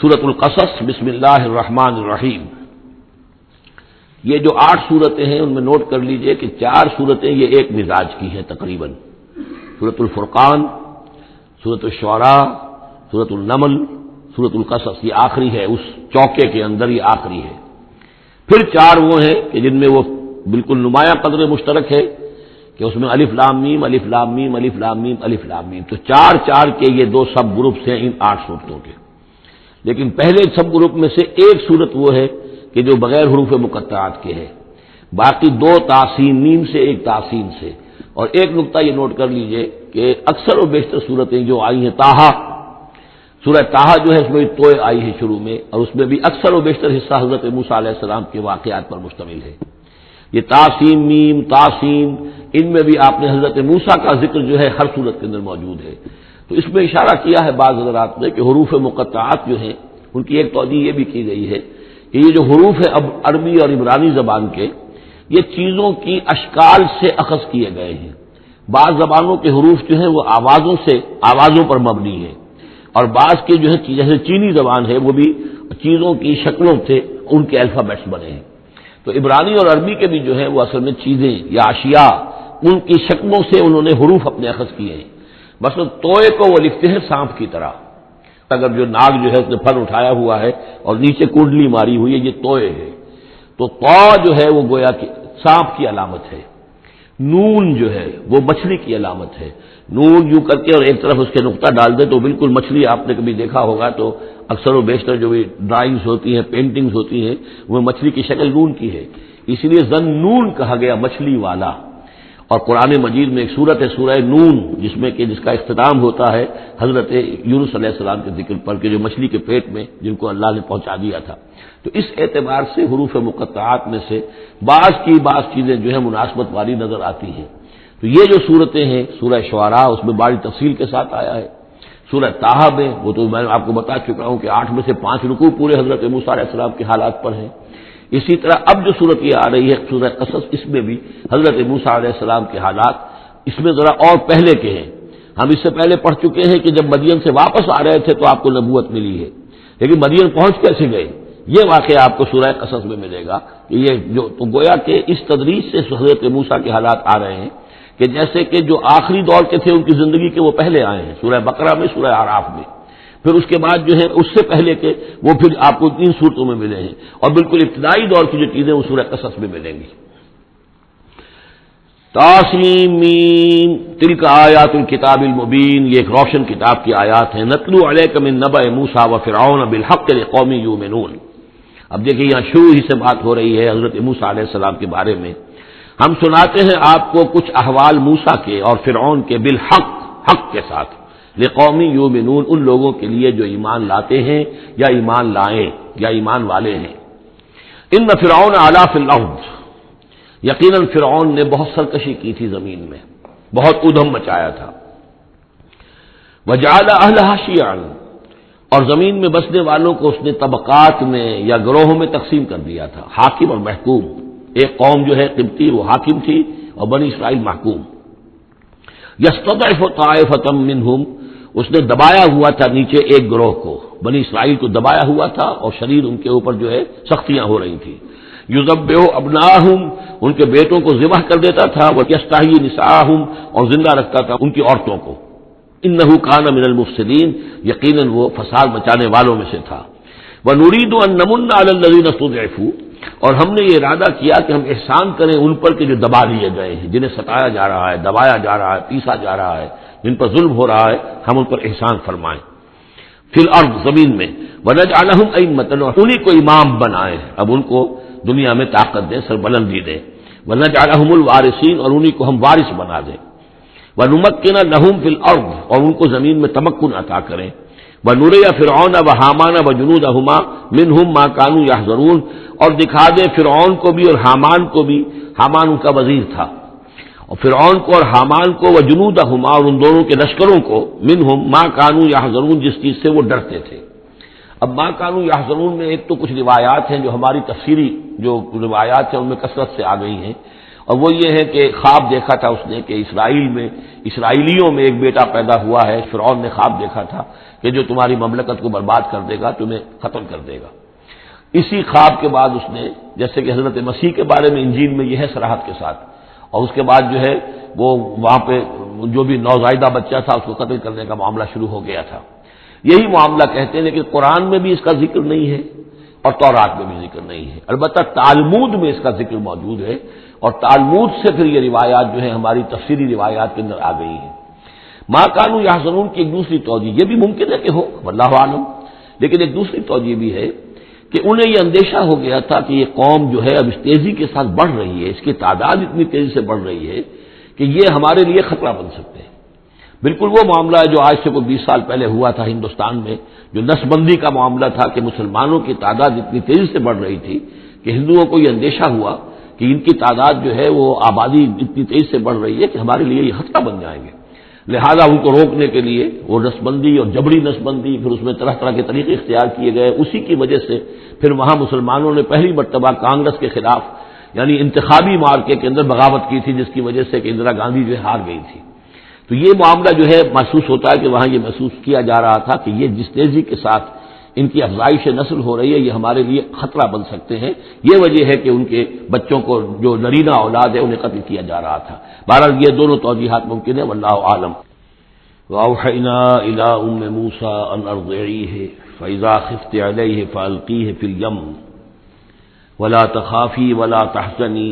سورۃ القصص بسم اللہ الرحمن الرحیم. یہ جو 8 صورتیں ہیں ان میں نوٹ کر لیجئے کہ 4 صورتیں یہ ایک مزاج کی ہیں تقریباً. سورۃ الفرقان، سورۃ الشعراء، سورۃ النمل، سورۃ القصص یہ آخری ہے، اس چوکے کے اندر یہ آخری ہے. پھر 4 وہ ہیں کہ جن میں وہ بالکل نمایاں قدر مشترک ہے کہ اس میں الف لام میم الف لام میم الف لام میم الف لام میم، تو 4 کے یہ 2 سب گروپس ہیں ان 8 صورتوں کے. لیکن پہلے سب گروپ میں سے ایک صورت وہ ہے کہ جو بغیر حروف مقطعات کے ہے، باقی 2 تاسین میم سے، ایک تاسین سے. اور ایک نقطہ یہ نوٹ کر لیجئے کہ اکثر و بیشتر صورتیں جو آئی ہیں طٰہٰ، سورہ طٰہٰ جو ہے اس میں توئے آئی ہے شروع میں، اور اس میں بھی اکثر و بیشتر حصہ حضرت موسیٰ علیہ السلام کے واقعات پر مشتمل ہے. یہ تاسین میم تاسین، ان میں بھی آپ نے حضرت موسیٰ کا ذکر جو ہے ہر صورت کے اندر موجود ہے. تو اس میں اشارہ کیا ہے بعض حضرات نے کہ حروف مقطعات جو ہیں ان کی ایک توجیہ یہ بھی کی گئی ہے کہ یہ جو حروف ہیں اب عربی اور عبرانی زبان کے، یہ چیزوں کی اشکال سے اخذ کیے گئے ہیں. بعض زبانوں کے حروف جو ہیں وہ آوازوں پر مبنی ہیں، اور بعض کے جو ہے جیسے چینی زبان ہے وہ بھی چیزوں کی شکلوں سے ان کے الفابیٹس بنے ہیں. تو عبرانی اور عربی کے بھی جو ہے وہ اصل میں چیزیں یا اشیاء، ان کی شکلوں سے انہوں نے حروف اپنے اخذ کیے ہیں. مثلا توئے کو وہ لکھتے ہیں سانپ کی طرح، اگر جو ناگ جو ہے اس نے پھر اٹھایا ہوا ہے اور نیچے کنڈلی ماری ہوئی ہے، یہ توئے ہے. تو تو جو ہے وہ گویا کہ سانپ کی علامت ہے. نون جو ہے وہ مچھلی کی علامت ہے. نون یوں کر کے اور ایک طرف اس کے نقطہ ڈال دے تو بالکل مچھلی، آپ نے کبھی دیکھا ہوگا تو اکثر و بیشتر جو بھی ڈرائنگز ہوتی ہیں، پینٹنگز ہوتی ہیں، وہ مچھلی کی شکل نون کی ہے، اسی لیے ذن نون کہا گیا، مچھلی والا. اور قرآن مجید میں ایک سورت ہے سورہ نون جس کا اختتام ہوتا ہے حضرت یونس علیہ السلام کے ذکر پر کہ جو مچھلی کے پیٹ میں جن کو اللہ نے پہنچا دیا تھا. تو اس اعتبار سے حروف مقطعات میں سے بعض چیزیں جو ہے مناسبت والی نظر آتی ہیں. تو یہ جو صورتیں ہیں سورہ شعراء اس میں بڑی تفصیل کے ساتھ آیا ہے. سورہ طٰہٰ میں وہ تو میں آپ کو بتا چکا ہوں کہ 8 میں سے 5 رکوع پورے حضرت موسیٰ علیہ السلام کے حالات پر ہیں. اسی طرح اب جو صورت یہ آ رہی ہے سورہ قصص، اس میں بھی حضرت موسیٰ علیہ السلام کے حالات اس میں ذرا اور پہلے کے ہیں. ہم اس سے پہلے پڑھ چکے ہیں کہ جب مدین سے واپس آ رہے تھے تو آپ کو نبوت ملی ہے، لیکن مدین پہنچ کیسے گئے یہ واقعہ آپ کو سورہ قصص میں ملے گا. کہ یہ جو تو گویا کہ اس تدریج سے حضرت موسیٰ کے حالات آ رہے ہیں کہ جیسے کہ جو آخری دور کے تھے ان کی زندگی کے وہ پہلے آئے ہیں سورہ بقرہ میں، سورہ اعراف میں. پھر اس کے بعد جو ہے اس سے پہلے کے وہ پھر آپ کو 3 صورتوں میں ملے ہیں، اور بالکل ابتدائی دور کی جو چیزیں وہ سورہ قصص میں ملیں گی. طاسین میم تلک آیات الکتاب المبین، یہ ایک روشن کتاب کی آیات ہیں. نتلو علیک من نبأ موسیٰ وفرعون بالحق لقوم یؤمنون. اب دیکھیں یہاں شروع ہی سے بات ہو رہی ہے حضرت موسیٰ علیہ السلام کے بارے میں. ہم سناتے ہیں آپ کو کچھ احوال موسیٰ کے اور فرعون کے، بالحق، حق کے ساتھ، لقوم یؤمنون، ان لوگوں کے لیے جو ایمان لاتے ہیں یا ایمان لائیں یا ایمان والے ہیں. ان فرعون علا فی الارض، یقیناً فرعون نے بہت سرکشی کی تھی زمین میں، بہت ادھم مچایا تھا. وجعل اہلہا شیعا، اور زمین میں بسنے والوں کو اس نے طبقات میں یا گروہوں میں تقسیم کر دیا تھا، حاکم اور محکوم. ایک قوم جو ہے قبطی وہ حاکم تھی اور بنی اسرائیل محکوم. یستضعف طائفۃ منہم، اس نے دبایا ہوا تھا نیچے ایک گروہ کو، بنی اسرائیل کو دبایا ہوا تھا اور شدید ان کے اوپر جو ہے سختیاں ہو رہی تھیں. یذبح ابناءہم، ان کے بیٹوں کو ذبح کر دیتا تھا. ویستحیی نساءہم، اور زندہ رکھتا تھا ان کی عورتوں کو. انہ کان من المفسدین، یقیناً وہ فساد مچانے والوں میں سے تھا. ونرید ان نمن علی الذین استضعفوا، اور ہم نے یہ ارادہ کیا کہ ہم احسان کریں ان پر کہ جو دبا لیے گئے ہیں، جنہیں ستایا جا رہا ہے، دبایا جا رہا ہے، پیسا جا رہا ہے، جن پر ظلم ہو رہا ہے، ہم ان پر احسان فرمائیں. فی الارض، زمین میں. ونجعلہم ائمۃ، انہی کو امام بنائیں، اب ان کو دنیا میں طاقت دیں، سربلندی دیں. ونجعلہم الوارثین، اور انہی کو ہم وارث بنا دیں. ونمکن لہم فی الارض، اور ان کو زمین میں تمکن عطا کریں. ونری فرعون وحامان وجنودہما منہم ما کانوا یحذرون، اور دکھا دیں فرعون کو بھی اور حامان کو بھی، حامان ان کا وزیر تھا، اور فرعون کو اور حامان کو، وجنودہما، اور ان دونوں کے لشکروں کو، منہم ما کانوا یحذرون، جس چیز سے وہ ڈرتے تھے. اب ما کانوا یحذرون میں ایک تو کچھ روایات ہیں جو ہماری تفسیری جو روایات ہیں ان میں کثرت سے آ گئی ہیں، اور وہ یہ ہے کہ خواب دیکھا تھا اس نے کہ اسرائیلیوں میں ایک بیٹا پیدا ہوا ہے. فرعون نے خواب دیکھا تھا کہ جو تمہاری مملکت کو برباد کر دے گا، تمہیں ختم کر دے گا. اسی خواب کے بعد اس نے، جیسے کہ حضرت مسیح کے بارے میں انجیل میں یہ ہے صراحت کے ساتھ، اور اس کے بعد جو ہے وہ وہاں پہ جو بھی نوزائیدہ بچہ تھا اس کو قتل کرنے کا معاملہ شروع ہو گیا تھا. یہی معاملہ کہتے ہیں کہ قرآن میں بھی اس کا ذکر نہیں ہے اور تورات میں بھی ذکر نہیں ہے. البتہ تالمود میں اس کا ذکر موجود ہے، اور تالمود سے پھر یہ روایات جو ہے ہماری تفسیری روایات کے اندر آ گئی ہیں. ما کانوا یحزنون کی ایک دوسری توجہ یہ بھی ممکن ہے کہ ہو، واللہ عالم، لیکن ایک دوسری توجہ بھی ہے کہ انہیں یہ اندیشہ ہو گیا تھا کہ یہ قوم جو ہے اب اس تیزی کے ساتھ بڑھ رہی ہے، اس کی تعداد اتنی تیزی سے بڑھ رہی ہے کہ یہ ہمارے لیے خطرہ بن سکتے ہیں. بالکل وہ معاملہ ہے جو آج سے کوئی 20 سال پہلے ہوا تھا ہندوستان میں، جو نسل بندی کا معاملہ تھا کہ مسلمانوں کی تعداد اتنی تیزی سے بڑھ رہی تھی کہ ہندوؤں کو یہ اندیشہ ہوا کہ ان کی تعداد جو ہے وہ آبادی اتنی تیزی سے بڑھ رہی ہے کہ ہمارے لیے یہ خطرہ بن جائیں گے. لہذا ان کو روکنے کے لیے وہ نسل بندی اور جبری نسل بندی، پھر اس میں طرح طرح کے طریقے اختیار کیے گئے. اسی کی وجہ سے پھر وہاں مسلمانوں نے پہلی مرتبہ کانگریس کے خلاف یعنی انتخابی مارکے کے اندر بغاوت کی تھی، جس کی وجہ سے کہ اندرا گاندھی جو ہے ہار گئی تھی. تو یہ معاملہ جو ہے محسوس ہوتا ہے کہ وہاں یہ محسوس کیا جا رہا تھا کہ یہ جس تیزی کے ساتھ ان کی افزائش نسل ہو رہی ہے یہ ہمارے لیے خطرہ بن سکتے ہیں. یہ وجہ ہے کہ ان کے بچوں کو جو نرینہ اولاد ہے انہیں قتل کیا جا رہا تھا. بہرحال یہ دونوں توجیحات ممکن ہے، واللہ عالم. وَأَوْحَيْنَا إِلَىٰ أُمِّ مُوسَىٰ أَنْ أَرْضِعِيهِ فَإِذَا خِفْتِ عَلَيْهِ فَأَلْقِيهِ فِي الْيَمِّ وَلَا تَخَافِي وَلَا تَحْزَنِي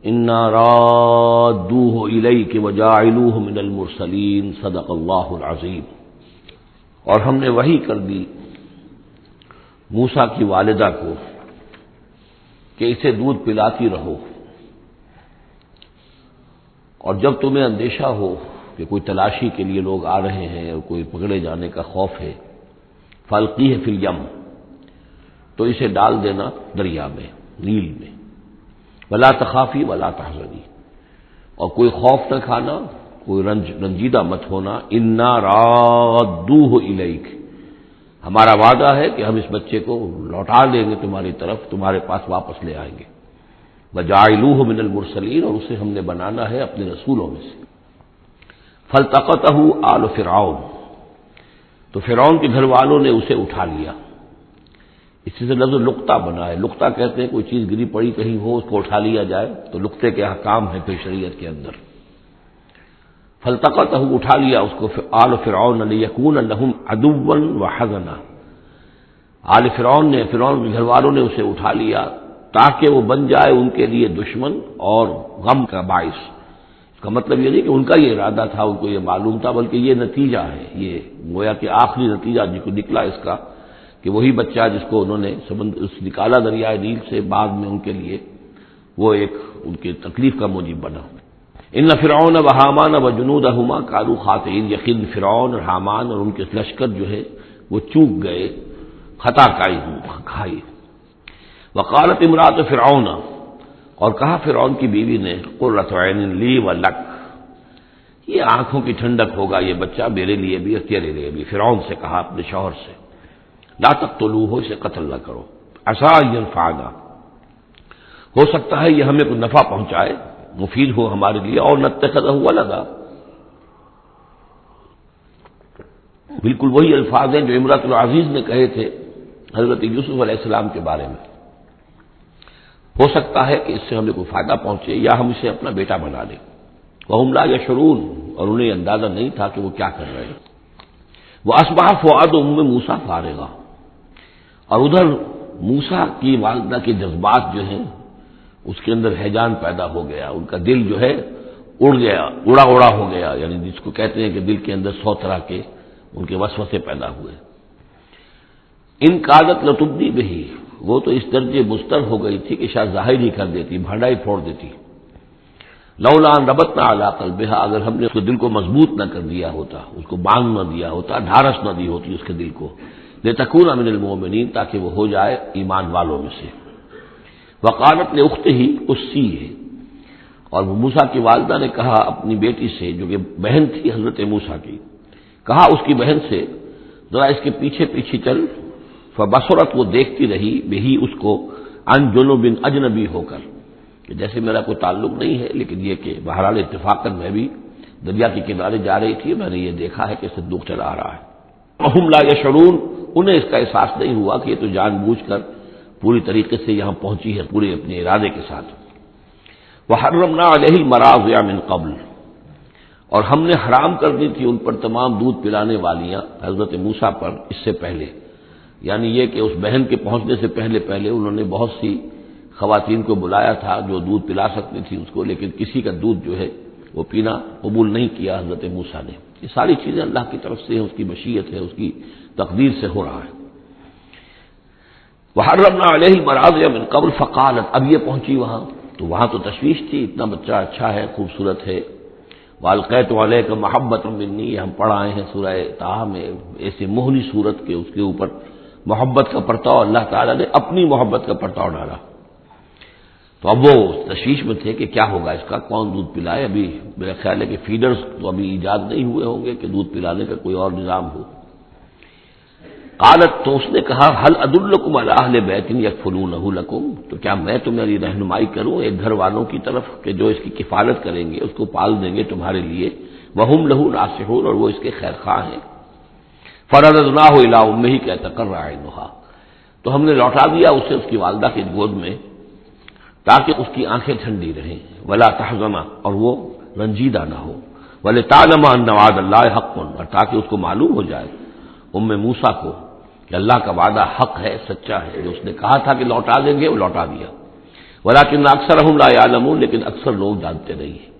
إِنَّا رَادُّوهُ إِلَيْكِ وَجَاعِلُوهُ مِنَ الْمُرْسَلِينَ صدق اللہ العظیم. اور ہم نے وحی کر دی موسیٰ کی والدہ کو کہ اسے دودھ پلاتی رہو، اور جب تمہیں اندیشہ ہو کہ کوئی تلاشی کے لیے لوگ آ رہے ہیں اور کوئی پکڑے جانے کا خوف ہے، فالقیہ فی الیم، تو اسے ڈال دینا دریا میں، نیل میں. ولا تخافی ولا تحزنی، اور کوئی خوف نہ کھانا، کوئی رنجیدہ مت ہونا. انا رادوہ الیک، ہمارا وعدہ ہے کہ ہم اس بچے کو لوٹا دیں گے تمہاری طرف، تمہارے پاس واپس لے آئیں گے. وجاعلوہ من المرسلین، اور اسے ہم نے بنانا ہے اپنے رسولوں میں سے. فالتقطہ آل فرعون، تو فرعون کے گھر والوں نے اسے اٹھا لیا. اسی سے لفظ لقطہ بنا ہے. لقطہ کہتے ہیں کوئی چیز گری پڑی کہیں ہو اس کو اٹھا لیا جائے، تو لقطے کے احکام ہیں پھر شریعت کے اندر. فالتقطہ، اٹھا لیا اس کو آل فرعون لیکون لہم عدوا وحزنا، آل فرعون نے، فرعون کے گھر والوں نے اسے اٹھا لیا تاکہ وہ بن جائے ان کے لیے دشمن اور غم کا باعث. اس کا مطلب یہ نہیں کہ ان کا یہ ارادہ تھا، ان کو یہ معلوم تھا، بلکہ یہ نتیجہ ہے، یہ گویا کہ آخری نتیجہ جس کو نکلا اس کا، کہ وہی بچہ جس کو انہوں نے نکالا دریائے نیل سے، بعد میں ان کے لیے وہ ایک ان کی تکلیف کا موجب بنا. ان فرعون و حامان و جنودہما کانوا خاطئین، یقین فرعون اور حامان اور ان کے لشکر جو ہے وہ چوک گئے، خطا کھائی. وقالت امرأۃ فرعون، اور کہا فرعون کی بیوی نے، قرۃ عین لی ولک، یہ آنکھوں کی ٹھنڈک ہوگا یہ بچہ میرے لیے بھی اور تیرے لیے بھی. فرعون سے کہا اپنے شوہر سے، لا تقتلوہ، اسے قتل نہ کرو، عسیٰ ان ینفعنا، ہو سکتا ہے یہ ہمیں کوئی نفع پہنچائے، مفید ہو ہمارے لیے، اور نتخذہ ولدا. بالکل وہی الفاظ ہیں جو امرأۃ العزیز نے کہے تھے حضرت یوسف علیہ السلام کے بارے میں. ہو سکتا ہے کہ اس سے ہمیں کوئی فائدہ پہنچے یا ہم اسے اپنا بیٹا بنا لیں. وہم لا یشعرون، اور انہیں اندازہ نہیں تھا کہ وہ کیا کر رہے ہیں. وَأَصْبَحَ فُؤَادُ أُمِّ مُوسَىٰ فَارِغًا، اور ادھر موسیٰ کی والدہ کے جذبات جو ہیں اس کے اندر ہیجان پیدا ہو گیا، ان کا دل جو ہے اڑ گیا، اڑا ہو گیا، یعنی جس کو کہتے ہیں کہ دل کے اندر 100 طرح کے ان کے وسوسے پیدا ہوئے. ان کادت لتبدی بہی، وہ تو اس درجے مستر ہو گئی تھی کہ شاید ظاہر ہی کر دیتی، بھانڈا ہی پھوڑ دیتی. لولا ان ربطنا علی قلبہا، اگر ہم نے اس کے دل کو مضبوط نہ کر دیا ہوتا، اس کو باندھ نہ دیا ہوتا، ڈھارس نہ دی ہوتی اس کے دل کو، لتکون من المؤمنین، تاکہ وہ ہو جائے ایمان والوں میں سے. وقالت لاختہ قصیہ، اور موسیٰ کی والدہ نے کہا اپنی بیٹی سے جو کہ بہن تھی حضرت موسیٰ کی، کہا اس کی بہن سے ذرا اس کے پیچھے پیچھے چل. فبصرت، وہ دیکھتی رہی، بہی اس کو، عن جنب، اجنبی ہو کر، کہ جیسے میرا کوئی تعلق نہیں ہے، لیکن یہ کہ بہرحال اتفاقاً میں بھی دریا کے کنارے جا رہی تھی، میں نے یہ دیکھا ہے کہ صندوق چلا آ رہا ہے۔ وَهُمْ لَا يَشْعُرُونَ، انہیں اس کا احساس نہیں ہوا کہ یہ تو جان بوجھ کر پوری طریقے سے یہاں پہنچی ہے، پورے اپنے ارادے کے ساتھ۔ وَحَرَّمْنَا عَلَيْهِ الْمَرَاضِعَ مِنْ قَبْلُ، اور ہم نے حرام کر دی تھی ان پر تمام دودھ پلانے والیاں حضرت موسیٰ پر اس سے پہلے، یعنی یہ کہ اس بہن کے پہنچنے سے پہلے پہلے انہوں نے بہت سی خواتین کو بلایا تھا جو دودھ پلا سکتی تھی اس کو، لیکن کسی کا دودھ جو ہے وہ پینا قبول نہیں کیا حضرت موسیٰ نے۔ یہ ساری چیزیں اللہ کی طرف سے ہیں، اس کی مشیت ہے، اس کی تقدیر سے ہو رہا ہے۔ وَحَرَّمْنَا عَلَيْهِ الْمَرَاضِعَ مِنْ قَبْلُ فَقَالَتْ، اب یہ پہنچی وہاں تو وہاں تو تشویش تھی، اتنا بچہ اچھا ہے، خوبصورت ہے۔ وَأَلْقَيْتُ عَلَيْكَ مَحَبَّةً مِّنِّي، یہ ہم پڑھ آئے ہیں سورہ طٰہٰ میں، ایسے موہنی صورت کے اس کے اوپر محبت کا پرتاؤ اللہ تعالیٰ نے اپنی محبت کا پرتاؤ ڈالا۔ تو اب وہ تشویش میں تھے کہ کیا ہوگا اس کا، کون دودھ پلائے۔ ابھی میرا خیال ہے کہ فیڈرز تو ابھی ایجاد نہیں ہوئے ہوں گے کہ دودھ پلانے کا کوئی اور نظام ہو۔ قالت، تو اس نے کہا، هل ادلکم علی اہل بیت یکفلونہ لکم، تو کیا میں تمہاری رہنمائی کروں ایک گھر والوں کی طرف کہ جو اس کی کفالت کریں گے، اس کو پال دیں گے تمہارے لیے، وہم لہ ناصحون، اور وہ اس کے خیر خواہ ہیں۔ فرددناہ الی امہ کی تقر عینہا، تو ہم نے لوٹا دیا اسے اس کی والدہ کی گود میں تاکہ اس کی آنکھیں ٹھنڈی رہیں، ولا تحزن، اور وہ رنجیدہ نہ ہو، ولتعلم ان وعد اللہ حق، اور تاکہ اس کو معلوم ہو جائے موسیٰ کو کہ اللہ کا وعدہ حق ہے، سچا ہے، جو اس نے کہا تھا کہ لوٹا دیں گے وہ لوٹا دیا۔ ولکن اکثرهم لا يعلمون، لیکن اکثر لوگ جانتے نہیں ہیں۔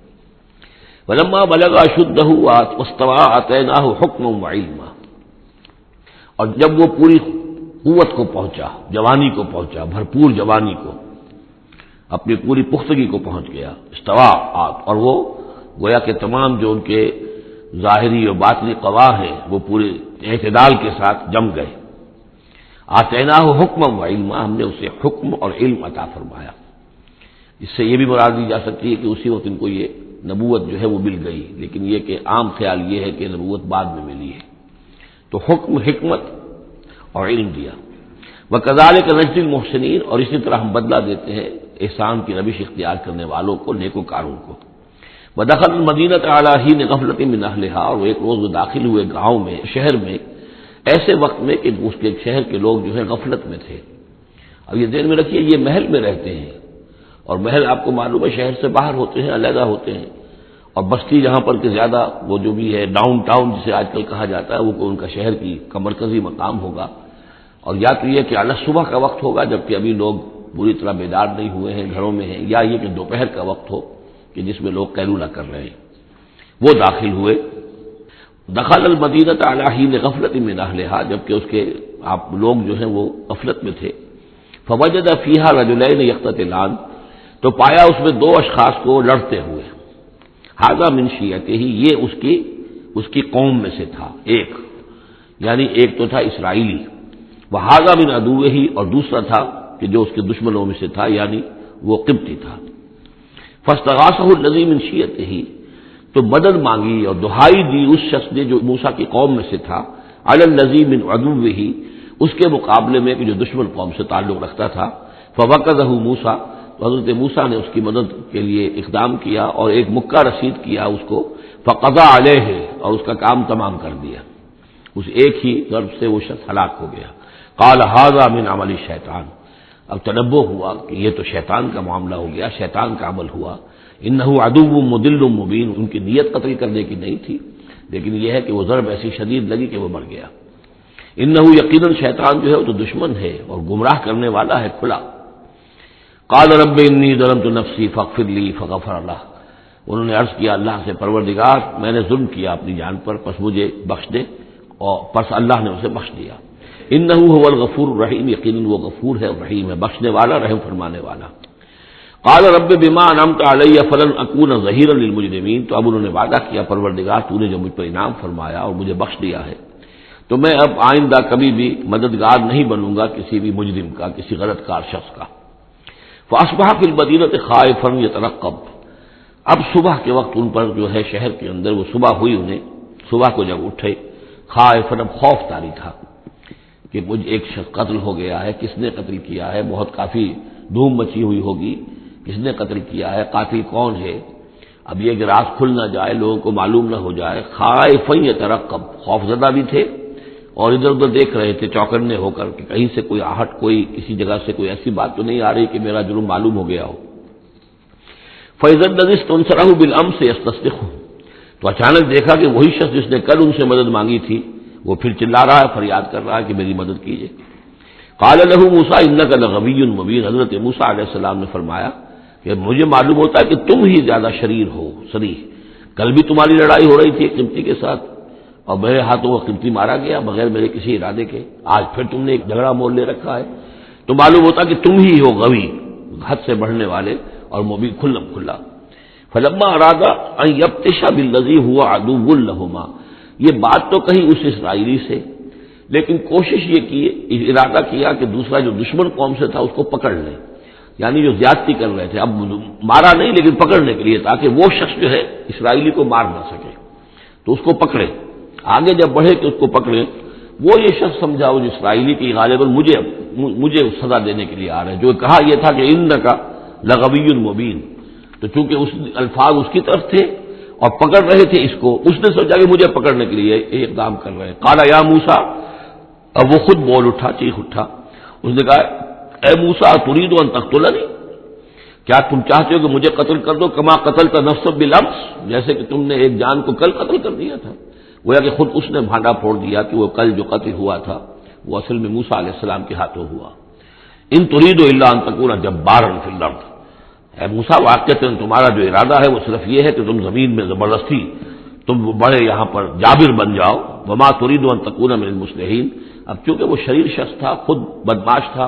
ولما بلغ اشدہ واستوى آتیناہ حکما وعلما، اور جب وہ پوری قوت کو پہنچا، جوانی کو پہنچا، بھرپور جوانی کو، اپنی پوری پختگی کو پہنچ گیا، استوا، اور وہ گویا کہ تمام جو ان کے ظاہری اور باطنی قوا ہیں وہ پورے اعتدال کے ساتھ جم گئے۔ آتیناہ حکما وعلما، ہم نے اسے حکم اور علم عطا فرمایا۔ اس سے یہ بھی مراد دی جا سکتی ہے کہ اسی وقت ان کو یہ نبوت جو ہے وہ مل گئی، لیکن یہ کہ عام خیال یہ ہے کہ نبوت بعد میں ملی ہے۔ تو حکم، حکمت اور علم دیا۔ وَكَذَلِكَ نَجْزِي الْمُحْسِنِينَ، اور اسی طرح ہم بدلہ دیتے ہیں احسان کی روش اختیار کرنے والوں کو، نیکوکاروں کو۔ وَدَخَلَ الْمَدِينَةَ عَلَىٰ حِينِ غَفْلَةٍ مِّنْ أَهْلِهَا، اور ایک روز وہ داخل ہوئے گاؤں میں، شہر میں، ایسے وقت میں کہ اس کے شہر کے لوگ جو ہے غفلت میں تھے۔ اب یہ ذہن میں رکھیے یہ محل میں رہتے ہیں، اور محل آپ کو معلوم ہے شہر سے باہر ہوتے ہیں، علیحدہ ہوتے ہیں، اور بستی جہاں پر کہ زیادہ وہ جو بھی ہے ڈاؤن ٹاؤن جسے آج کل کہا جاتا ہے، وہ ان کا شہر کی کا مرکزی مقام ہوگا، اور یا تو یہ کہ اعلی صبح کا وقت ہوگا جبکہ ابھی لوگ پوری طرح بیدار نہیں ہوئے ہیں، گھروں میں ہیں، یا یہ کہ دوپہر کا وقت ہو کہ جس میں لوگ قیلولہ کر رہے ہیں۔ وہ داخل ہوئے۔ دخل المدینۃ علی حین غفلۃ من اہلہا، جبکہ اس کے آپ لوگ جو ہیں وہ غفلت میں تھے۔ فوجد فیہا رجلین یقتتلان، تو پایا اس میں دو اشخاص کو لڑتے ہوئے۔ ھذا من شیعتہ، یہ اس کی قوم میں سے تھا ایک، یعنی ایک تو تھا اسرائیلی، وھذا من عدوہ، اور دوسرا تھا کہ جو اس کے دشمنوں میں سے تھا، یعنی وہ قبطی تھا۔ فاستغاثہ الذی من شیعتہ، تو مدد مانگی اور دہائی دی اس شخص نے جو موسیٰ کی قوم میں سے تھا، علی الذی من عدوہ، اس کے مقابلے میں کہ جو دشمن قوم سے تعلق رکھتا تھا۔ فوقظہ موسیٰ، تو حضرت موسیٰ نے اس کی مدد کے لیے اقدام کیا اور ایک مکہ رسید کیا اس کو، فقضى علیہ، اور اس کا کام تمام کر دیا، اس ایک ہی ضرب سے وہ شخص ہلاک ہو گیا۔ قال ھذا من عمل الشیطان، اب تنبہ ہوا کہ یہ تو شیطان کا معاملہ ہو گیا، شیطان کا عمل ہوا۔ انہ عدو مضل مبین، ان کی نیت قتل کرنے کی نہیں تھی، لیکن یہ ہے کہ وہ ضرب ایسی شدید لگی کہ وہ مر گیا۔ انہ یقیناً شیطان جو ہے وہ تو دشمن ہے اور گمراہ کرنے والا ہے کھلا۔ قال رب انی ظلمت نفسی فاغفر لی فغفر له، انہوں نے عرض کیا اللہ سے، پروردگار میں نے ظلم کیا اپنی جان پر، پس مجھے بخش دے، اور پس اللہ نے اسے بخش دیا۔ انہ هو الغفور الرحیم، یقیناً وہ غفور ہے اور رحیم ہے، بخشنے والا، رحم فرمانے والا۔ قال رب بما انعمت علی فلن اکون ظہیرا للمجرمین، تو اب انہوں نے وعدہ کیا پروردگار تو نے جو مجھ پر انعام فرمایا اور مجھے بخش دیا ہے تو میں اب آئندہ کبھی بھی مددگار نہیں بنوں گا کسی بھی مجرم کا، کسی غلط کار شخص کا۔ فاصبح فی المدینۃ خائفا یترقب، اب صبح کے وقت ان پر جو ہے شہر کے اندر، وہ صبح ہوئی انہیں، صبح کو جب اٹھے، خائفا، اب خوف طاری تھا کہ مجھ ایک شخص قتل ہو گیا ہے، کس نے قتل کیا ہے، بہت کافی دھوم مچی ہوئی ہوگی کس نے قتل کیا ہے، قاتل کون ہے۔ اب یہ کہ راز کھل نہ جائے، لوگوں کو معلوم نہ ہو جائے، خائفا یترقب، خوف زدہ بھی تھے اور ادھر ادھر دیکھ رہے تھے چوکنے ہو کر کہ کہیں سے کوئی آہٹ، کوئی کسی جگہ سے کوئی ایسی بات تو نہیں آ رہی کہ میرا جرم معلوم ہو گیا ہو۔ فَإِذَا الَّذِي اسْتَنصَرَهُ بِالْأَمْسِ يَسْتَصْرِخُهُ، تو اچانک دیکھا کہ وہی شخص جس نے کل ان سے مدد مانگی تھی وہ پھر چلا رہا ہے، فریاد کر رہا ہے کہ میری مدد کیجیے۔ قال له موسیٰ انک لغوی مبین، حضرت موسیٰ علیہ السلام نے فرمایا کہ مجھے معلوم ہوتا ہے کہ تم ہی زیادہ شریر ہو، صریح۔ کل بھی تمہاری لڑائی ہو رہی تھی ایک قبطی کے ساتھ اور میرے ہاتھوں وہ قبطی مارا گیا بغیر میرے کسی ارادے کے، آج پھر تم نے ایک جھگڑا مول لے رکھا ہے، تو معلوم ہوتا کہ تم ہی ہو غوی، حد سے بڑھنے والے، اور مبین کھلم کھلا۔ فلما اراد ان یبطش بالذی هو عدو لهما، یہ بات تو کہی اس اسرائیلی سے، لیکن کوشش یہ کی، ارادہ کیا کہ دوسرا جو دشمن قوم سے تھا اس کو پکڑ لیں، یعنی جو زیادتی کر رہے تھے، اب مارا نہیں لیکن پکڑنے کے لیے، تاکہ وہ شخص جو ہے اسرائیلی کو مار نہ سکے، تو اس کو پکڑے، آگے جب بڑھے کہ اس کو پکڑے۔ وہ یہ شخص سمجھا اس اسرائیلی کی غالباً مجھے سزا دینے کے لیے آ رہے ہیں، جو کہا یہ تھا کہ انک لغوی مبین، تو چونکہ اس الفاظ اس کی طرف تھے اور پکڑ رہے تھے اس کو، اس نے سوچا کہ مجھے پکڑنے کے لیے اقدام کر رہے ہیں۔ قال یا موسیٰ، اب وہ خود بول اٹھا، چیخ اٹھا، اس نے کہا اے موسیٰ ترید ان تقتلنی، کیا تم چاہتے ہو کہ مجھے قتل کر دو، کما قتلت نفسا بالامس، جیسے کہ تم نے ایک جان کو کل قتل کر دیا تھا۔ گویا کہ خود اس نے بھانڈا پھوڑ دیا کہ وہ کل جو قتل ہوا تھا وہ اصل میں موسیٰ علیہ السلام کے ہاتھوں ہوا۔ ان ترید الا ان تکون جبارا فی الارض، اے موسیٰ واقعتاً تمہارا جو ارادہ ہے وہ صرف یہ ہے کہ تم زمین میں زبردستی تم بڑے یہاں پر جابر بن جاؤ، وما ترید ان تکون من المصلحین، اب چونکہ وہ شریر شخص تھا، خود بدماش تھا،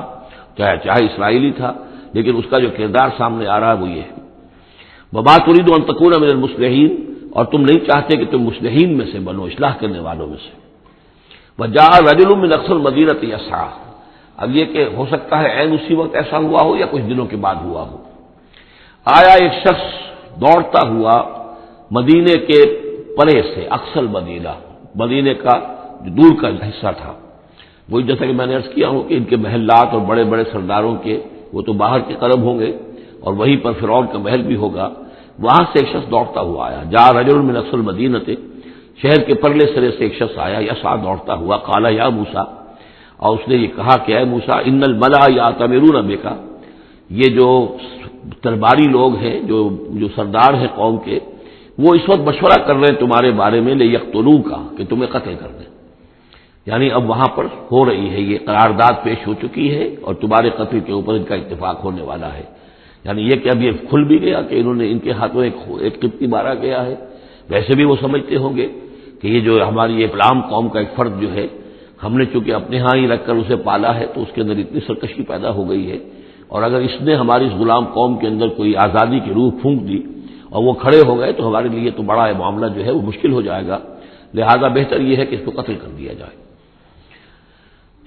چاہے اسرائیلی تھا، لیکن اس کا جو کردار سامنے آ رہا ہے وہ یہ ہے، وما ترید ان تکون من المصلحین، اور تم نہیں چاہتے کہ تم مصلحین میں سے بنو، اصلاح کرنے والوں میں سے۔ وجاء رجل من اقصى المدینہ یسعی، اب یہ کہ ہو سکتا ہے عین اسی وقت ایسا ہوا ہو یا کچھ دنوں کے بعد ہوا ہو، آیا ایک شخص دوڑتا ہوا مدینے کے پرے سے، اقصى المدینہ، مدینے کا جو دور کا حصہ تھا، وہی جیسا کہ میں نے عرض کیا ہوں کہ ان کے محلات اور بڑے بڑے سرداروں کے وہ تو باہر کے قرب ہوں گے اور وہیں پر فرعون کا محل بھی ہوگا، وہاں سے ایک شخص دوڑتا ہوا آیا، جاء رجل من اقصى المدینہ، شہر کے پرلے سرے سے ایک شخص آیا، یسعی دوڑتا ہوا، قال یا موسیٰ، اور اس نے یہ کہا کہ اے موسیٰ ان الملأ یأتمرون بک، یہ جو درباری لوگ ہیں، جو سردار ہیں قوم کے، وہ اس وقت مشورہ کر رہے ہیں تمہارے بارے میں لیقتلوک، کہ تمہیں قتل کر دیں، یعنی اب وہاں پر ہو رہی ہے، یہ قرارداد پیش ہو چکی ہے اور تمہارے قتل کے اوپر ان کا اتفاق ہونے والا ہے، یعنی یہ کہ اب یہ کھل بھی گیا کہ انہوں نے ان کے ہاتھوں ایک قبطی مارا گیا ہے۔ ویسے بھی وہ سمجھتے ہوں گے کہ یہ جو ہماری یہ غلام قوم کا ایک فرد جو ہے، ہم نے چونکہ اپنے ہاں ہی رکھ کر اسے پالا ہے تو اس کے اندر اتنی سرکشی پیدا ہو گئی ہے، اور اگر اس نے ہماری اس غلام قوم کے اندر کوئی آزادی کی روح پھونک دی اور وہ کھڑے ہو گئے تو ہمارے لیے تو بڑا معاملہ جو ہے وہ مشکل ہو جائے گا، لہذا بہتر یہ ہے کہ اس کو قتل کر دیا جائے۔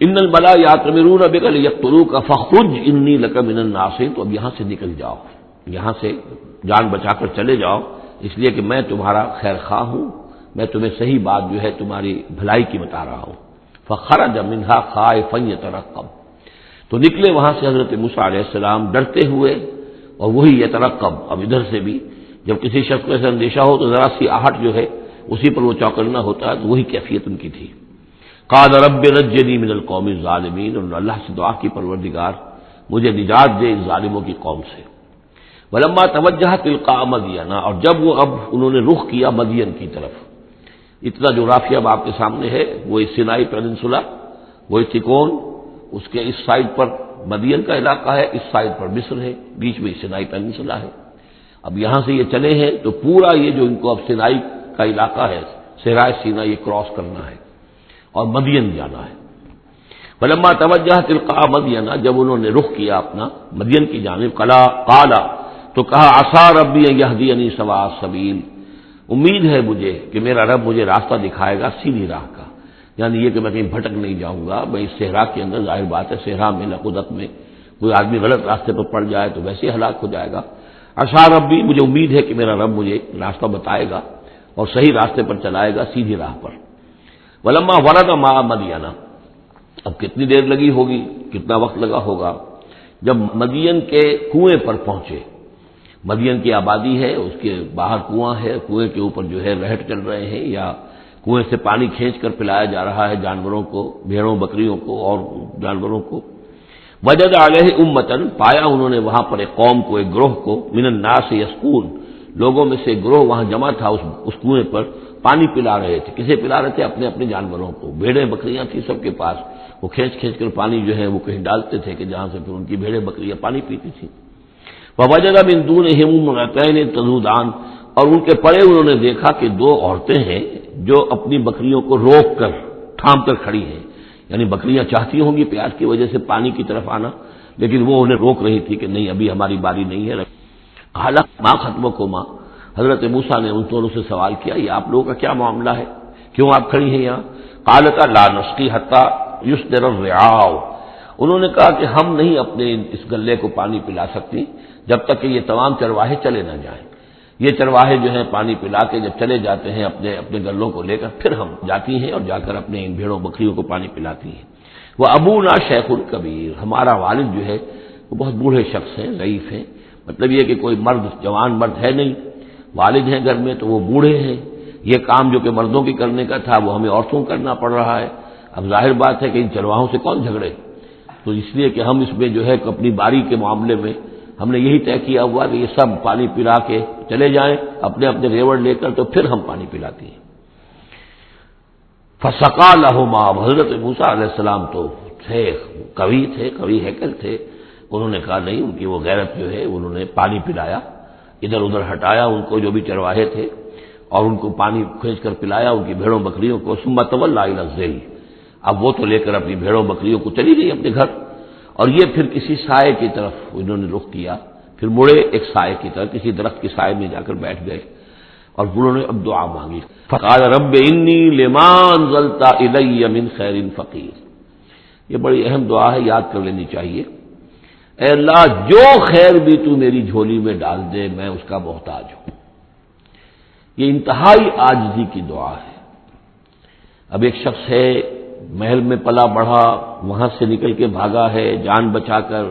ان الملأ یأتمرون بک لیقتلوک فاخرج انی لک من الناصحین، تو اب یہاں سے نکل جاؤ، یہاں سے جان بچا کر چلے جاؤ، اس لیے کہ میں تمہارا خیر خواہ ہوں، میں تمہیں صحیح بات جو ہے تمہاری بھلائی کی بتا رہا ہوں۔ فخرج منها خائفا یترقب، تو نکلے وہاں سے حضرت موسیٰ علیہ السلام ڈرتے ہوئے، اور وہی یترقب، اب ادھر سے بھی جب کسی شخص کو ایسا اندیشہ ہو تو ذرا سی آہٹ جو ہے اسی پر وہ چوکنا ہوتا ہے، تو وہی کیفیت ان کی تھی۔ قال رب نجنی من القوم الظالمین، اور اللہ سے دعا کی پروردگار مجھے نجات دے ان ظالموں کی قوم سے۔ ولما توجہ تلقاء مدین، اور جب وہ اب انہوں نے رخ کیا مدین کی طرف، اتنا جغرافیہ اب آپ کے سامنے ہے، وہ سینائی پیننسولا، وہ تکون، اس کے اس سائڈ پر مدین کا علاقہ ہے، اس سائڈ پر مصر ہے، بیچ میں سینائی پیننسولا ہے۔ اب یہاں سے یہ چلے ہیں تو پورا یہ جو ان کو اب سینائی کا علاقہ ہے، صحرائے سینا، یہ کراس کرنا ہے اور مدین جانا ہے۔ فلما توجہ تلقاء مدین، جب انہوں نے رخ کیا اپنا مدین کی جانب، قال، تو کہا عسیٰ ربی ان یہدینی سواء السبیل، امید ہے مجھے کہ میرا رب مجھے راستہ دکھائے گا سیدھی راہ کا، یعنی یہ کہ میں کہیں بھٹک نہیں جاؤں گا، میں اس صحرا کے اندر، ظاہر بات ہے صحرا میں نقودت میں کوئی آدمی غلط راستے پر پڑ جائے تو ویسے ہلاک ہو جائے گا۔ عسیٰ ربی، مجھے امید ہے کہ میرا رب مجھے راستہ بتائے گا اور صحیح راستے پر چلائے گا، سیدھی راہ پر۔ ولما ورد ماء مدین، اب کتنی دیر لگی ہوگی، کتنا وقت لگا ہوگا، جب مدین کے کنویں پر پہنچے، مدین کی آبادی ہے، اس کے باہر کنواں ہے، کنویں کے اوپر جو ہے رہٹ چل رہے ہیں، یا کنویں سے پانی کھینچ کر پلایا جا رہا ہے جانوروں کو، بھیڑوں بکریوں کو اور جانوروں کو۔ وجد علیہ امتن، پایا انہوں نے وہاں پر ایک قوم کو، ایک گروہ کو، من الناس یسقون، لوگوں میں سے ایک گروہ وہاں جمع تھا اس کنویں پر، پانی پلا رہے تھے۔ کسے پلا رہے تھے؟ اپنے اپنے جانوروں کو، بھیڑیں بکریاں تھیں سب کے پاس، وہ کھینچ کھینچ کر پانی جو ہے وہ کہیں ڈالتے تھے کہ جہاں سے پھر ان کی بھیڑیں بکریاں پانی پیتی تھیں۔ ووجد من دونہم امرأتین تذودان، اور ان کے پرے انہوں نے دیکھا کہ دو عورتیں ہیں جو اپنی بکریوں کو روک کر تھام کر کھڑی ہیں، یعنی بکریاں چاہتی ہوں گی پیاس کی وجہ سے پانی کی طرف آنا، لیکن وہ انہیں روک رہی تھی کہ نہیں ابھی ہماری باری نہیں ہے۔ قال ما خطبکما، حضرت موسیٰ نے ان دونوں سے سوال کیا یہ آپ لوگوں کا کیا معاملہ ہے، کیوں آپ کھڑی ہیں یہاں؟ قالتا لا نسقی حتی یصدر الرعاء، انہوں نے کہا کہ ہم نہیں اپنے اس گلے کو پانی پلا سکتی جب تک کہ یہ تمام چرواہے چلے نہ جائیں۔ یہ چرواہے جو ہیں پانی پلا کے جب چلے جاتے ہیں اپنے اپنے گلوں کو لے کر، پھر ہم جاتی ہیں اور جا کر اپنے ان بھیڑوں بکریوں کو پانی پلاتی ہیں۔ وہ ابونا شیخ الکبیر، ہمارا والد جو ہے وہ بہت بوڑھے شخص ہیں، ضعیف ہیں، مطلب یہ کہ کوئی مرد جوان مرد ہے نہیں، والد ہیں گھر میں تو وہ بوڑھے ہیں، یہ کام جو کہ مردوں کی کرنے کا تھا وہ ہمیں عورتوں کو کرنا پڑ رہا ہے۔ اب ظاہر بات ہے کہ ان چرواہوں سے کون جھگڑے، تو اس لیے کہ ہم اس میں جو ہے اپنی باری کے معاملے میں ہم نے یہی طے کیا ہوا کہ یہ سب پانی پلا کے چلے جائیں اپنے اپنے ریوڑ لے کر، تو پھر ہم پانی پلاتی ہیں۔ فسقا لہما، حضرت موسیٰ علیہ السلام تو تھے قوی ہیکل تھے، انہوں نے کہا نہیں، ان کی وہ غیرت جو ہے انہوں نے پانی پلایا، ادھر ادھر ہٹایا ان کو جو بھی چرواہے تھے اور ان کو پانی کھینچ کر پلایا ان کی بھیڑوں بکریوں کو۔ ثم تولی الی الظل، اب وہ تو لے کر اپنی بھیڑوں بکریوں کو چلی گئی اپنے گھر، اور یہ پھر کسی سائے کی طرف انہوں نے رخ کیا، پھر مڑے ایک سائے کی طرف، کسی درخت کی سائے میں جا کر بیٹھ گئے اور انہوں نے اب دعا مانگی۔ فقال رب انی لما انزلت الی من خیر فقیر، یہ بڑی اہم دعا ہے، یاد کر لینی چاہیے۔ اے اللہ جو خیر بھی تو میری جھولی میں ڈال دے میں اس کا محتاج ہوں۔ یہ انتہائی عاجزی کی دعا ہے۔ اب ایک شخص ہے محل میں پلا بڑھا، وہاں سے نکل کے بھاگا ہے جان بچا کر،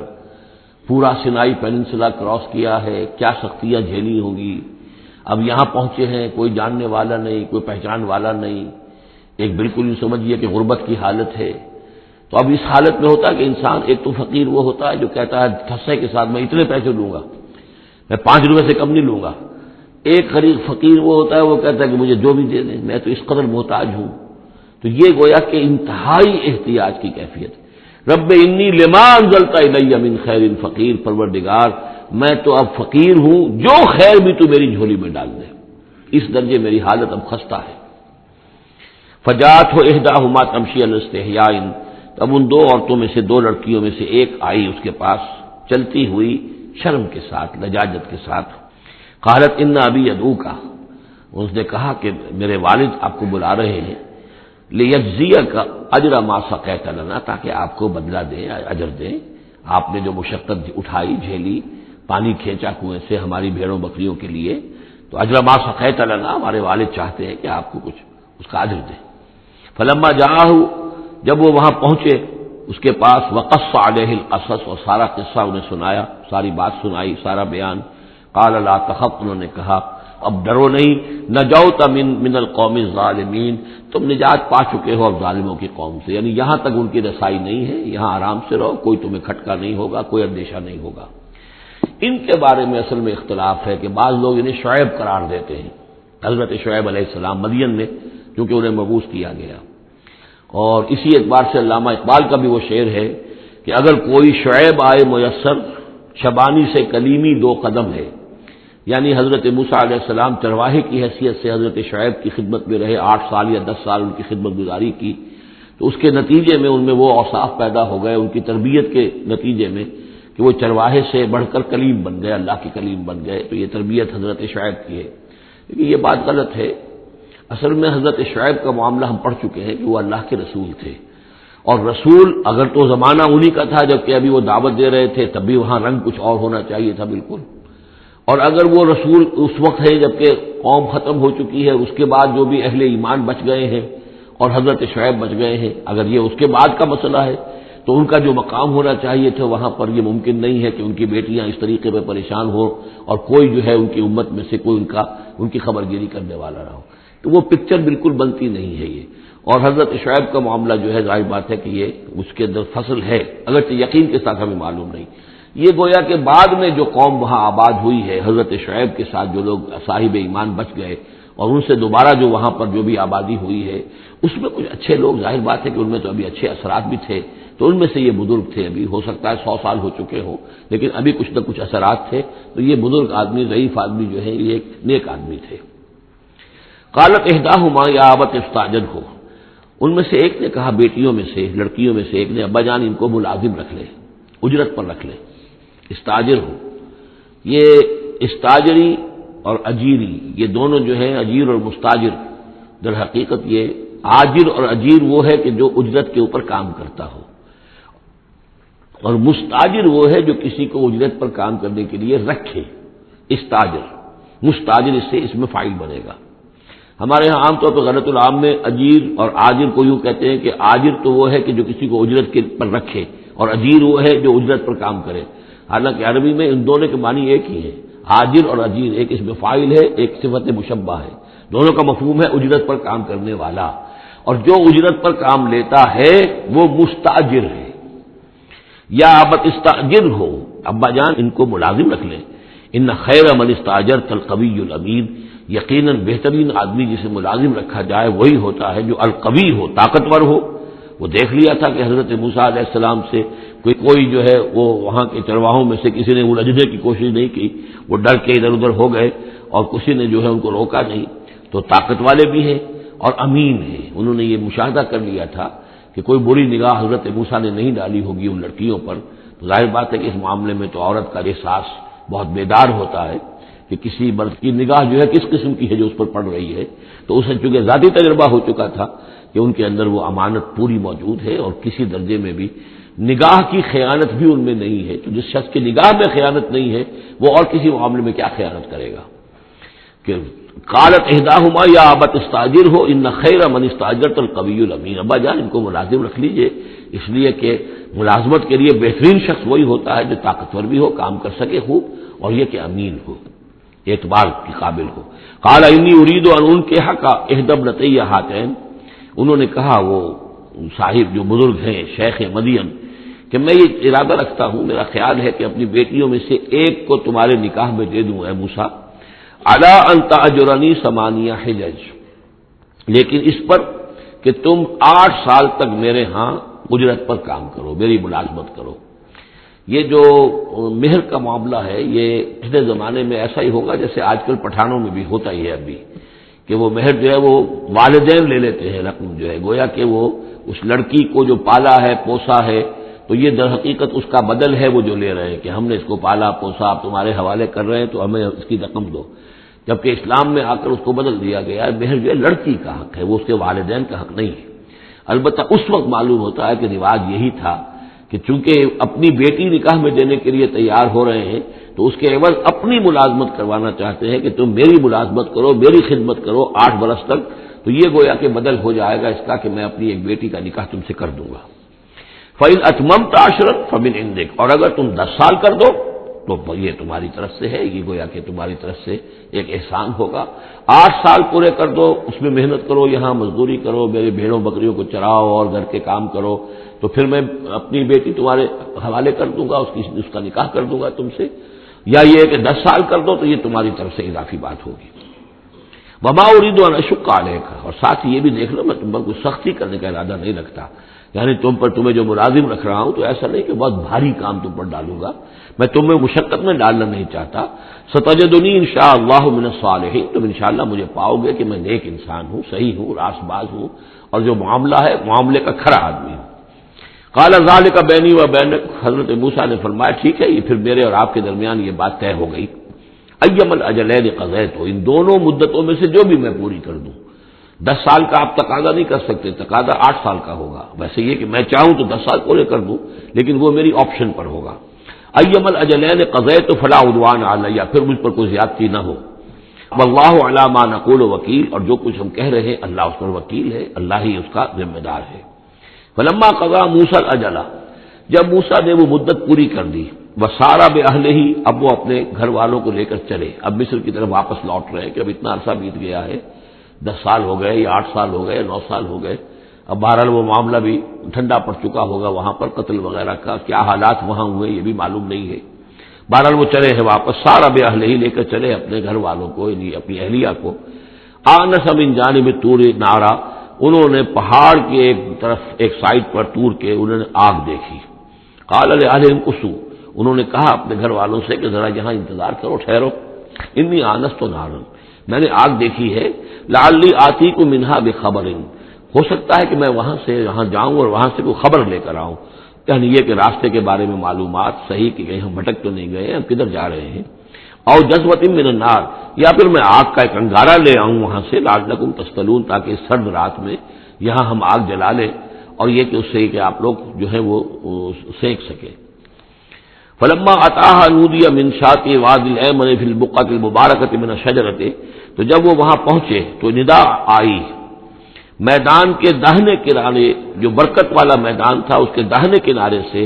پورا سینائی پیننسلا کراس کیا ہے، کیا سختیاں جھیلی ہوں گی، اب یہاں پہنچے ہیں، کوئی جاننے والا نہیں، کوئی پہچان والا نہیں، ایک بالکل یوں سمجھیے کہ غربت کی حالت ہے۔ تو اب اس حالت میں ہوتا ہے کہ انسان، ایک تو فقیر وہ ہوتا ہے جو کہتا ہے ٹھسے کے ساتھ میں اتنے پیسے لوں گا، میں 5 روپے سے کم نہیں لوں گا۔ ایک غریب فقیر وہ ہوتا ہے وہ کہتا ہے کہ مجھے جو بھی دے دیں، میں تو اس قدر محتاج ہوں۔ تو یہ گویا کہ انتہائی احتیاج کی کیفیت ہے۔ رب انی لما انزلت الی من خیر فقیر، پروردگار میں تو اب فقیر ہوں، جو خیر بھی تو میری جھولی میں ڈال دے، اس درجے میری حالت اب خستہ ہے۔ فجاءت احداہما تمشی علی استحیاء، اب ان 2 عورتوں میں سے 2 لڑکیوں میں سے ایک آئی اس کے پاس چلتی ہوئی شرم کے ساتھ، لجاجت کے ساتھ۔ قالت ان ابی یدعوک، اس نے کہا کہ میرے والد آپ کو بلا رہے ہیں، لیجزیک اجر ما سقیت لنا، تاکہ آپ کو بدلہ دیں، اجر دیں، آپ نے جو مشقت اٹھائی جھیلی، پانی کھینچا کنویں سے ہماری بھیڑوں بکریوں کے لیے، تو اجر ما سقیت لنا، ہمارے والد چاہتے ہیں کہ آپ کو کچھ اس کا اجر دیں۔ فلما جاءہ، جب وہ وہاں پہنچے اس کے پاس، وقص علیہ القصص، اور سارا قصہ انہیں سنایا، ساری بات سنائی، سارا بیان۔ قال لا تخف، انہوں نے کہا اب ڈرو نہیں، نجوت من القوم الظالمین، تم نجات پا چکے ہو اب ظالموں کی قوم سے، یعنی یہاں تک ان کی رسائی نہیں ہے، یہاں آرام سے رہو، کوئی تمہیں کھٹکا نہیں ہوگا، کوئی اندیشہ نہیں ہوگا۔ ان کے بارے میں اصل میں اختلاف ہے کہ بعض لوگ انہیں شعیب قرار دیتے ہیں، حضرت شعیب علیہ السلام مدین میں کیونکہ انہیں مبعوث کیا گیا، اور اسی اعتبار سے علامہ اقبال کا بھی وہ شعر ہے کہ اگر کوئی شعیب آئے میسر، شبانی سے کلیمی 2 قدم ہے، یعنی حضرت موسیٰ علیہ السلام چرواہے کی حیثیت سے حضرت شعیب کی خدمت میں رہے، 8 سال یا 10 سال ان کی خدمت گزاری کی، تو اس کے نتیجے میں ان میں وہ اوصاف پیدا ہو گئے، ان کی تربیت کے نتیجے میں کہ وہ چرواہے سے بڑھ کر کلیم بن گئے، اللہ کے کلیم بن گئے، تو یہ تربیت حضرت شعیب کی ہے، لیکن یہ بات غلط ہے۔ اصل میں حضرت شعیب کا معاملہ ہم پڑھ چکے ہیں کہ وہ اللہ کے رسول تھے، اور رسول اگر تو زمانہ انہی کا تھا جبکہ ابھی وہ دعوت دے رہے تھے، تب بھی وہاں رنگ کچھ اور ہونا چاہیے تھا بالکل، اور اگر وہ رسول اس وقت ہے جبکہ قوم ختم ہو چکی ہے، اس کے بعد جو بھی اہل ایمان بچ گئے ہیں اور حضرت شعیب بچ گئے ہیں، اگر یہ اس کے بعد کا مسئلہ ہے تو ان کا جو مقام ہونا چاہیے تھا وہاں پر یہ ممکن نہیں ہے کہ ان کی بیٹیاں اس طریقے پہ پریشان ہو اور کوئی جو ہے ان کی امت میں سے کوئی ان کی خبر گیری کرنے والا نہ ہو. تو وہ پکچر بالکل بنتی نہیں ہے یہ. اور حضرت شعیب کا معاملہ جو ہے ظاہر بات ہے کہ یہ اس کے اندر فصل ہے، اگرچہ یقین کے ساتھ ہمیں معلوم نہیں. یہ گویا کہ بعد میں جو قوم وہاں آباد ہوئی ہے حضرت شعیب کے ساتھ جو لوگ صاحب ایمان بچ گئے اور ان سے دوبارہ جو وہاں پر جو بھی آبادی ہوئی ہے اس میں کچھ اچھے لوگ، ظاہر بات ہے کہ ان میں تو ابھی اچھے اثرات بھی تھے، تو ان میں سے یہ بزرگ تھے، ابھی ہو سکتا ہے 100 سال ہو چکے ہوں لیکن ابھی کچھ نہ کچھ اثرات تھے. تو یہ بزرگ آدمی، ضعیف آدمی جو ہے یہ ایک نیک آدمی تھے. قالت احداہما یا ابت استاجرہ، ان میں سے ایک نے کہا، بیٹیوں میں سے، لڑکیوں میں سے ایک نے، ابا جان ان کو ملازم رکھ لے، اجرت پر رکھ لے. استاجر ہو، یہ استاجری اور اجیری یہ دونوں جو ہے اجیر اور مستاجر، در حقیقت یہ آجر اور اجیر وہ ہے کہ جو اجرت کے اوپر کام کرتا ہو، اور مستاجر وہ ہے جو کسی کو اجرت پر کام کرنے کے لیے رکھے. استاجر، مستاجر اس سے اس میں فاعل بنے گا. ہمارے ہاں عام طور پر غلط العام میں اجیر اور آجر کو یوں کہتے ہیں کہ آجر تو وہ ہے کہ جو کسی کو اجرت کے پر رکھے اور اجیر وہ ہے جو اجرت پر کام کرے. حالانکہ عربی میں ان دونوں کے معنی ایک ہی ہے، آجر اور اجیر، ایک اس میں فاعل ہے، ایک صفت مشبہ ہے، دونوں کا مفہوم ہے اجرت پر کام کرنے والا. اور جو اجرت پر کام لیتا ہے وہ مستاجر ہے. یا ابت استاجر ہو، ابا جان ان کو ملازم رکھ لیں. ان خیر من استاجرت القوی الامین، یقیناً بہترین آدمی جسے ملازم رکھا جائے وہی ہوتا ہے جو القوی ہو، طاقتور ہو. وہ دیکھ لیا تھا کہ حضرت موسیٰ علیہ السلام سے کوئی جو ہے وہ وہاں کے چرواہوں میں سے کسی نے الجھنے کی کوشش نہیں کی، وہ ڈر کے ادھر ادھر ہو گئے اور کسی نے جو ہے ان کو روکا نہیں. تو طاقت والے بھی ہیں اور امین ہیں. انہوں نے یہ مشاہدہ کر لیا تھا کہ کوئی بری نگاہ حضرت موسیٰ نے نہیں ڈالی ہوگی ان لڑکیوں پر. تو ظاہر بات ہے کہ اس معاملے میں تو عورت کا احساس بہت بیدار ہوتا ہے کہ کسی مرد کی نگاہ جو ہے کس قسم کی ہے جو اس پر پڑ رہی ہے. تو اسے چونکہ ذاتی تجربہ ہو چکا تھا کہ ان کے اندر وہ امانت پوری موجود ہے اور کسی درجے میں بھی نگاہ کی خیانت بھی ان میں نہیں ہے. تو جس شخص کی نگاہ میں خیانت نہیں ہے وہ اور کسی معاملے میں کیا خیانت کرے گا. کہ قالت احداہما یا ابت استاجر ہو ان خیر من استاجرت القوی الامین، ابا جان ان کو ملازم رکھ لیجئے، اس لیے کہ ملازمت کے لیے بہترین شخص وہی ہوتا ہے جو طاقتور بھی ہو، کام کر سکے خوب، اور یہ کہ امین ہو، اعتبار کے قابل ہو. قال انی اريد ان انکحک احدی ابنتی ہاتین، انہوں نے کہا وہ صاحب جو بزرگ ہیں شیخ مدین کہ میں یہ ارادہ رکھتا ہوں، میرا خیال ہے کہ اپنی بیٹیوں میں سے ایک کو تمہارے نکاح میں دے دوں اے موسیٰ، علی ان تأجرنی 8 حجج، لیکن اس پر کہ تم 8 سال تک میرے ہاں اجرت پر کام کرو، میری ملازمت کرو. یہ جو مہر کا معاملہ ہے یہ پچھلے زمانے میں ایسا ہی ہوگا جیسے آج کل پٹھانوں میں بھی ہوتا ہی ہے ابھی، کہ وہ مہر جو ہے وہ والدین لے لیتے ہیں رقم جو ہے، گویا کہ وہ اس لڑکی کو جو پالا ہے پوسا ہے تو یہ در حقیقت اس کا بدل ہے وہ جو لے رہے ہیں کہ ہم نے اس کو پالا پوسا آپ تمہارے حوالے کر رہے ہیں تو ہمیں اس کی رقم دو. جبکہ اسلام میں آ کر اس کو بدل دیا گیا ہے، مہر جو ہے لڑکی کا حق ہے، وہ اس کے والدین کا حق نہیں ہے. البتہ اس وقت معلوم ہوتا ہے کہ رواج یہی تھا کہ چونکہ اپنی بیٹی نکاح میں دینے کے لیے تیار ہو رہے ہیں تو اس کے عوض اپنی ملازمت کروانا چاہتے ہیں کہ تم میری ملازمت کرو، میری خدمت کرو 8 برس تک، تو یہ گویا کہ بدل ہو جائے گا اس کا کہ میں اپنی ایک بیٹی کا نکاح تم سے کر دوں گا. فَإِنْ أَتْمَمْتَ عَشْرًا فَمِنْ عِنْدِكَ، اور اگر تم 10 سال کر دو تو یہ تمہاری طرف سے ہے، یہ گویا کہ تمہاری طرف سے ایک احسان ہوگا. 8 سال پورے کر دو، اس میں محنت کرو، یہاں مزدوری کرو، میرے بھیڑوں بکریوں کو چراؤ اور گھر کے کام کرو، تو پھر میں اپنی بیٹی تمہارے حوالے کر دوں گا، اس کا نکاح کر دوں گا تم سے. یا یہ کہ 10 سال کر دو تو یہ تمہاری طرف سے اضافی بات ہوگی. وما اريد ان اشق عليك، اور ساتھ یہ بھی دیکھ لو میں تم پر کوئی سختی کرنے کا ارادہ نہیں رکھتا، یعنی تمہیں جو ملازم رکھ رہا ہوں تو ایسا نہیں کہ بہت بھاری کام تم پر ڈالوں گا، میں تمہیں مشقت میں ڈالنا نہیں چاہتا. ستجدنی انشاءاللہ من الصالحین، تم انشاءاللہ مجھے پاؤ گے کہ میں نیک انسان ہوں، صحیح ہوں، راست باز ہوں، اور جو معاملہ ہے معاملے کا کھرا آدمی ہوں. قال ذلك بینی و بینک، حضرت موسیٰ نے فرمایا ٹھیک ہے، یہ پھر میرے اور آپ کے درمیان یہ بات طے ہو گئی. ایم الاجلین قضیت، ان دونوں مدتوں میں سے جو بھی میں پوری کر دوں. 10 سال کا آپ تقاضا نہیں کر سکتے، تقاضا 8 سال کا ہوگا. ویسے یہ کہ میں چاہوں تو 10 سال پورے کر دوں لیکن وہ میری آپشن پر ہوگا. ایم الاجلین قضیت فلا عدوان علی، پھر مجھ پر کوئی زیادتی نہ ہو. واللہ علی ما نقول وکیل، اور جو کچھ ہم کہہ رہے ہیں اللہ اس پر وکیل ہے، اللہ ہی اس کا ذمہ دار ہے. فلما قضا موسیٰ الاجل، جب موسیٰ نے وہ مدت پوری کر دی، وسارا بأہلہ ہی، اب وہ اپنے گھر والوں کو لے کر چلے، اب مصر کی طرف واپس لوٹ رہے ہیں کہ اب اتنا عرصہ بیت گیا ہے، 10 سال ہو گئے یا 8 سال ہو گئے، 9 سال ہو گئے، اب بہرحال وہ معاملہ بھی ٹھنڈا پڑ چکا ہوگا، وہاں پر قتل وغیرہ کا کیا حالات وہاں ہوئے یہ بھی معلوم نہیں ہے۔ بہرحال وہ چلے ہیں واپس، سارا بأہلہ ہی لے کر چلے اپنے گھر والوں کو، یعنی اپنی اہلیہ کو۔ آنس من جانب طور نارا، انہوں نے پہاڑ کے ایک طرف ایک سائڈ پر طور کے انہوں نے آگ دیکھی۔ قال لأہلہم کثوا، انہوں نے کہا اپنے گھر والوں سے کہ ذرا یہاں انتظار کرو، ٹھہرو، انی آنست نارا، میں نے آگ دیکھی ہے، لعلی آتیکم منہا بخبر، ہو سکتا ہے کہ میں وہاں سے یہاں جاؤں اور وہاں سے کوئی خبر لے کر آؤں، یعنی یہ کہ راستے کے بارے میں معلومات صحیح کہ کہیں ہم بھٹک تو نہیں گئے، ہم کدھر جا رہے ہیں، او جذوۃ من النار، یا پھر میں آگ کا ایک انگارہ لے آؤں وہاں سے، لعلکم تصطلون، تاکہ اس سرد رات میں یہاں ہم آگ جلا لیں، اور یہ کہ اس سے کہ آپ لوگ جو ہے وہ سینک سکے۔ فلما اتاها نودی من شاطئ وادی الایمن فی البقعۃ المبارکۃ من الشجرۃ، تو جب وہ وہاں پہنچے تو ندا آئی، میدان کے داہنے کنارے، جو برکت والا میدان تھا اس کے داہنے کنارے سے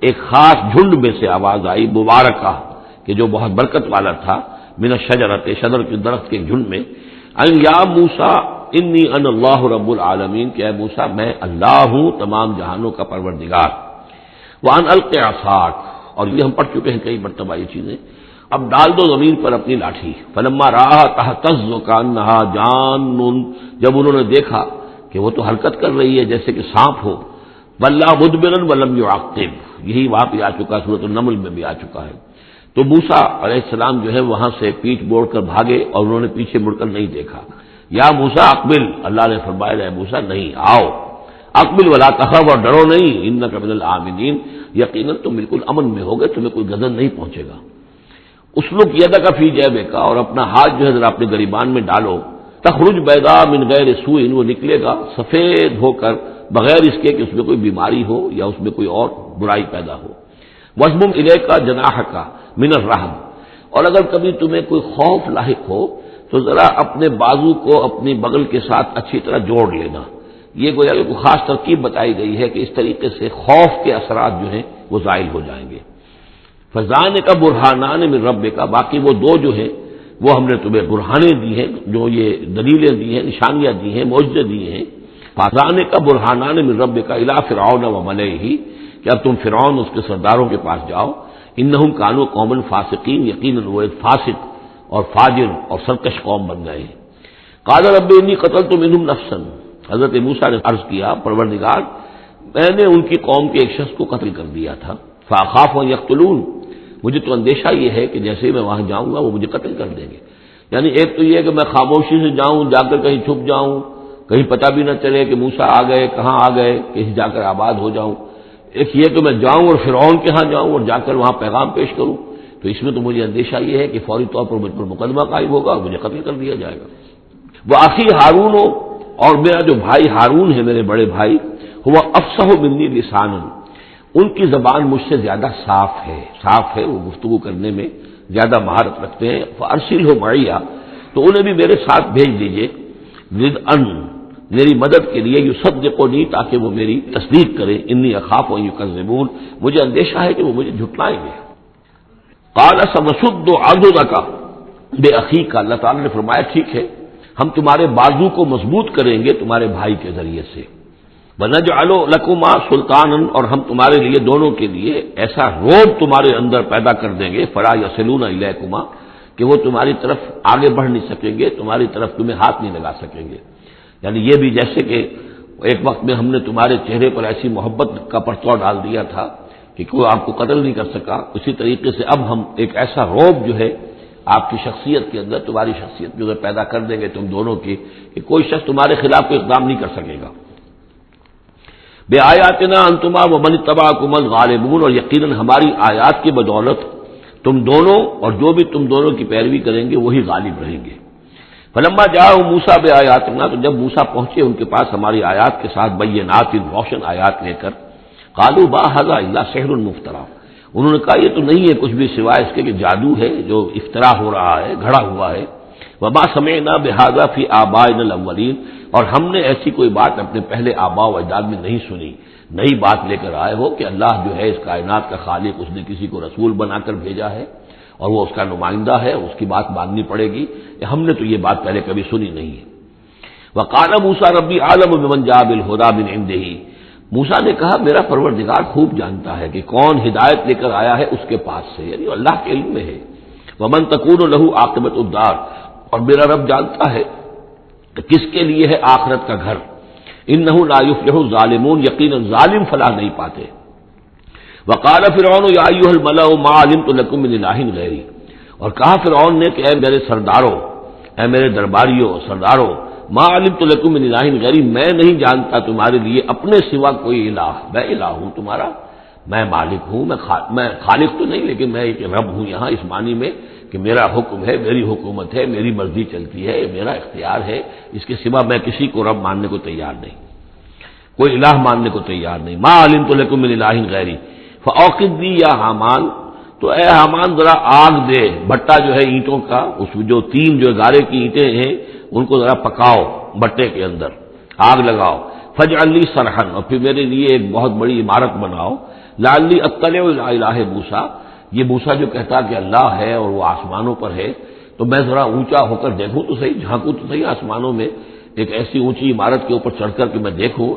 ایک خاص جھنڈ میں سے آواز آئی، مبارکہ کہ جو بہت برکت والا تھا، من الشجرۃ، شجر کے درخت کے جھنڈ میں، ان یا موسیٰ انی انا اللہ رب العالمین، کہ اے موسیٰ میں اللہ ہوں تمام جہانوں کا پروردگار، وان الق عصاک، اور یہ ہم پڑھ چکے ہیں کئی مرتبہ یہ چیزیں، اب ڈال دو زمین پر اپنی لاٹھی، فلما رآہا تہتز کانہا جان، جب انہوں نے دیکھا کہ وہ تو حرکت کر رہی ہے جیسے کہ سانپ ہو، ولا مدبرا ولم يعقب، یہی وہاں پہ آ چکا، سورۃ النمل میں بھی آ چکا ہے۔ تو موسیٰ علیہ السلام جو ہے وہاں سے پیٹھ موڑ کر بھاگے اور انہوں نے پیچھے مڑ کر نہیں دیکھا۔ یا موسیٰ اقبل، اللہ نے فرمایا اے موسیٰ نہیں، آؤ، اقبل ولا تخف، اور ڈرو نہیں، انک من الآمنین، یقیناً تم بالکل امن میں ہوگے، تمہیں کوئی غضب نہیں پہنچے گا۔ اسلک یدک فی جیبک، اور اپنا ہاتھ جو ہے ذرا اپنے گریبان میں ڈالو، تخرج بیضاء من غیر سوء، وہ نکلے گا سفید ہو کر بغیر اس کے کہ اس میں کوئی بیماری ہو یا اس میں کوئی اور برائی پیدا ہو۔ وَاضْمُمْ إِلَيْكَ جَنَاحَكَ مِنَ الرَّهْبِ، اور اگر کبھی تمہیں کوئی خوف لاحق ہو تو ذرا اپنے بازو کو اپنی بغل کے ساتھ اچھی طرح جوڑ لینا۔ یہ گویا کہ کوئی خاص ترکیب بتائی گئی ہے کہ اس طریقے سے خوف کے اثرات جو ہیں وہ زائل ہو جائیں گے۔ فَذَانِكَ بُرْهَانَانِ مِن رَّبِّكَ، باقی وہ دو جو ہیں وہ ہم نے تمہیں برہانے دی ہیں، جو یہ دلیلیں دی ہیں، نشانیاں دی ہیں، معجزے دیے ہیں۔ فَذَانِكَ بُرْهَانَانِ مِن رَّبِّكَ إِلَىٰ فِرْعَوْنَ وَمَلَئِهِ، کہ اب تم فرعون اس کے سرداروں کے پاس جاؤ، انہم کانوا قوما فاسقین، یقیناً وہ ایک فاسق اور فاجر اور سرکش قوم بن گئے ہیں۔ قال رب انی قتلت منہم نفسا، حضرت موسیٰ نے عرض کیا پروردگار میں نے ان کی قوم کے ایک شخص کو قتل کر دیا تھا، فاخاف ان یقتلون، مجھے تو اندیشہ یہ ہے کہ جیسے ہی میں وہاں جاؤں گا وہ مجھے قتل کر دیں گے۔ یعنی ایک تو یہ کہ میں خاموشی سے جاؤں، جا کر کہیں چھپ جاؤں، کہیں پتہ بھی نہ چلے کہ موسیٰ آ گئے، کہاں آ گئے، کہیں جا کر آباد ہو جاؤں، ایک یہ کہ میں جاؤں اور فرعون کے ہاں جاؤں اور جا کر وہاں پیغام پیش کروں، تو اس میں تو مجھے اندیشہ یہ ہے کہ فوری طور پر مجھ پر مقدمہ قائم ہوگا اور مجھے قتل کر دیا جائے گا۔ وہ آخی ہارون ہو، اور میرا جو بھائی ہارون ہے، میرے بڑے بھائی، ہوا افصح منی لسانا، ان کی زبان مجھ سے زیادہ صاف ہے، وہ گفتگو کرنے میں زیادہ مہارت رکھتے ہیں، فارسلہ معیا، تو انہیں بھی میرے ساتھ بھیج دیجئے، ردءً، میری مدد کے لیے، یصدقونی، تاکہ وہ میری تصدیق کرے، انی اخاف ان یکذبون، مجھے اندیشہ ہے کہ وہ مجھے جھٹلائیں گے۔ قال سنشد عضدک باخیک، اللہ تعالیٰ نے فرمایا ٹھیک ہے ہم تمہارے بازو کو مضبوط کریں گے تمہارے بھائی کے ذریعے سے، وَنَجْعَلُ لَكُمَا سُلْطَانًا، اور ہم تمہارے لیے دونوں کے لیے ایسا روب تمہارے اندر پیدا کر دیں گے، فَلَا يَصِلُونَ إِلَيْكُمَا، کہ وہ تمہاری طرف آگے بڑھ نہیں سکیں گے، تمہاری طرف تمہیں ہاتھ نہیں لگا سکیں گے۔ یعنی یہ بھی جیسے کہ ایک وقت میں ہم نے تمہارے چہرے پر ایسی محبت کا پرتو ڈال دیا تھا کہ کوئی آپ کو قتل نہیں کر سکا، اسی طریقے سے اب ہم ایک ایسا روب جو ہے آپ کی شخصیت کے اندر، تمہاری شخصیت جو ہے پیدا کر دیں گے تم دونوں کی، کہ کوئی شخص تمہارے خلاف کوئی اقدام نہیں کر سکے گا۔ بے آیاتنا انتما ومن اتبعکم الغالبون، اور یقیناً ہماری آیات کی بدولت تم دونوں اور جو بھی تم دونوں کی پیروی کریں گے وہی غالب رہیں گے۔ فلما جاءوا موسیٰ بآیاتنا، تو جب موسیٰ پہنچے ان کے پاس ہماری آیات کے ساتھ، بینات، روشن آیات لے کر، قالوا ما ھذا الا سحر مفترى، انہوں نے کہا یہ تو نہیں ہے کچھ بھی سوائے اس کے کہ جادو ہے جو افترا ہو رہا ہے، گھڑا ہوا ہے۔ وما سمعنا بہذا فی آبائنا الاولین، اور ہم نے ایسی کوئی بات اپنے پہلے آباء و اجداد میں نہیں سنی۔ نئی بات لے کر آئے ہو کہ اللہ جو ہے اس کائنات کا خالق، اس نے کسی کو رسول بنا کر بھیجا ہے اور وہ اس کا نمائندہ ہے، اس کی بات ماننی پڑے گی، ہم نے تو یہ بات پہلے کبھی سنی نہیں ہے۔ وقال موسیٰ ربی اعلم بمن جاء بالہدی من عنده، موسیٰ نے کہا میرا پروردگار خوب جانتا ہے کہ کون ہدایت لے کر آیا ہے اس کے پاس سے، یعنی اللہ کے علم میں ہے۔ ومن تکون له عاقبۃ الدار، اور میرا رب جانتا ہے کہ کس کے لیے ہے آخرت کا گھر۔ انہ لا یفلح الظالمون، یقیناً ظالم فلاح نہیں پاتے۔ وقال فرعون یا ایھا الملأ ما علمت لکم من الہ غیری، اور کہا فرعون نے کہ اے میرے سرداروں، اے میرے درباریوں سرداروں، ما علمت لکم من الہ غیری، میں نہیں جانتا تمہارے لیے اپنے سوا کوئی الہ، میں الہ ہوں تمہارا، میں مالک ہوں، میں خالق تو نہیں لیکن میں ایک رب ہوں یہاں اس معنی میں کہ میرا حکم ہے، میری حکومت ہے، میری مرضی چلتی ہے، میرا اختیار ہے، اس کے سوا میں کسی کو رب ماننے کو تیار نہیں، کوئی الہ ماننے کو تیار نہیں۔ ما علمت لکم من الہ غیری فاوقد لی یا حامان، تو اے حامان ذرا آگ دے، بھٹا جو ہے اینٹوں کا، اس جو تین جو گارے کی اینٹیں ہیں ان کو ذرا پکاؤ بٹے کے اندر، آگ لگاؤ، فاجعل لی صرحا، اور پھر میرے لیے ایک بہت بڑی عمارت بناؤ، لعلی اطلع الی الہ موسیٰ، یہ موسیٰ جو کہتا کہ اللہ ہے اور وہ آسمانوں پر ہے، تو میں ذرا اونچا ہو کر دیکھوں تو صحیح، جھانکوں تو صحیح آسمانوں میں، ایک ایسی اونچی عمارت کے اوپر چڑھ کر کہ میں دیکھوں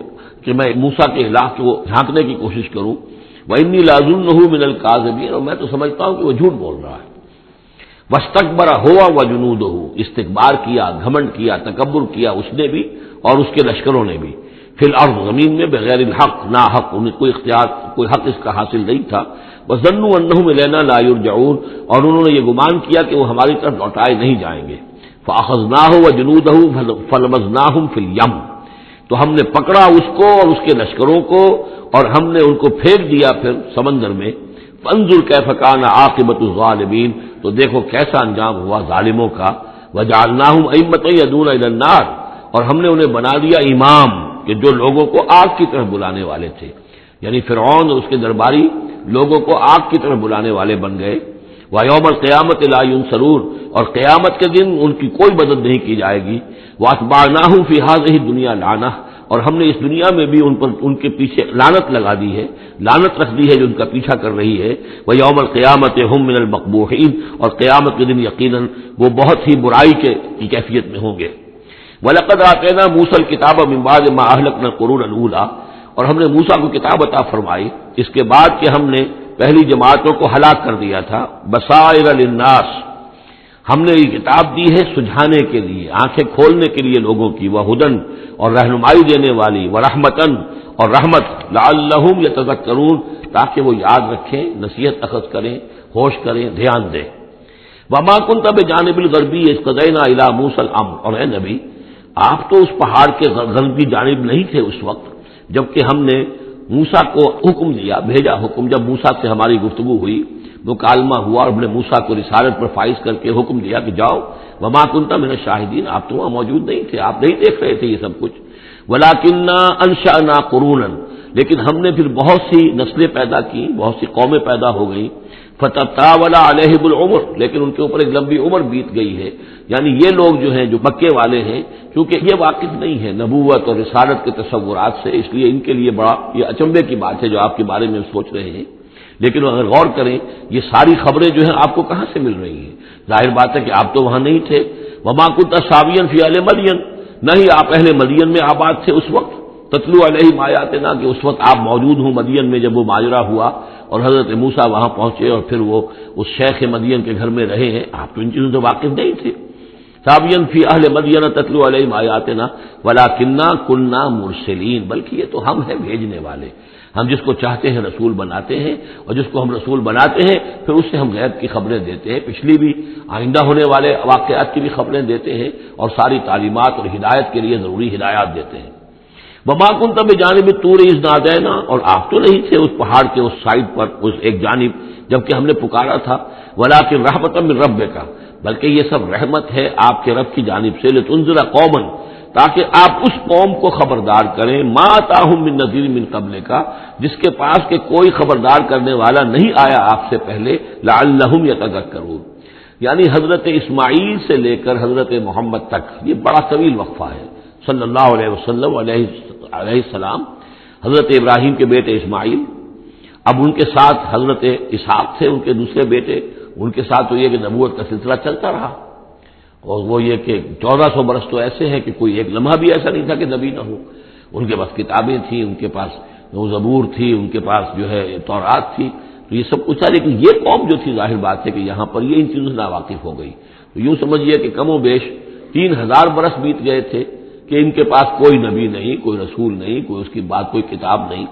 کہ میں موسیٰ کے الہ کو جھانکنے کی کوشش کروں۔ وَإِنِّي لَأَظُنُّهُ مِنَ الْكَاذِبِينَ، اور میں تو سمجھتا ہوں کہ وہ جھوٹ بول رہا ہے۔ وَاسْتَكْبَرَ هُوَ وَجُنُودُهُ، استکبار کیا، گھمنڈ کیا، تکبر کیا اس نے بھی اور اس کے لشکروں نے بھی، فی الارض، زمین میں، بغیر الحق، نا حق، انہیں کوئی اختیار، کوئی حق اس کا حاصل نہیں تھا۔ وَظَنُّوا أَنَّهُمْ إِلَيْنَا لَا يُرْجَعُونَ، اور انہوں نے یہ گمان کیا کہ وہ ہماری طرف لوٹائے نہیں جائیں گے۔ فَأَخَذْنَاهُ وَجُنُودَهُ فَلَمَزْنَاهُمْ فِي الْيَمِّ، تو ہم نے پکڑا اس کو اور اس کے لشکروں کو اور ہم نے ان کو پھینک دیا پھر سمندر میں۔ فانظر کیف کان عاقبۃ الظالمین، تو دیکھو کیسا انجام ہوا ظالموں کا۔ وجعلناہم ائمۃ یدعون الی النار، اور ہم نے انہیں بنا دیا امام کہ جو لوگوں کو آگ کی طرف بلانے والے تھے، یعنی فرعون اور اس کے درباری لوگوں کو آگ کی طرف بلانے والے بن گئے۔ وَيَوْمَ الْقِيَامَةِ لَا يُنصَرُونَ، اور قیامت کے دن ان کی کوئی مدد نہیں کی جائے گی۔ وَأَتْبَعْنَاهُمْ فِي هَذِهِ الدُّنْيَا لَعْنَةً، اور ہم نے اس دنیا میں بھی ان پر ان کے پیچھے لعنت لگا دی ہے، لعنت رکھ دی ہے جو ان کا پیچھا کر رہی ہے۔ وَيَوْمَ الْقِيَامَةِ هُمْ مِنَ الْمَقْبُوحِينَ، اور قیامت کے دن یقیناً وہ بہت ہی برائی کی کیفیت میں ہوں گے۔ وَلَقَدْ آتَيْنَا مُوسَى الْكِتَابَ مِن بَعْدِ مَا أَهْلَكْنَا الْقُرُونَ الْأُولَىٰ، اور ہم نے موسیٰ کو کتاب عطا فرمائی اس کے بعد کہ ہم نے پہلی جماعتوں کو ہلاک کر دیا تھا۔ بصائر للناس، ہم نے یہ کتاب دی ہے سجھانے کے لیے، آنکھیں کھولنے کے لیے لوگوں کی، وہدن، اور رہنمائی دینے والی، ورحمتن، اور رحمت، لعلہم یتذکرون، تاکہ وہ یاد رکھیں، نصیحت اخذ کریں، ہوش کریں، دھیان دیں۔ وما کنت بجانب الغربی اذ قضینا الی موسیٰ الامر، اور اے نبی آپ تو اس پہاڑ کے غربی جانب نہیں تھے اس وقت جبکہ ہم نے موسیٰ کو حکم دیا، بھیجا حکم، جب موسیٰ سے ہماری گفتگو ہوئی، مکالمہ ہوا اور ہم نے موسیٰ کو رسالت پر فائز کر کے حکم دیا کہ جاؤ، وما کنت من الشاہدین، آپ تو وہاں موجود نہیں تھے، آپ نہیں دیکھ رہے تھے یہ سب کچھ۔ ولکننا انشأنا قرونا، لیکن ہم نے پھر بہت سی نسلیں پیدا کی، بہت سی قومیں پیدا ہو گئیں۔ فتطاول علیہم العمر، لیکن ان کے اوپر ایک لمبی عمر بیت گئی ہے، یعنی یہ لوگ جو ہیں جو مکے والے ہیں، کیونکہ یہ واقف نہیں ہے نبوت اور رسالت کے تصورات سے، اس لیے ان کے لیے بڑا یہ اچنبے کی بات ہے جو آپ کے بارے میں سوچ رہے ہیں۔ لیکن اگر غور کریں یہ ساری خبریں جو ہیں آپ کو کہاں سے مل رہی ہیں؟ ظاہر بات ہے کہ آپ تو وہاں نہیں تھے۔ وما كنت ساويا في اهل مدين، نہیں آپ اہل مدین میں آباد تھے اس وقت، تتلو علیہم آیاتنا، کہ اس وقت آپ موجود ہوں مدین میں جب وہ ماجرا ہوا اور حضرت موسیٰ وہاں پہنچے اور پھر وہ اس شیخ مدین کے گھر میں رہے ہیں، آپ تو ان چیزوں سے واقف نہیں تھے۔ ساويا في اهل مدين تتلو علیہم آیاتنا ولكننا كنا مرسلین، بلکہ یہ تو ہم ہیں بھیجنے والے، ہم جس کو چاہتے ہیں رسول بناتے ہیں، اور جس کو ہم رسول بناتے ہیں پھر اس سے ہم غیب کی خبریں دیتے ہیں، پچھلی بھی آئندہ ہونے والے واقعات کی بھی خبریں دیتے ہیں، اور ساری تعلیمات اور ہدایت کے لیے ضروری ہدایات دیتے ہیں۔ وما كنت بجانب الطور اذ نادینا، اور آپ تو نہیں تھے اس پہاڑ کے اس سائڈ پر، اس ایک جانب جبکہ ہم نے پکارا تھا۔ ولکن رحمۃ من ربک، بلکہ یہ سب رحمت ہے آپ کے رب کی جانب سے، لتنذر قوما، تاکہ آپ اس قوم کو خبردار کریں، ما اتاہم من نذیر من قبلک، جس کے پاس کہ کوئی خبردار کرنے والا نہیں آیا آپ سے پہلے، لعلہم یتذکرون، یعنی حضرت اسماعیل سے لے کر حضرت محمد تک یہ بڑا طویل وقفہ ہے. صلی اللہ علیہ وسلم علیہ السلام حضرت ابراہیم کے بیٹے اسماعیل، اب ان کے ساتھ حضرت اسحاق تھے ان کے دوسرے بیٹے، ان کے ساتھ تو یہ کہ نبوت کا سلسلہ چلتا رہا، اور وہ یہ کہ 1400 برس تو ایسے ہیں کہ کوئی ایک لمحہ بھی ایسا نہیں تھا کہ نبی نہ ہو. ان کے پاس کتابیں تھیں، ان کے پاس زبور تھی، ان کے پاس جو ہے تورات تھی، تو یہ سب کچھ تھا. لیکن یہ قوم جو تھی ظاہر بات ہے کہ یہاں پر یہ ان چیزوں سے ناواقف ہو گئی. تو یوں سمجھیے کہ کم و بیش 3000 برس بیت گئے تھے کہ ان کے پاس کوئی نبی نہیں، کوئی رسول نہیں، کوئی اس کی بات کوئی کتاب نہیں.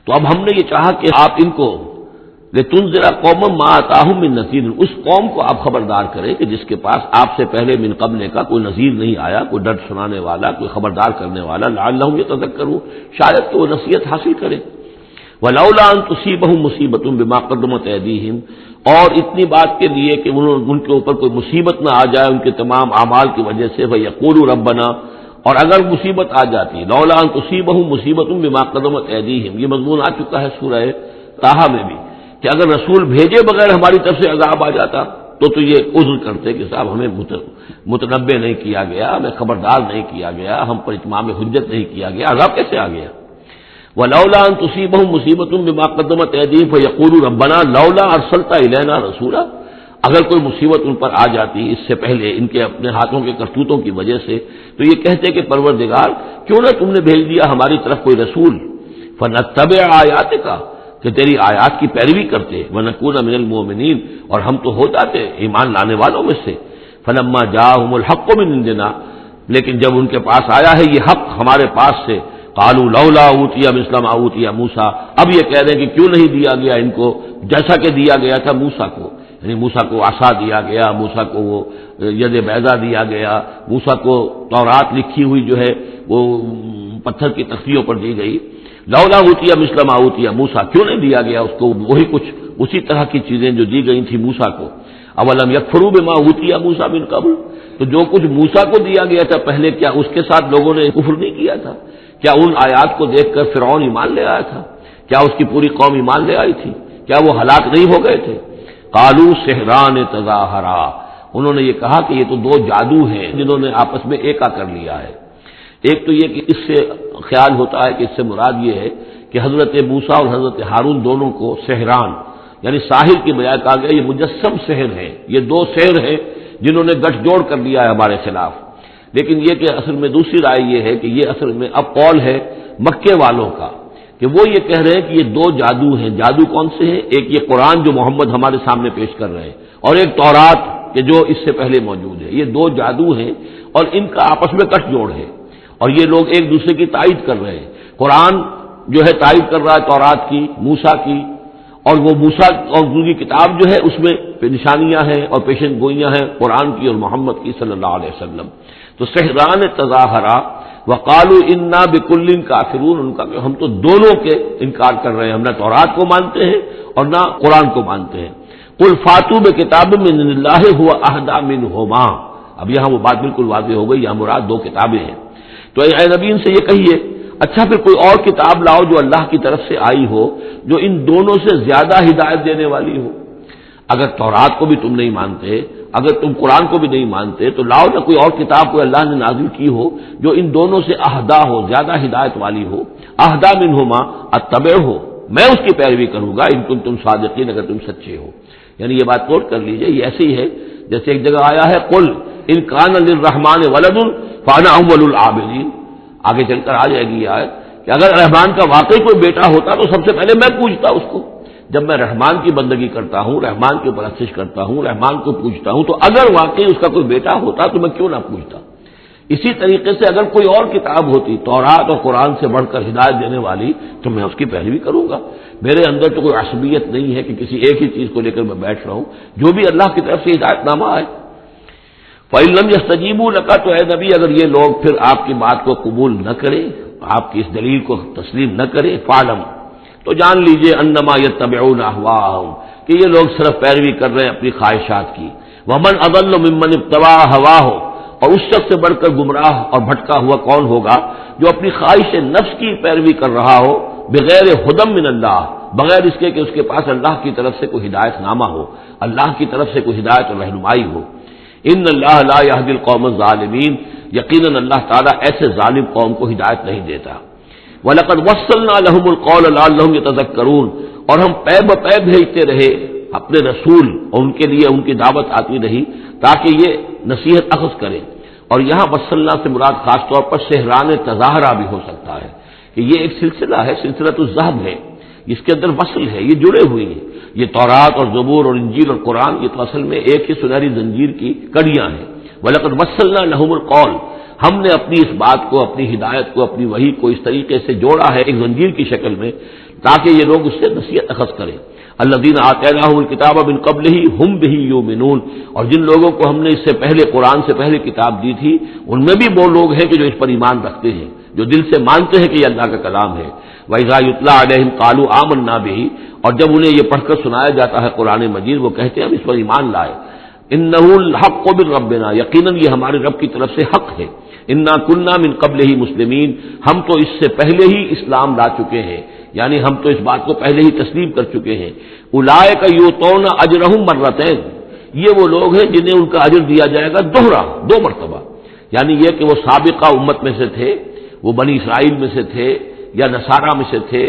تو اب ہم نے یہ چاہا کہ آپ ان کو لتنذر قوما ما آتاہم من نذیر، اس قوم کو آپ خبردار کریں کہ جس کے پاس آپ سے پہلے من قبل کا کوئی نذیر نہیں آیا، کوئی ڈر سنانے والا، کوئی خبردار کرنے والا، لعلہم یتذکرون، شاید کہ وہ نصیحت حاصل کریں. ولولا ان تصیبہم مصیبۃ بما قدمت ایدیہم، اور اتنی بات کے لیے کہ ان کے اوپر کوئی مصیبت نہ آ جائے ان کے تمام اعمال کی وجہ سے، فیقولوا ربنا، اور اگر مصیبت آ جاتی، لولا ان تصیبہم مصیبۃ بما قدمت ایدیہم، یہ مضمون آ چکا ہے سورہ طٰہٰ میں بھی، کہ اگر رسول بھیجے بغیر ہماری طرف سے عذاب آ جاتا تو یہ عذر کرتے کہ صاحب ہمیں متنبع نہیں کیا گیا، ہمیں خبردار نہیں کیا گیا، ہم پر اتمام حجت نہیں کیا گیا، عذاب کیسے آ گیا. وَلَوْلَا أَن تُصِيبَهُم مُّصِيبَةٌ بِمَا قَدَّمَتْ أَيْدِيهِمْ فَيَقُولُوا رَبَّنَا لَوْلَا أَرْسَلْتَ إِلَيْنَا رَسُولًا، اگر کوئی مصیبت ان پر آ جاتی اس سے پہلے ان کے اپنے ہاتھوں کے کرتوتوں کی وجہ سے، تو یہ کہتے کہ پروردگار کیوں نہ تم نے بھیج دیا ہماری طرف کوئی رسول، فَنَتَّبِعَ آيَاتِكَ، کہ تیری آیات کی پیروی کرتے، وَنَكُونَ مِنَ الْمُؤْمِنِينَ، اور ہم تو ہو جاتے ایمان لانے والوں میں سے. فَلَمَّا جَاءَهُمُ الْحَقُّ مِنْ عِندِنَا، لیکن جب ان کے پاس آیا ہے یہ حق ہمارے پاس سے، قالوا لولا اوتی مثل ما اوتی موسیٰ، اب یہ کہہ رہے ہیں کہ کیوں نہیں دیا گیا ان کو جیسا کہ دیا گیا تھا موسیٰ کو، یعنی موسیٰ کو عصا دیا گیا، موسیٰ کو وہ ید بیضا دیا گیا، موسیٰ کو تورات لکھی ہوئی جو ہے وہ پتھر کی تختیوں پر دی گئی. لولا اوتی مثل ما اوتی موسیٰ، کیوں نہیں دیا گیا اس کو وہی کچھ اسی طرح کی چیزیں جو دی گئی تھی موسیٰ کو. اولم یکفروا بما اوتی موسیٰ من قبل، تو جو کچھ موسیٰ کو دیا گیا تھا پہلے کیا اس کے ساتھ لوگوں نے کفر نہیں کیا تھا؟ کیا ان آیات کو دیکھ کر فرعون ایمان لے آیا تھا؟ کیا اس کی پوری قوم ایمان لے آئی تھی؟ کیا وہ ہلاک نہیں ہو گئے تھے؟ قالوا سحران تظاہرا، انہوں نے یہ کہا کہ یہ تو دو جادو ہیں جنہوں نے آپس میں ایکا کر لیا ہے. ایک تو یہ کہ اس سے خیال ہوتا ہے کہ اس سے مراد یہ ہے کہ حضرت موسیٰ اور حضرت ہارون دونوں کو سحران یعنی ساحر کی بجائے کہا گیا یہ مجسم سحر ہیں، یہ دو سحر ہیں جنہوں نے گٹھ جوڑ کر لیا ہے ہمارے خلاف. لیکن یہ کہ اصل میں دوسری رائے یہ ہے کہ یہ اصل میں اب قول ہے مکے والوں کا کہ وہ یہ کہہ رہے ہیں کہ یہ دو جادو ہیں. جادو کون سے ہیں؟ ایک یہ قرآن جو محمد ہمارے سامنے پیش کر رہے ہیں، اور ایک تورات کہ جو اس سے پہلے موجود ہے. یہ دو جادو ہیں اور ان کا آپس میں گٹھ جوڑ ہے، اور یہ لوگ ایک دوسرے کی تائید کر رہے ہیں. قرآن جو ہے تائید کر رہا ہے تورات کی، موسیٰ کی، اور وہ موسیٰ اور دوسری کتاب جو ہے اس میں نشانیاں ہیں اور پیشن گوئیاں ہیں قرآن کی اور محمد کی صلی اللہ علیہ وسلم. تو سحران تظاہرا وقالوا انا بکل کافرون، ان کا کہ ہم تو دونوں کے انکار کر رہے ہیں، ہم نہ تورات کو مانتے ہیں اور نہ قرآن کو مانتے ہیں. قل فاتوا بکتاب من اللہ هو اہدی منہما، اب یہاں وہ بات بالکل واضح ہو گئی، یہاں مراد دو کتابیں ہیں. تو اے نبی ان سے یہ کہیے اچھا پھر کوئی اور کتاب لاؤ جو اللہ کی طرف سے آئی ہو، جو ان دونوں سے زیادہ ہدایت دینے والی ہو. اگر تورات کو بھی تم نہیں مانتے، اگر تم قرآن کو بھی نہیں مانتے، تو لاؤ نہ کوئی اور کتاب کوئی اللہ نے نازل کی ہو جو ان دونوں سے اہدا ہو، زیادہ ہدایت والی ہو. اہدا منہما اتبع ہو، میں اس کی پیروی کروں گا ان کنتم صادقین، اگر تم سچے ہو. یعنی یہ بات نوٹ کر لیجئے، یہ ایسے ہی ہے جیسے ایک جگہ آیا ہے قل ان کان للرحمن ولد فانا اول العابدین، آگے چل کر آ جائے گی یہ آیت کہ اگر رحمان کا واقعی کوئی بیٹا ہوتا تو سب سے پہلے میں پوچھتا اس کو. جب میں رحمان کی بندگی کرتا ہوں، رحمان کی پرستش کرتا ہوں، رحمان کو پوچھتا ہوں، تو اگر واقعی اس کا کوئی بیٹا ہوتا تو میں کیوں نہ پوچھتا. اسی طریقے سے اگر کوئی اور کتاب ہوتی تورات اور قرآن سے بڑھ کر ہدایت دینے والی تو میں اس کی پیروی کروں گا. میرے اندر تو کوئی عصبیت نہیں ہے کہ کسی ایک ہی چیز کو لے کر میں بیٹھ رہا ہوں، جو بھی اللہ کی طرف سے ہدایت نامہ آئے. فَإِن لَّمْ يَسْتَجِيبُوا لَكَ، تو اے نبی اگر یہ لوگ پھر آپ کی بات کو قبول نہ کریں، آپ کی اس دلیل کو تسلیم نہ کریں، فَاعْلَمْ، تو جان لیجئے انما یتبعون اہواءہم، کہ یہ لوگ صرف پیروی کر رہے ہیں اپنی خواہشات کی. ومن اضل ممن اتبع ہواہ، اور اس شخص سے بڑھ کر گمراہ اور بھٹکا ہوا کون ہوگا جو اپنی خواہش نفس کی پیروی کر رہا ہو بغیر ہدی من اللہ، بغیر اس کے کہ اس کے پاس اللہ کی طرف سے کوئی ہدایت نامہ ہو، اللہ کی طرف سے کوئی ہدایت اور رہنمائی ہو۔ ان اللہ لا یہدی القوم الظالمین، یقیناً اللہ تعالیٰ ایسے ظالم قوم کو ہدایت نہیں دیتا۔ وَلَقَدْ وَصَّلْنَا لَهُمُ الْقَوْلَ لَعَلَّهُمْ يَتَذَكَّرُونَ، اور ہم پے بپے بھیجتے رہے اپنے رسول، اور ان کے لیے ان کی دعوت آتی رہی تاکہ یہ نصیحت اخذ کریں۔ اور یہاں وصلنا سے مراد خاص طور پر سہران تظاہرہ بھی ہو سکتا ہے کہ یہ ایک سلسلہ ہے، سلسلۃ الذہب ہے، اس کے اندر وصل ہے، یہ جڑے ہوئی ہیں۔ یہ تورات اور زبور اور انجیل اور قرآن، یہ تو اصل میں ایک ہی سنہری زنجیر کی کڑیاں ہیں۔ وَلَقَدْ وَصَّلْنَا لَهُمُ الْقَوْلَ، ہم نے اپنی اس بات کو، اپنی ہدایت کو، اپنی وحی کو اس طریقے سے جوڑا ہے ایک زنجیر کی شکل میں تاکہ یہ لوگ اس سے نصیحت اخذ کریں۔ الذین آتیناہم الکتاب من قبلہ ہم بہ یؤمنون، اور جن لوگوں کو ہم نے اس سے پہلے قرآن سے پہلے کتاب دی تھی، ان میں بھی وہ لوگ ہیں کہ جو اس پر ایمان رکھتے ہیں، جو دل سے مانتے ہیں کہ یہ اللہ کا کلام ہے۔ وَإِذَا يُتْلَىٰ عَلَيْهِمْ قَالُوا آمَنَّا بِهِ، اور جب انہیں یہ پڑھ کر سنایا جاتا ہے قرآن مجید، وہ کہتے ہیں ہم اس پر ایمان لائے۔ اِنَّهُ الْحَقُّ مِن رَّبِّنَا، یقیناً یہ ہمارے رب کی طرف سے حق ہے۔ اِنَّا كُنَّا مِن قَبْلِهِ مُسْلِمِينَ، ہم تو اس سے پہلے ہی اسلام لا چکے ہیں، یعنی ہم تو اس بات کو پہلے ہی تسلیم کر چکے ہیں۔ اولئک یؤتون اجرہم مرتین، یہ وہ لوگ ہیں جنہیں ان کا اجر دیا جائے گا دوہرا، دو مرتبہ، یعنی یہ کہ وہ سابقہ امت میں سے تھے، وہ بنی اسرائیل میں سے تھے یا نصارہ میں سے تھے،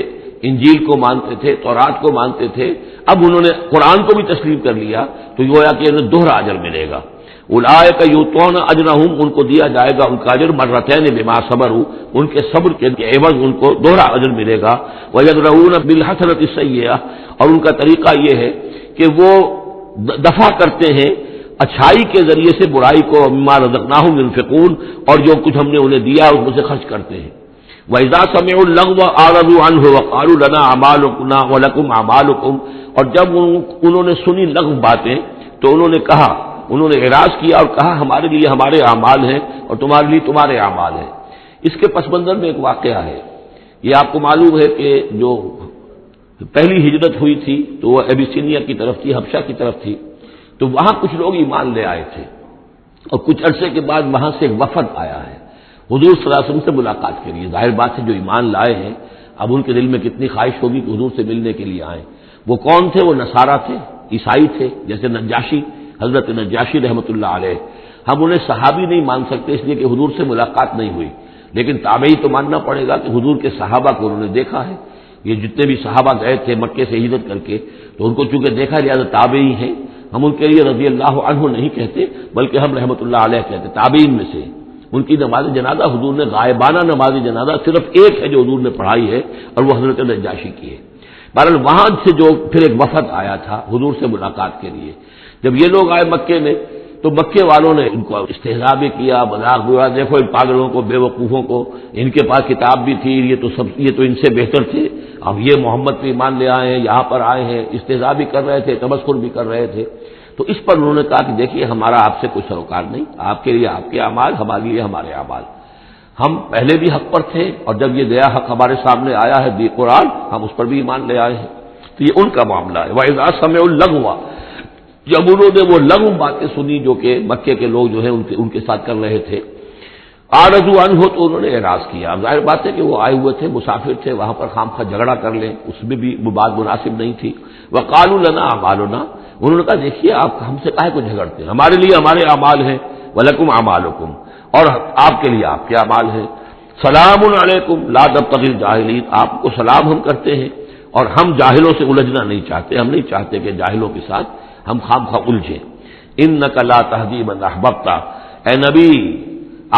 انجیل کو مانتے تھے، تورات کو مانتے تھے، اب انہوں نے قرآن کو بھی تسلیم کر لیا تو گویا کہ انہیں دوہرا اجر ملے گا۔ اولئک یؤتون اجرہم، ان کو دیا جائے گا ان کا اجر مرتین بما صبروا، ان کے صبر کے عوض ان کو دوہرا اجر ملے گا۔ ویدرؤون بالحسنۃ السیئۃ، اور ان کا طریقہ یہ ہے کہ وہ دفع کرتے ہیں اچھائی کے ذریعے سے برائی کو، مما رزقناہم ينفقون، اور جو کچھ ہم نے انہیں دیا اس میں سے خرچ کرتے ہیں۔ وَإِذَا سَمِعُوا اللَّغْوَ أَعْرَضُوا عَنْهُ وَقَالُوا لَنَا أَعْمَالُنَا وَلَكُمْ أَعْمَالُكُمْ، اور جب انہوں نے سنی لغو باتیں تو انہوں نے کہا، انہوں نے اعراض کیا اور کہا ہمارے لیے ہمارے اعمال ہیں اور تمہارے لیے تمہارے اعمال ہیں۔ اس کے پس منظر میں ایک واقعہ ہے، یہ آپ کو معلوم ہے کہ جو پہلی ہجرت ہوئی تھی تو وہ ابیسینیا کی طرف تھی، حبشہ کی طرف تھی، تو وہاں کچھ لوگ ایمان لے آئے تھے اور کچھ عرصے کے بعد وہاں سے ایک وفد آیا ہے حضور صلی اللہ علیہ وسلم سے ملاقات کے لیے۔ ظاہر بات ہے جو ایمان لائے ہیں اب ان کے دل میں کتنی خواہش ہوگی کہ حضور سے ملنے کے لیے آئیں۔ وہ کون تھے؟ وہ نصارہ تھے، عیسائی تھے، جیسے نجاشی، حضرت نجاشی رحمۃ اللہ علیہ۔ ہم انہیں صحابی نہیں مان سکتے اس لیے کہ حضور سے ملاقات نہیں ہوئی، لیکن تابعی تو ماننا پڑے گا کہ حضور کے صحابہ کو انہوں نے دیکھا ہے۔ یہ جتنے بھی صحابہ گئے تھے مکے سے ہجرت کر کے تو ان کو چونکہ دیکھا لہٰذا تابعی ہیں، ہم ان کے لیے رضی اللہ عنہ نہیں کہتے بلکہ ہم رحمۃ اللہ علیہ کہتے، تابعین میں سے۔ ان کی نماز جنازہ حضور نے غائبانہ نماز جنازہ صرف ایک ہے جو حضور نے پڑھائی ہے اور وہ حضرت نجاشی کی ہے۔ بہرحال وہاں سے جو پھر ایک وفد آیا تھا حضور سے ملاقات کے لیے، جب یہ لوگ آئے مکے میں تو مکے والوں نے ان کو استہزاء بھی کیا، مذاق بھی ہوا، دیکھو ان پاگلوں کو، بے وقوفوں کو، ان کے پاس کتاب بھی تھی، یہ تو ان سے بہتر تھے، اب یہ محمد پہ ایمان لے آئے ہیں، یہاں پر آئے ہیں، استہزاء بھی کر رہے تھے، تمسخر بھی کر رہے تھے۔ تو اس پر انہوں نے کہا کہ دیکھیے ہمارا آپ سے کوئی سروکار نہیں، آپ کے لیے آپ کے اعمال، ہمارے لیے ہمارے اعمال، ہم پہلے بھی حق پر تھے اور جب یہ نیا حق ہمارے سامنے آیا ہے دی قرآن، ہم اس پر بھی ایمان لے آئے ہیں۔ تو یہ ان کا معاملہ ہے۔ وَإِذَا سَمِعُوا اللَّغْوَ، جب انہوں نے وہ لغو باتیں سنی جو کہ مکے کے لوگ جو ہے ان کے ساتھ کر رہے تھے، أَعْرَضُوا عَنْهُ، تو انہوں نے اعراض کیا۔ اب ظاہر بات ہے کہ وہ آئے ہوئے تھے، مسافر تھے، وہاں پر خامخواہ جھگڑا کر لیں اس میں بھی وہ بات مناسب نہیں تھی۔ وَقَالُوا لَنَا أَعْمَالُنَا، انہوں نے کہا دیکھیے آپ ہم سے کاہے کو جھگڑتے ہیں، ہمارے لیے ہمارے اعمال ہیں، وَلَكُمْ أَعْمَالُكُمْ، اور آپ کے لیے آپ کے اعمال ہیں۔ سلام علیکم لا تبتغوا الجاہلین، آپ کو سلام ہم کرتے ہیں اور ہم جاہلوں سے الجھنا نہیں چاہتے، ہم نہیں چاہتے کہ جاہلوں کے ساتھ ہم خامخواہ الجھیں۔ انک لا تہدی من احببت، اے نبی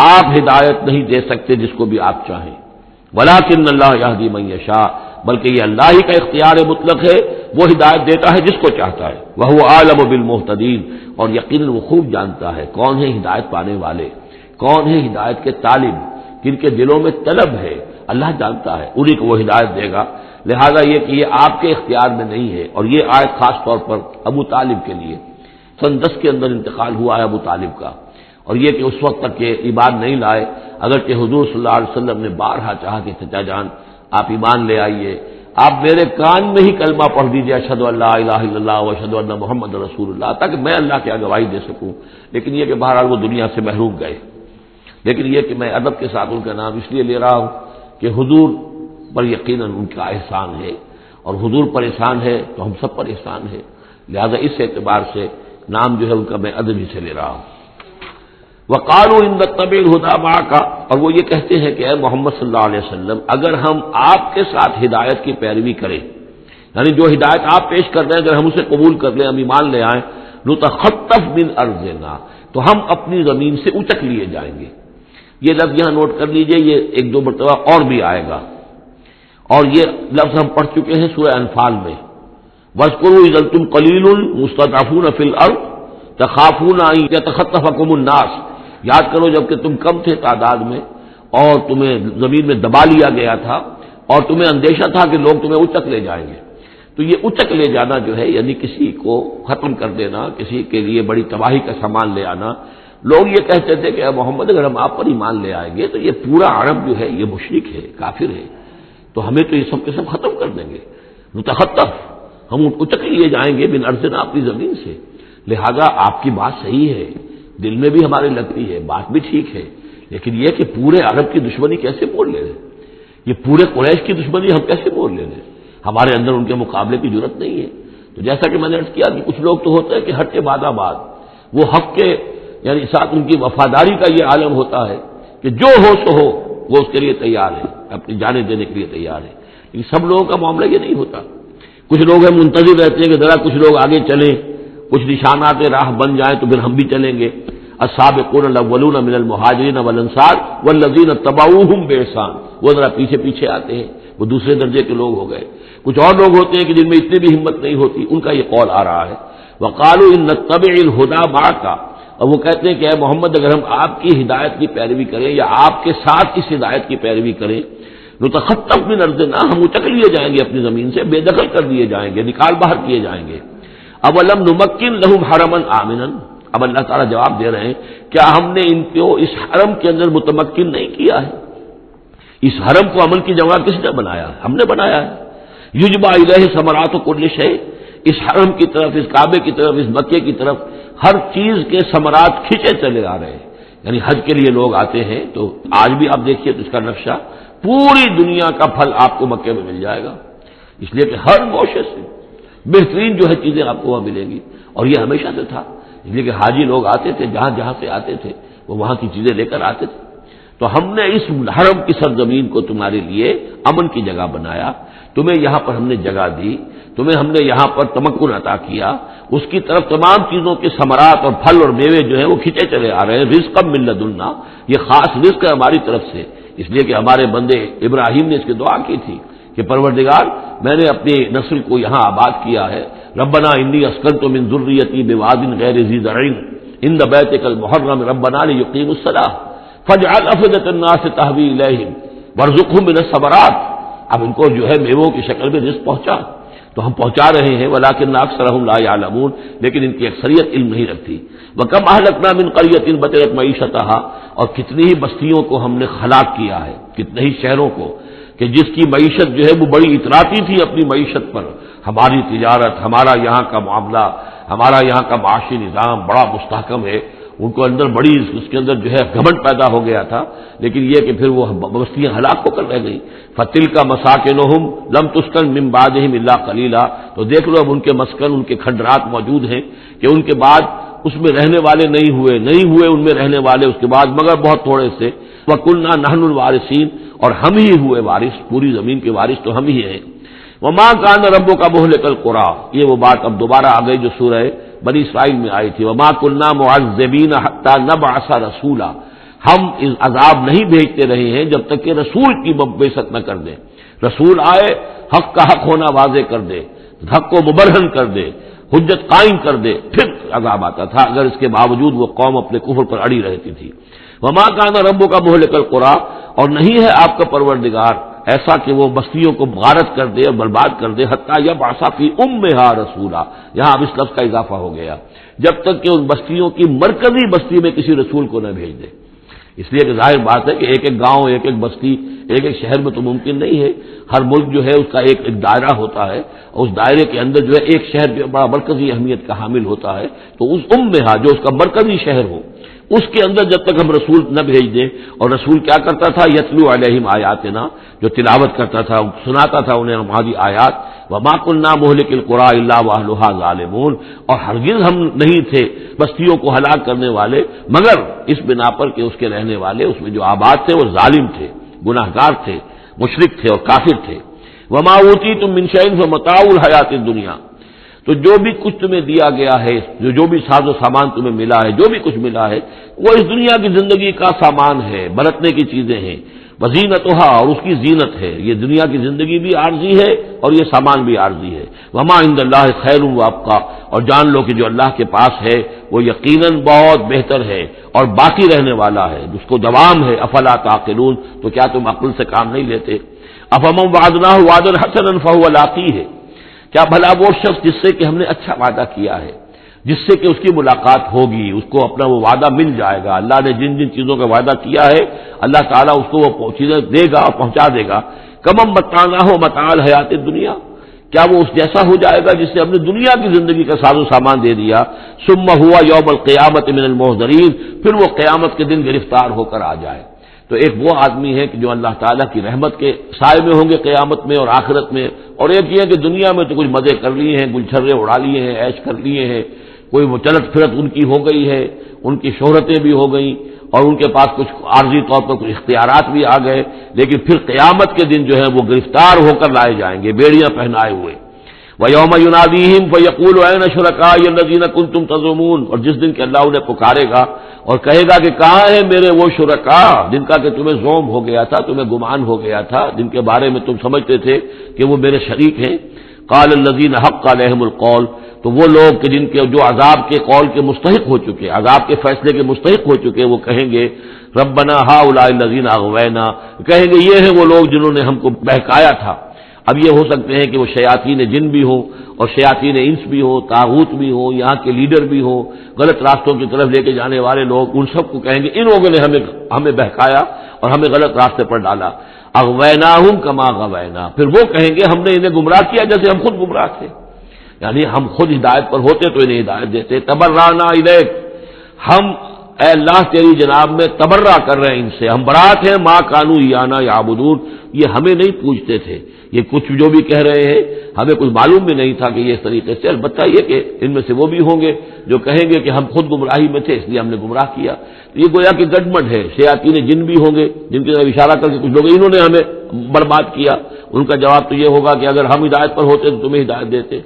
آپ ہدایت نہیں دے سکتے جس کو بھی آپ چاہیں، ولکن اللہ یہدی من یشاء، بلکہ یہ اللہ ہی کا اختیار مطلق ہے، وہ ہدایت دیتا ہے جس کو چاہتا ہے۔ وہو اعلم بالمہتدین، اور یقیناً وہ خوب جانتا ہے کون ہے ہدایت پانے والے، کون ہے ہدایت کے طالب، جن کے دلوں میں طلب ہے، اللہ جانتا ہے، انہی کو وہ ہدایت دے گا۔ لہذا یہ کہ یہ آپ کے اختیار میں نہیں ہے، اور یہ آیت خاص طور پر ابو طالب کے لیے، سن 10 کے اندر انتقال ہوا ہے ابو طالب کا، اور یہ کہ اس وقت تک یہ ایمان نہیں لائے، اگرچہ حضور صلی اللہ علیہ وسلم نے بارہا چاہا کہ چچا جان آپ ایمان لے آئیے، آپ میرے کان میں ہی کلمہ پڑھ دیجیے اشہد ان لا الہ الا اللہ واشہد ان محمد رسول اللہ، تاکہ میں اللہ کی گواہی دے سکوں، لیکن یہ کہ بہرحال وہ دنیا سے محروم گئے۔ لیکن یہ کہ میں ادب کے ساتھ ان کا نام اس لیے لے رہا ہوں کہ حضور پر یقیناً ان کا احسان ہے، اور حضور پر احسان ہے تو ہم سب پر احسان ہے، لہذا اس اعتبار سے نام جو ہے ان کا میں ادب ہی سے لے رہا ہوں۔ وقالوا ان نتبع الهدى معك، اور وہ یہ کہتے ہیں کہ اے محمد صلی اللہ علیہ وسلم اگر ہم آپ کے ساتھ ہدایت کی پیروی کریں، یعنی جو ہدایت آپ پیش کر رہے ہیں اگر ہم اسے قبول کر لیں، ہم ایمان لے آئیں، نتخطف من ارضنا، تو ہم اپنی زمین سے اچک لیے جائیں گے۔ یہ لفظ یہاں نوٹ کر لیجئے، یہ ایک دو مرتبہ اور بھی آئے گا، اور یہ لفظ ہم پڑھ چکے ہیں سورہ انفال میں، وَاذْكُرُوا إِذْ أَنْتُمْ قَلِيلٌ مُسْتَضْعَفُونَ فِي الْأَرْضِ تَخَافُونَ أَنْ يَتَخَطَّفَكُمُ النَّاسُ، یاد کرو جب کہ تم کم تھے تعداد میں اور تمہیں زمین میں دبا لیا گیا تھا اور تمہیں اندیشہ تھا کہ لوگ تمہیں اچک لے جائیں گے۔ تو یہ اچک لے جانا جو ہے یعنی کسی کو ختم کر دینا، کسی کے لیے بڑی تباہی کا سامان لے آنا، لوگ یہ کہتے تھے کہ اے محمد اگر ہم آپ پر ایمان لے آئیں گے تو یہ پورا عرب جو ہے یہ مشرک ہے، کافر ہے، تو ہمیں تو یہ سب کے سب ختم کر دیں گے، متخطف، ہم اچک لیے جائیں گے من ارضنا، اپنی زمین سے۔ لہذا آپ کی بات صحیح ہے، دل میں بھی ہمارے لگتی ہے، بات بھی ٹھیک ہے، لیکن یہ کہ پورے عرب کی دشمنی کیسے مول لے رہے، یہ پورے قریش کی دشمنی ہم کیسے مول لے رہے، ہمارے اندر ان کے مقابلے کی ضرورت نہیں ہے۔ تو جیسا کہ میں نے عرض کیا کہ کچھ لوگ تو ہوتے ہیں کہ حق کے بعد آباد، وہ حق کے یعنی ساتھ ان کی وفاداری کا یہ عالم ہوتا ہے کہ جو ہو سو ہو وہ اس کے لیے تیار ہے، اپنی جانیں دینے کے لیے تیار ہے، لیکن سب لوگوں کا معاملہ یہ نہیں ہوتا۔ کچھ لوگ ہیں منتظر رہتے ہیں کہ ذرا کچھ لوگ آگے چلیں، کچھ نشانات راہ بن جائیں تو پھر ہم بھی چلیں گے۔ السابقون الاولون من المہاجرین والانصار والذین اتبعوہم باحسان، وہ ذرا پیچھے پیچھے آتے ہیں، وہ دوسرے درجے کے لوگ ہو گئے۔ کچھ اور لوگ ہوتے ہیں کہ جن میں اتنی بھی ہمت نہیں ہوتی، ان کا یہ قول آ رہا ہے، وقالوا ان نتبع الهدى معك، اور وہ کہتے ہیں کہ اے محمد اگر ہم آپ کی ہدایت کی پیروی کریں یا آپ کے ساتھ اس ہدایت کی پیروی کریں، نتخطف من ارضنا، ہم اچک لیے جائیں گے اپنی زمین سے، بے دخل کر دیے جائیں گے، نکال باہر کیے جائیں گے۔ اولم نمکن لهم حرما آمنا، اب اللہ تعالیٰ جواب دے رہے ہیں کیا ہم نے ان کو اس حرم کے اندر متمکن نہیں کیا ہے؟ اس حرم کو عمل کی جگہ کس نے بنایا؟ ہم نے بنایا ہے۔ یجبا الیہ ثمرات کل شیء، اس حرم کی طرف، اس کعبے کی طرف، اس مکے کی طرف ہر چیز کے ثمرات کھینچے چلے آ رہے ہیں، یعنی حج کے لیے لوگ آتے ہیں تو آج بھی آپ دیکھیے تو اس کا نقشہ، پوری دنیا کا پھل آپ کو مکے میں مل جائے گا، اس لیے کہ ہر گوشے سے بہترین جو ہے چیزیں آپ کو وہاں ملیں گی، اور یہ ہمیشہ سے تھا، اس لیے کہ حاجی لوگ آتے تھے، جہاں جہاں سے آتے تھے وہ وہاں کی چیزیں لے کر آتے تھے۔ تو ہم نے اس حرم کی سرزمین کو تمہارے لیے امن کی جگہ بنایا، تمہیں یہاں پر ہم نے جگہ دی، تمہیں ہم نے یہاں پر تمکن عطا کیا، اس کی طرف تمام چیزوں کے ثمرات اور پھل اور میوے جو ہیں وہ کھینچے چلے آ رہے ہیں، رزقا من لدنا، یہ خاص رزق ہے ہماری طرف سے، اس لیے کہ ہمارے بندے ابراہیم نے اس کی دعا کی تھی کہ پروردگار میں نے اپنی نسل کو یہاں آباد کیا ہے، ربنا انی اسکنت من ذریتی بواد غیر ذی زرع عند بیتک المحرم ربنا لیقیموا الصلاۃ فاجعل افئدۃ الناس تهوی الیہم وارزقهم من الثمرات، اب ان کو جو ہے میووں کی شکل میں رزق پہنچا، تو ہم پہنچا رہے ہیں، ولکن اکثرهم لا یعلمون، لیکن ان کی اکثریت علم نہیں رکھتی۔ وکم اہلکنا من قریۃ بطرت معیشتها، اور کتنی ہی بستیوں کو ہم نے ہلاک کیا ہے، کتنے ہی شہروں کو کہ جس کی معیشت جو ہے وہ بڑی اتراتی تھی اپنی معیشت پر، ہماری تجارت، ہمارا یہاں کا معاملہ، ہمارا یہاں کا معاشی نظام بڑا مستحکم ہے، ان کو اندر بڑی اس کے اندر جو ہے گھمنڈ پیدا ہو گیا تھا، لیکن یہ کہ پھر وہ بستیاں ہلاک ہو کر رہ گئی۔ فَتِلْكَ مَسَاكِنُهُمْ لَمْ تُسْكَنْ مِنْ بَعْدِهِمْ إِلَّا قَلِيلًا، تو دیکھ لو اب ان کے مسکن، ان کے کھنڈرات موجود ہیں کہ ان کے بعد اس میں رہنے والے نہیں ہوئے ان میں رہنے والے اس کے بعد مگر بہت تھوڑے سے۔ وَقُلْنَا نَحْنُ الْوَارِثِينَ، اور ہم ہی ہوئے وارث، پوری زمین کے وارث تو ہم ہی ہیں۔ وَمَا كَانَ رَبُّكَ مُهْلِكَ الْقُرَىٰ، یہ وہ بات اب دوبارہ آ گئی جو سورہ بنی اسرائیل میں آئی تھی، وَمَا كُنَّا مُعَذِّبِينَ حَتَّىٰ نَبْعَثَ رَسُولًا، ہم عذاب نہیں بھیجتے رہے ہیں جب تک کہ رسول کی بعثت نہ کر دیں، رسول آئے حق کا حق ہونا واضح کر دے، حق کو مبرہن کر دے، حجت قائم کر دے، پھر عذاب آتا تھا، اگر اس کے باوجود وہ قوم اپنے کفر پر اڑی رہتی تھی۔ وَمَا كَانَ رَبُّكَ مُهْلِكَ الْقُرَىٰ، اور نہیں ہے آپ کا پروردگار ایسا کہ وہ بستیوں کو غارت کر دے اور برباد کر دے، حتیٰ یبعث فی امہا رسولا، یہاں اب اس لفظ کا اضافہ ہو گیا، جب تک کہ ان بستیوں کی مرکزی بستی میں کسی رسول کو نہ بھیج دے، اس لیے کہ ظاہر بات ہے کہ ایک ایک گاؤں، ایک ایک بستی، ایک ایک شہر میں تو ممکن نہیں ہے، ہر ملک جو ہے اس کا ایک ایک دائرہ ہوتا ہے، اور اس دائرے کے اندر جو ہے ایک شہر جو بڑا مرکزی اہمیت کا حامل ہوتا ہے، تو اس امہا جو اس کا مرکزی شہر ہو، اس کے اندر جب تک ہم رسول نہ بھیج دیں. اور رسول کیا کرتا تھا؟ یتلو علیہم آیاتنا، جو تلاوت کرتا تھا، سناتا تھا انہیں ہماری آیات. وما كنا مهلك القرى الا واهلها ظالمون، اور ہرگز ہم نہیں تھے بستیوں کو ہلاک کرنے والے مگر اس بنا پر کہ اس کے رہنے والے اس میں جو آباد تھے وہ ظالم تھے، گناہگار تھے، مشرک تھے اور کافر تھے. وما اوتیتم من شیء فمتاع الحیات الدنیا، تو جو بھی کچھ تمہیں دیا گیا ہے، جو بھی ساز و سامان تمہیں ملا ہے، جو بھی کچھ ملا ہے، وہ اس دنیا کی زندگی کا سامان ہے، برتنے کی چیزیں ہیں. وزینتها، اور اس کی زینت ہے. یہ دنیا کی زندگی بھی عارضی ہے اور یہ سامان بھی عارضی ہے. وما عند اللہ خیر وابقا، اور جان لو کہ جو اللہ کے پاس ہے وہ یقیناً بہت بہتر ہے اور باقی رہنے والا ہے، جس کو دوام ہے. افلا تعقلون، تو کیا تم عقل سے کام نہیں لیتے؟ افمن وعدناہ وعدا حسنا فهو لاقیہ، کیا بھلا وہ شخص جس سے کہ ہم نے اچھا وعدہ کیا ہے، جس سے کہ اس کی ملاقات ہوگی، اس کو اپنا وہ وعدہ مل جائے گا. اللہ نے جن جن چیزوں کا وعدہ کیا ہے اللہ تعالیٰ اس کو وہ چیزیں دے گا اور پہنچا دے گا. کمم متعناہ متاع الحیات الدنیا، کیا وہ اس جیسا ہو جائے گا جس سے ہم نے دنیا کی زندگی کا ساز و سامان دے دیا. ثم ہوا یوم القیامت من المحضرین، پھر وہ قیامت کے دن گرفتار ہو کر آ جائے. تو ایک وہ آدمی ہے کہ جو اللہ تعالیٰ کی رحمت کے سائے میں ہوں گے قیامت میں اور آخرت میں، اور ایک یہ کہ دنیا میں تو کچھ مزے کر لیے ہیں، گلچھرے اڑا لیے ہیں، عیش کر لیے ہیں، کوئی وہ چلت پھرت ان کی ہو گئی ہے، ان کی شہرتیں بھی ہو گئیں اور ان کے پاس کچھ عارضی طور پر کچھ اختیارات بھی آ گئے، لیکن پھر قیامت کے دن جو ہے وہ گرفتار ہو کر لائے جائیں گے بیڑیاں پہنائے ہوئے. وَيَوْمَ يُنَادِيهِمْ فَيَقُولُ أَيْنَ شُرَكَائِيَ الَّذِينَ كُنتُمْ تَزْعُمُونَ، اور جس دن کہ اللہ انہیں پکارے گا اور کہے گا کہ کہاں ہیں میرے وہ شرکاء جن کا کہ تمہیں زوم ہو گیا تھا، تمہیں گمان ہو گیا تھا، جن کے بارے میں تم سمجھتے تھے کہ وہ میرے شریک ہیں. قال الذين حق عليهم القول، تو وہ لوگ کہ جن کے جو عذاب کے قول کے مستحق ہو چکے، عذاب کے فیصلے کے مستحق ہو چکے، وہ کہیں گے ربنا هؤلاء الذين اغوينا، کہیں گے یہ ہیں وہ لوگ جنہوں نے ہم کو بہکایا تھا. اب یہ ہو سکتے ہیں کہ وہ شیاطین جن بھی ہوں اور شیاطین انس بھی ہوں، طاغوت بھی ہوں، یہاں کے لیڈر بھی ہوں، غلط راستوں کی طرف لے کے جانے والے لوگ، ان سب کو کہیں گے ان لوگوں نے ہمیں بہکایا اور ہمیں غلط راستے پر ڈالا. اغویناہم کما غوینا، پھر وہ کہیں گے ہم نے انہیں گمراہ کیا جیسے ہم خود گمراہ تھے، یعنی ہم خود ہدایت پر ہوتے تو انہیں ہدایت دیتے. تبرأنا الیک، ہم اے اللہ تیری جناب میں تبرہ کر رہے ہیں ان سے، ہم برات ہیں. ما کانوا ایانا یعبدون، یہ ہمیں نہیں پوجتے تھے، یہ کچھ جو بھی کہہ رہے ہیں ہمیں کچھ معلوم بھی نہیں تھا کہ یہ اس طریقے سے. البتہ یہ کہ ان میں سے وہ بھی ہوں گے جو کہیں گے کہ ہم خود گمراہی میں تھے اس لیے ہم نے گمراہ کیا. یہ گویا کہ گڈمڈ ہے. شیاطین جن بھی ہوں گے جن کی طرف اشارہ کر کے کچھ لوگ انہوں نے ہمیں برباد کیا، ان کا جواب تو یہ ہوگا کہ اگر ہم ہدایت پر ہوتے تو تمہیں ہدایت دیتے.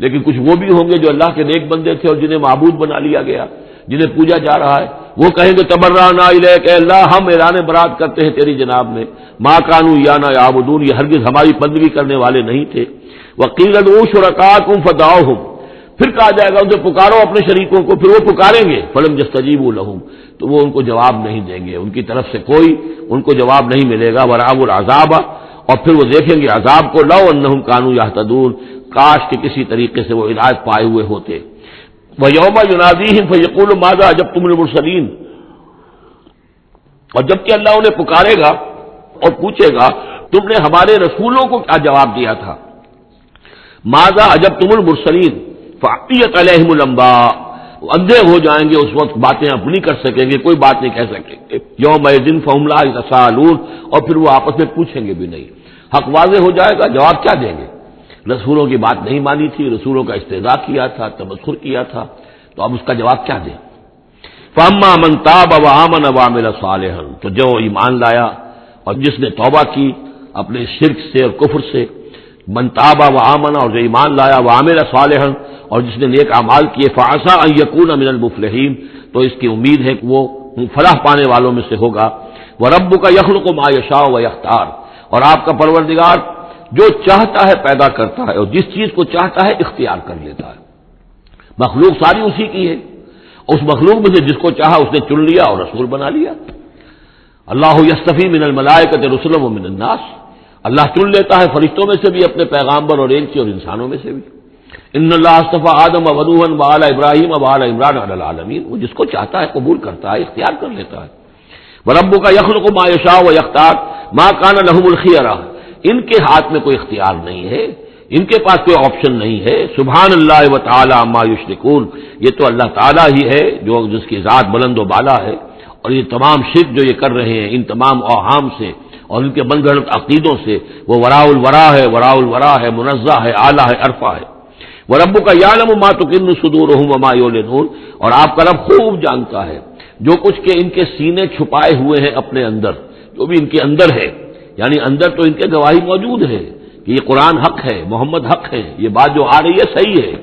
لیکن کچھ وہ بھی ہوں گے جو اللہ کے نیک بندے تھے اور جنہیں معبود بنا لیا گیا، جنہیں پوجا جا رہا ہے، وہ کہیں گے تبرأنا الیک، اے اللہ ہم اعلان برات کرتے ہیں تیری جناب میں. ما کانوا ایانا یعبدون، یہ ہرگز ہماری بندگی کرنے والے نہیں تھے. وقیل ادعوا شرکاءکم فدعوہم، پھر کہا جائے گا ان سے پکارو اپنے شریکوں کو، پھر وہ پکاریں گے. فلم یستجیبوا لہم، تو وہ ان کو جواب نہیں دیں گے، ان کی طرف سے کوئی ان کو جواب نہیں ملے گا. ورأوا العذاب، اور پھر وہ دیکھیں گے عذاب کو. لو انہم کانوا یہتدون، کاش کہ کسی طریقے سے وہ ہدایت پائے ہوئے ہوتے. وَيَوْمَ يُنَادِيهِمْ فَيَقُولُ مَاذَا أَجَبْتُمُ الْمُرْسَلِينَ، اور جب کہ اللہ انہیں پکارے گا اور پوچھے گا تم نے ہمارے رسولوں کو کیا جواب دیا تھا. مَاذَا أَجَبْتُمُ الْمُرْسَلِينَ فَعِّيَتْ عَلَيْهِمُ الْأَنْبَاءُ، اندھے ہو جائیں گے اس وقت، باتیں اب نہیں کر سکیں گے، کوئی بات نہیں کہہ سکیں گے. يَوْمَئِذٍ فَهُمْ لَا يَتَسَاءَلُونَ، اور پھر وہ آپس میں پوچھیں گے بھی نہیں. حق واضح ہو جائے گا، جواب کیا دیں گے؟ رسولوں کی بات نہیں مانی تھی، رسولوں کا استہزاء کیا تھا، تمسخر کیا تھا، تو اب اس کا جواب کیا دیں؟ فَأَمَّا مَن تَابَ وَآمَنَ وَعَمِلَ صَالِحًا، تو جو ایمان لایا اور جس نے توبہ کی اپنے شرک سے اور کفر سے. من تاب وآمن، اور جو ایمان لایا، وعمل صالحا، اور جس نے نیک اعمال کیے. فعسى ان يكون من المفلحين، تو اس کی امید ہے کہ وہ فلاح پانے والوں میں سے ہوگا. وربك يخلق ما يشاء ويختار، اور آپ کا پروردگار جو چاہتا ہے پیدا کرتا ہے اور جس چیز کو چاہتا ہے اختیار کر لیتا ہے. مخلوق ساری اسی کی ہے، اس مخلوق میں سے جس کو چاہا اس نے چن لیا اور رسول بنا لیا. اللہ یصطفی من الملائکۃ رسلا ومن الناس، اللہ چن لیتا ہے فرشتوں میں سے بھی اپنے پیغامبر اور ایلچی اور انسانوں میں سے بھی. ان اللہ اصطفى آدم ونوحا وآل ابراہیم وآل عمران علی العالمین، وہ جس کو چاہتا ہے قبول کرتا ہے، اختیار کر لیتا ہے. وربک یخلق ما یشاء ویختار ما کان لهم الخیرہ، ان کے ہاتھ میں کوئی اختیار نہیں ہے، ان کے پاس کوئی آپشن نہیں ہے. سبحان اللہ و تعالی عما یشرکون، یہ تو اللہ تعالیٰ ہی ہے جو جس کی ذات بلند و بالا ہے، اور یہ تمام شرک جو یہ کر رہے ہیں ان تمام اوہام سے اور ان کے من گھڑت عقیدوں سے، وہ وراء الورا ہے، وراء الورا ہے، منزہ ہے، اعلیٰ ہے، عرفہ ہے. وَرَبُّكَ يَعْلَمُ مَا تُكِنُّ صُدُورُهُمْ وَمَا يُعْلِنُونَ، اور آپ کا رب خوب جانتا ہے جو کچھ کہ ان کے سینے چھپائے ہوئے ہیں اپنے اندر، جو بھی ان کے اندر ہے، یعنی اندر تو ان کے گواہی موجود ہے کہ یہ قرآن حق ہے، محمد حق ہے، یہ بات جو آ رہی ہے صحیح ہے،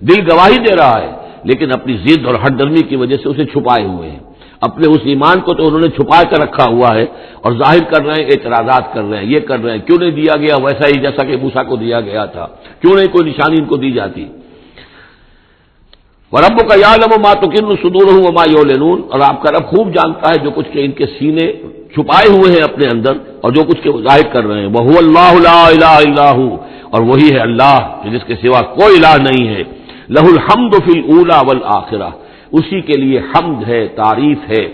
دل گواہی دے رہا ہے، لیکن اپنی ضد اور ہٹ درمی کی وجہ سے اسے چھپائے ہوئے ہیں. اپنے اس ایمان کو تو انہوں نے چھپا کر رکھا ہوا ہے اور ظاہر کر رہے ہیں، اعتراضات کر رہے ہیں، یہ کر رہے ہیں کیوں نہیں دیا گیا ویسا ہی جیسا کہ موسیٰ کو دیا گیا تھا، کیوں نہیں کوئی نشانی ان کو دی جاتی. وَرَبُّكَ يَعْلَمُ مَا تُكِنُّ صُدُورُهُمْ وَمَا يُعْلِنُونَ، اور آپ کا رب خوب جانتا ہے جو کچھ کہ ان کے سینے چھپائے ہوئے ہیں اپنے اندر اور جو کچھ کہ ظاہر کر رہے ہیں. وَهُوَ اللَّهُ لَا إِلَٰهَ إِلَّا هُوَ، اور وہی ہے اللہ جس کے سوا کوئی الہ نہیں ہے. لَهُ الْحَمْدُ فِي الْأُولَىٰ وَالْآخِرَةِ، اسی کے لیے حمد ہے، تعریف ہے،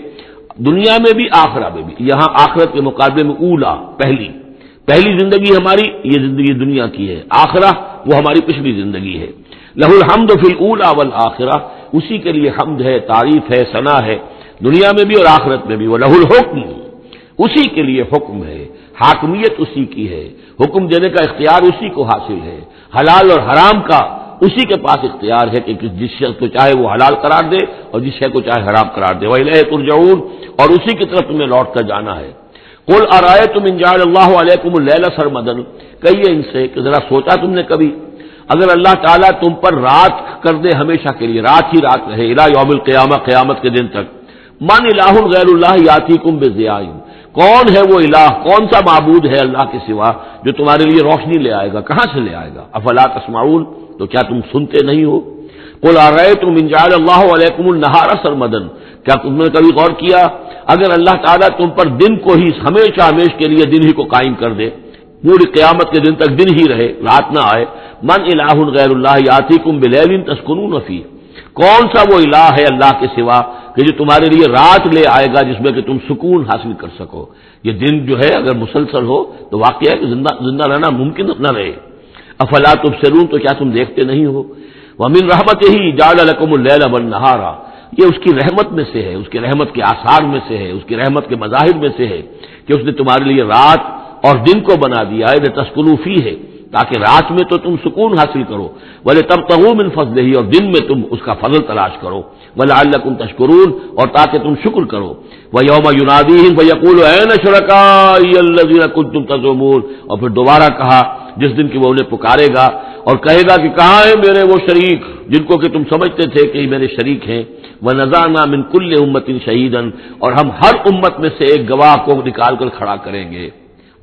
دنیا میں بھی آخرہ میں بھی. یہاں آخرت کے مقابلے میں اولا، پہلی زندگی ہماری یہ زندگی دنیا کی ہے، آخرہ وہ ہماری پچھلی زندگی ہے. لہ الحمد فی الاولی والآخرہ، اسی کے لیے حمد ہے، تعریف ہے، ثنا ہے، دنیا میں بھی اور آخرت میں بھی. وَلَهُ الْحُکْمُ، اسی کے لیے حکم ہے، حاکمیت اسی کی ہے، حکم دینے کا اختیار اسی کو حاصل ہے، حلال اور حرام کا اسی کے پاس اختیار ہے کہ جس شخص کو چاہے وہ حلال قرار دے اور جس شے کو چاہے حرام قرار دے. وَإِلَيْهِ تُرْجَعُونَ، اور اسی کی طرف تمہیں لوٹ کر جانا ہے. قُلْ أَرَأَيْتُمْ إِنْ جَعَلَ اللَّهُ عَلَيْكُمُ اللَّيْلَ سَرْمَدًا، کہیے ان سے کہ ذرا سوچا تم نے کبھی اگر اللہ تعالیٰ تم پر رات کر دے ہمیشہ کے لیے، رات ہی رات رہے، الی یوم القیامہ، قیامت کے دن تک. من الہ غیر اللہ یاتیکم بضیاء، کون ہے وہ الہ، کون سا معبود ہے اللہ کے سوا جو تمہارے لیے روشنی لے آئے گا، کہاں سے لے آئے گا؟ افلا تسمعون، تو کیا تم سنتے نہیں ہو؟ قل ارأیتم ان جعل اللہ علیکم النہار سرمدا، کیا تم نے کبھی غور کیا اگر اللہ تعالیٰ تم پر دن کو ہی ہمیشہ ہمیشہ کے لیے دن ہی کو قائم کر دے، پوری قیامت کے دن تک دن ہی رہے، رات نہ آئے. من الہ غیر اللہ یاتیکم بلیل تسکنون فیہ، کون سا وہ الہ ہے اللہ کے سوا کہ جو تمہارے لیے رات لے آئے گا جس میں کہ تم سکون حاصل کر سکو. یہ دن جو ہے اگر مسلسل ہو تو واقعہ ہے کہ زندہ رہنا ممکن نہ رہے. افلا تبصرون، تو کیا تم دیکھتے نہیں ہو؟ ومن رحمتہ جعل لکم اللیل والنہار، یہ اس کی رحمت میں سے ہے، اس کی رحمت کے آثار میں سے ہے، اس کی رحمت کے مظاہر میں سے ہے کہ اس نے تمہارے لیے رات اور دن کو بنا دیا ہے. لتسکنوا فیہ، تاکہ رات میں تو تم سکون حاصل کرو، ولتبتغوا من فضلہ، اور دن میں تم اس کا فضل تلاش کرو، ولعلکم تشکرون، اور تاکہ تم شکر کرو. ویوم ینادیہم فیقول این شرکائی الذین کنتم تزعمون، اور پھر دوبارہ کہا جس دن کہ وہ انہیں پکارے گا اور کہے گا کہ کہاں ہیں میرے وہ شریک جن کو کہ تم سمجھتے تھے کہ یہ میرے شریک ہیں. ونزعنا من کل امۃ شہیدا، اور ہم ہر امت میں سے ایک گواہ کو نکال کر کھڑا کریں گے.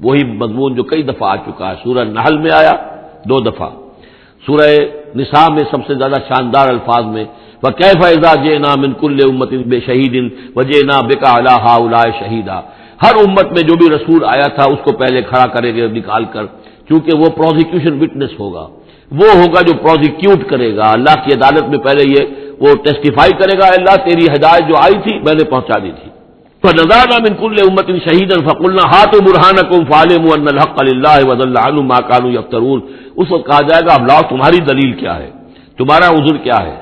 وہی مضمون جو کئی دفعہ آ چکا ہے، سورہ نحل میں آیا 2 دفعہ، سورہ نساء میں سب سے زیادہ شاندار الفاظ میں وَكَيْفَ إِذَا جِئْنَا مِن كُلِّ أُمَّةٍ بِشَهِيدٍ وَجِئْنَا بِكَ عَلَىٰ هَٰؤُلَاءِ شَهِيدًا، ہر امت میں جو بھی رسول آیا تھا اس کو پہلے کھڑا کریں گے نکال کر، کیونکہ وہ پروزیکیوشن وٹنس ہوگا، وہ ہوگا جو پروزیکیوٹ کرے گا اللہ کی عدالت میں. پہلے یہ وہ ٹیسٹیفائی کرے گا اللہ تیری ہدایت جو آئی تھی میں نے پہنچا دی تھی. فَنَزَعْنَا مِن كُلِّ أُمَّةٍ شَهِيدًا فَقُلْنَا هَاتُوا بُرْهَانَكُمْ فَاعْلِمُوا أَنَّ الْحَقَّ لِلَّهِ وَضَلَّ عَنْهُم مَّا كَانُوا يَفْتَرُونَ. اس وقت کہا جائے گا اب لاؤ تمہاری دلیل کیا ہے، تمہارا عذر کیا ہے،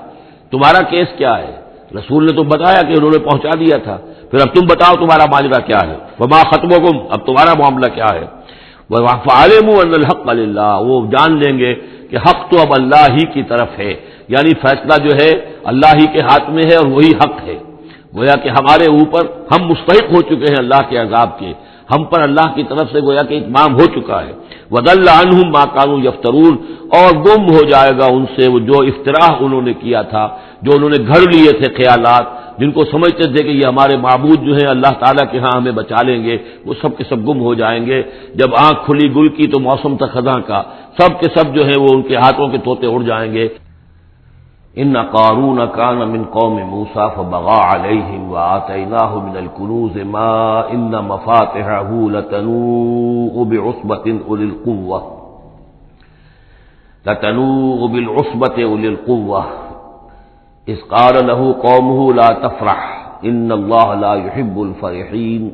تمہارا کیس کیا ہے. رسول نے تو بتایا کہ انہوں نے پہنچا دیا تھا، پھر اب تم بتاؤ تمہارا ماجرا کیا ہے. وما خطبکم، اب تمہارا معاملہ کیا ہے. فَعَلِمُوا أَنَّ الْحَقَّ لِلَّهِ، وہ جان لیں گے کہ حق تو اب اللہ ہی کی طرف ہے، یعنی فیصلہ جو ہے اللہ ہی کے ہاتھ میں ہے اور وہی حق ہے. گویا کہ ہمارے اوپر ہم مستحق ہو چکے ہیں اللہ کے عذاب کے، ہم پر اللہ کی طرف سے گویا کہ اتمام ہو چکا ہے. وَضَلَّ عَنْهُمْ مَا كَانُوا يَفْتَرُونَ، اور گم ہو جائے گا ان سے وہ جو افتراء انہوں نے کیا تھا، جو انہوں نے گھڑ لیے تھے خیالات، جن کو سمجھتے تھے کہ یہ ہمارے معبود جو ہیں اللہ تعالیٰ کے ہاں ہمیں بچا لیں گے، وہ سب کے سب گم ہو جائیں گے. جب آنکھ کھلی گل کی تو موسم تھا خزاں کا، سب کے سب جو ہیں وہ ان کے ہاتھوں کے طوطے اڑ جائیں گے. ان قارون کان من قوم موسیٰ فبغى علیہم وآتیناہ من الکنوز ما ان مفاتحہ لتنوء بعصبۃ اولی القوة اذ قال له قومه لا تفرح ان اللہ لا يحب الفرحین.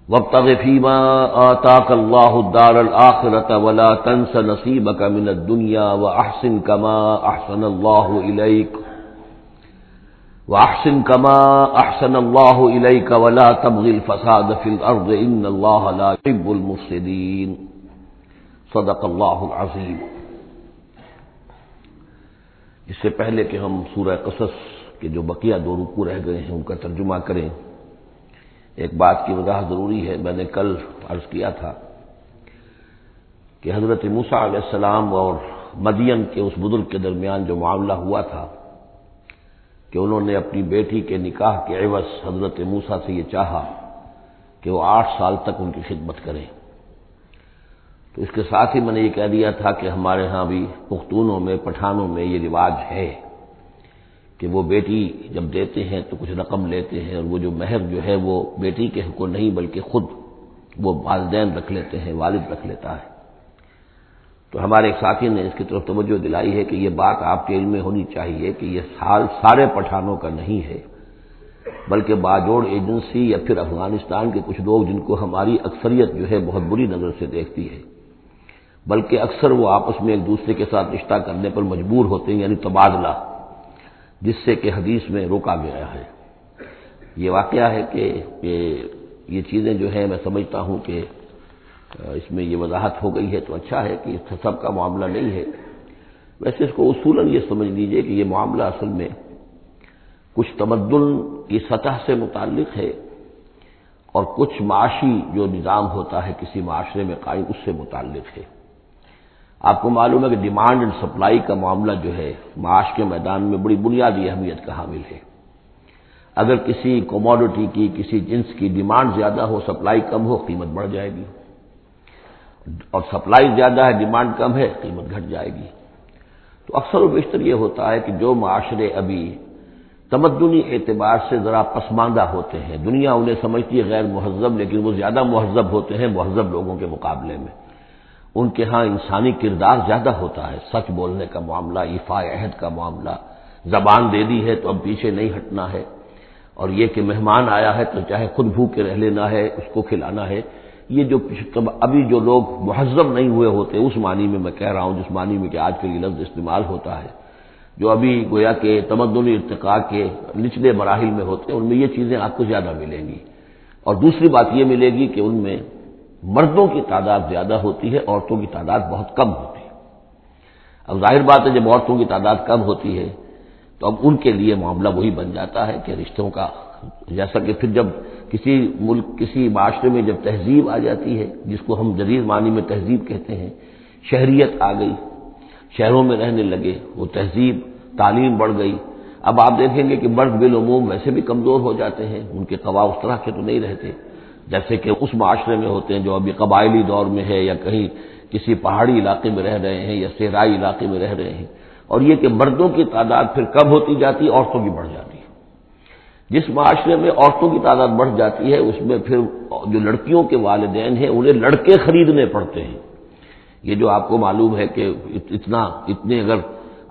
وابتغ فیما آتاک اللہ الدار الآخرۃ ولا تنس نصیبک من الدنیا واحسن کما احسن اللہ الیک وَأَحْسِن كَمَا أَحْسَنَ اللَّهُ إِلَيْكَ وَلَا تَبْغِ الْفَسَادَ فِي الْأَرْضِ إِنَّ اللَّهَ لَا يُحِبُّ الْمُفْسِدِينَ صدق اللہ العظیم۔ اس سے پہلے کہ ہم سورہ قصص کے جو بقیہ دو رکوع رہ گئے ہیں ان کا ترجمہ کریں، ایک بات کی وضاحت ضروری ہے۔ میں نے کل عرض کیا تھا کہ حضرت موسیٰ علیہ السلام اور مدین کے اس بزرگ کے درمیان جو معاملہ ہوا تھا کہ انہوں نے اپنی بیٹی کے نکاح کے عوض حضرت موسیٰ سے یہ چاہا کہ وہ 8 سال تک ان کی خدمت کریں، تو اس کے ساتھ ہی میں نے یہ کہہ دیا تھا کہ ہمارے ہاں بھی پختونوں میں، پٹھانوں میں یہ رواج ہے کہ وہ بیٹی جب دیتے ہیں تو کچھ رقم لیتے ہیں، اور وہ جو مہر جو ہے وہ بیٹی کے حق کو نہیں بلکہ خود وہ والدین رکھ لیتے ہیں، والد رکھ لیتا ہے۔ تو ہمارے ایک ساتھی نے اس کی طرف توجہ دلائی ہے کہ یہ بات آپ کے علم میں ہونی چاہیے کہ یہ سارے پٹھانوں کا نہیں ہے، بلکہ باجوڑ ایجنسی یا پھر افغانستان کے کچھ لوگ جن کو ہماری اکثریت جو ہے بہت بری نظر سے دیکھتی ہے، بلکہ اکثر وہ آپس میں ایک دوسرے کے ساتھ رشتہ کرنے پر مجبور ہوتے ہیں، یعنی تبادلہ، جس سے کہ حدیث میں روکا گیا ہے۔ یہ واقعہ ہے کہ یہ چیزیں جو ہے میں سمجھتا ہوں کہ اس میں یہ وضاحت ہو گئی ہے تو اچھا ہے کہ اس سب کا معاملہ نہیں ہے۔ ویسے اس کو اصولاً یہ سمجھ لیجئے کہ یہ معاملہ اصل میں کچھ تمدن کی سطح سے متعلق ہے اور کچھ معاشی جو نظام ہوتا ہے کسی معاشرے میں قائم اس سے متعلق ہے۔ آپ کو معلوم ہے کہ ڈیمانڈ اینڈ سپلائی کا معاملہ جو ہے معاش کے میدان میں بڑی بنیادی اہمیت کا حامل ہے۔ اگر کسی کوموڈٹی کی، کسی جنس کی ڈیمانڈ زیادہ ہو، سپلائی کم ہو، قیمت بڑھ جائے گی، اور سپلائی زیادہ ہے، ڈیمانڈ کم ہے، قیمت گھٹ جائے گی۔ تو اکثر و بیشتر یہ ہوتا ہے کہ جو معاشرے ابھی تمدنی اعتبار سے ذرا پسماندہ ہوتے ہیں، دنیا انہیں سمجھتی ہے غیر مہذب، لیکن وہ زیادہ مہذب ہوتے ہیں مہذب لوگوں کے مقابلے میں۔ ان کے ہاں انسانی کردار زیادہ ہوتا ہے، سچ بولنے کا معاملہ، ایفاء عہد کا معاملہ، زبان دے دی ہے تو اب پیچھے نہیں ہٹنا ہے، اور یہ کہ مہمان آیا ہے تو چاہے خود بھوکے رہ لینا ہے، اس کو کھلانا ہے۔ یہ جو ابھی جو لوگ مہذب نہیں ہوئے ہوتے، اس معنی میں کہہ رہا ہوں جس معنی میں کہ آج کے لیے لفظ استعمال ہوتا ہے، جو ابھی گویا کہ تمدنی ارتقاء کے نچلے مراحل میں ہوتے ہیں، ان میں یہ چیزیں آپ کو زیادہ ملیں گی۔ اور دوسری بات یہ ملے گی کہ ان میں مردوں کی تعداد زیادہ ہوتی ہے، عورتوں کی تعداد بہت کم ہوتی ہے۔ اب ظاہر بات ہے جب عورتوں کی تعداد کم ہوتی ہے تو اب ان کے لیے معاملہ وہی بن جاتا ہے کہ رشتوں کا، جیسا کہ پھر جب کسی ملک، کسی معاشرے میں جب تہذیب آ جاتی ہے، جس کو ہم جدید معنی میں تہذیب کہتے ہیں، شہریت آ گئی، شہروں میں رہنے لگے، وہ تہذیب، تعلیم بڑھ گئی، اب آپ دیکھیں گے کہ مرد بالعموم ویسے بھی کمزور ہو جاتے ہیں، ان کے قوا اس طرح کے تو نہیں رہتے جیسے کہ اس معاشرے میں ہوتے ہیں جو ابھی قبائلی دور میں ہے، یا کہیں کسی پہاڑی علاقے میں رہ رہے ہیں یا صحرائی علاقے میں رہ رہے ہیں۔ اور یہ کہ مردوں کی تعداد پھر کم ہوتی جاتی ہے، عورتوں کی بڑھ جاتی ہے۔ جس معاشرے میں عورتوں کی تعداد بڑھ جاتی ہے اس میں پھر جو لڑکیوں کے والدین ہیں انہیں لڑکے خریدنے پڑتے ہیں۔ یہ جو آپ کو معلوم ہے کہ اتنے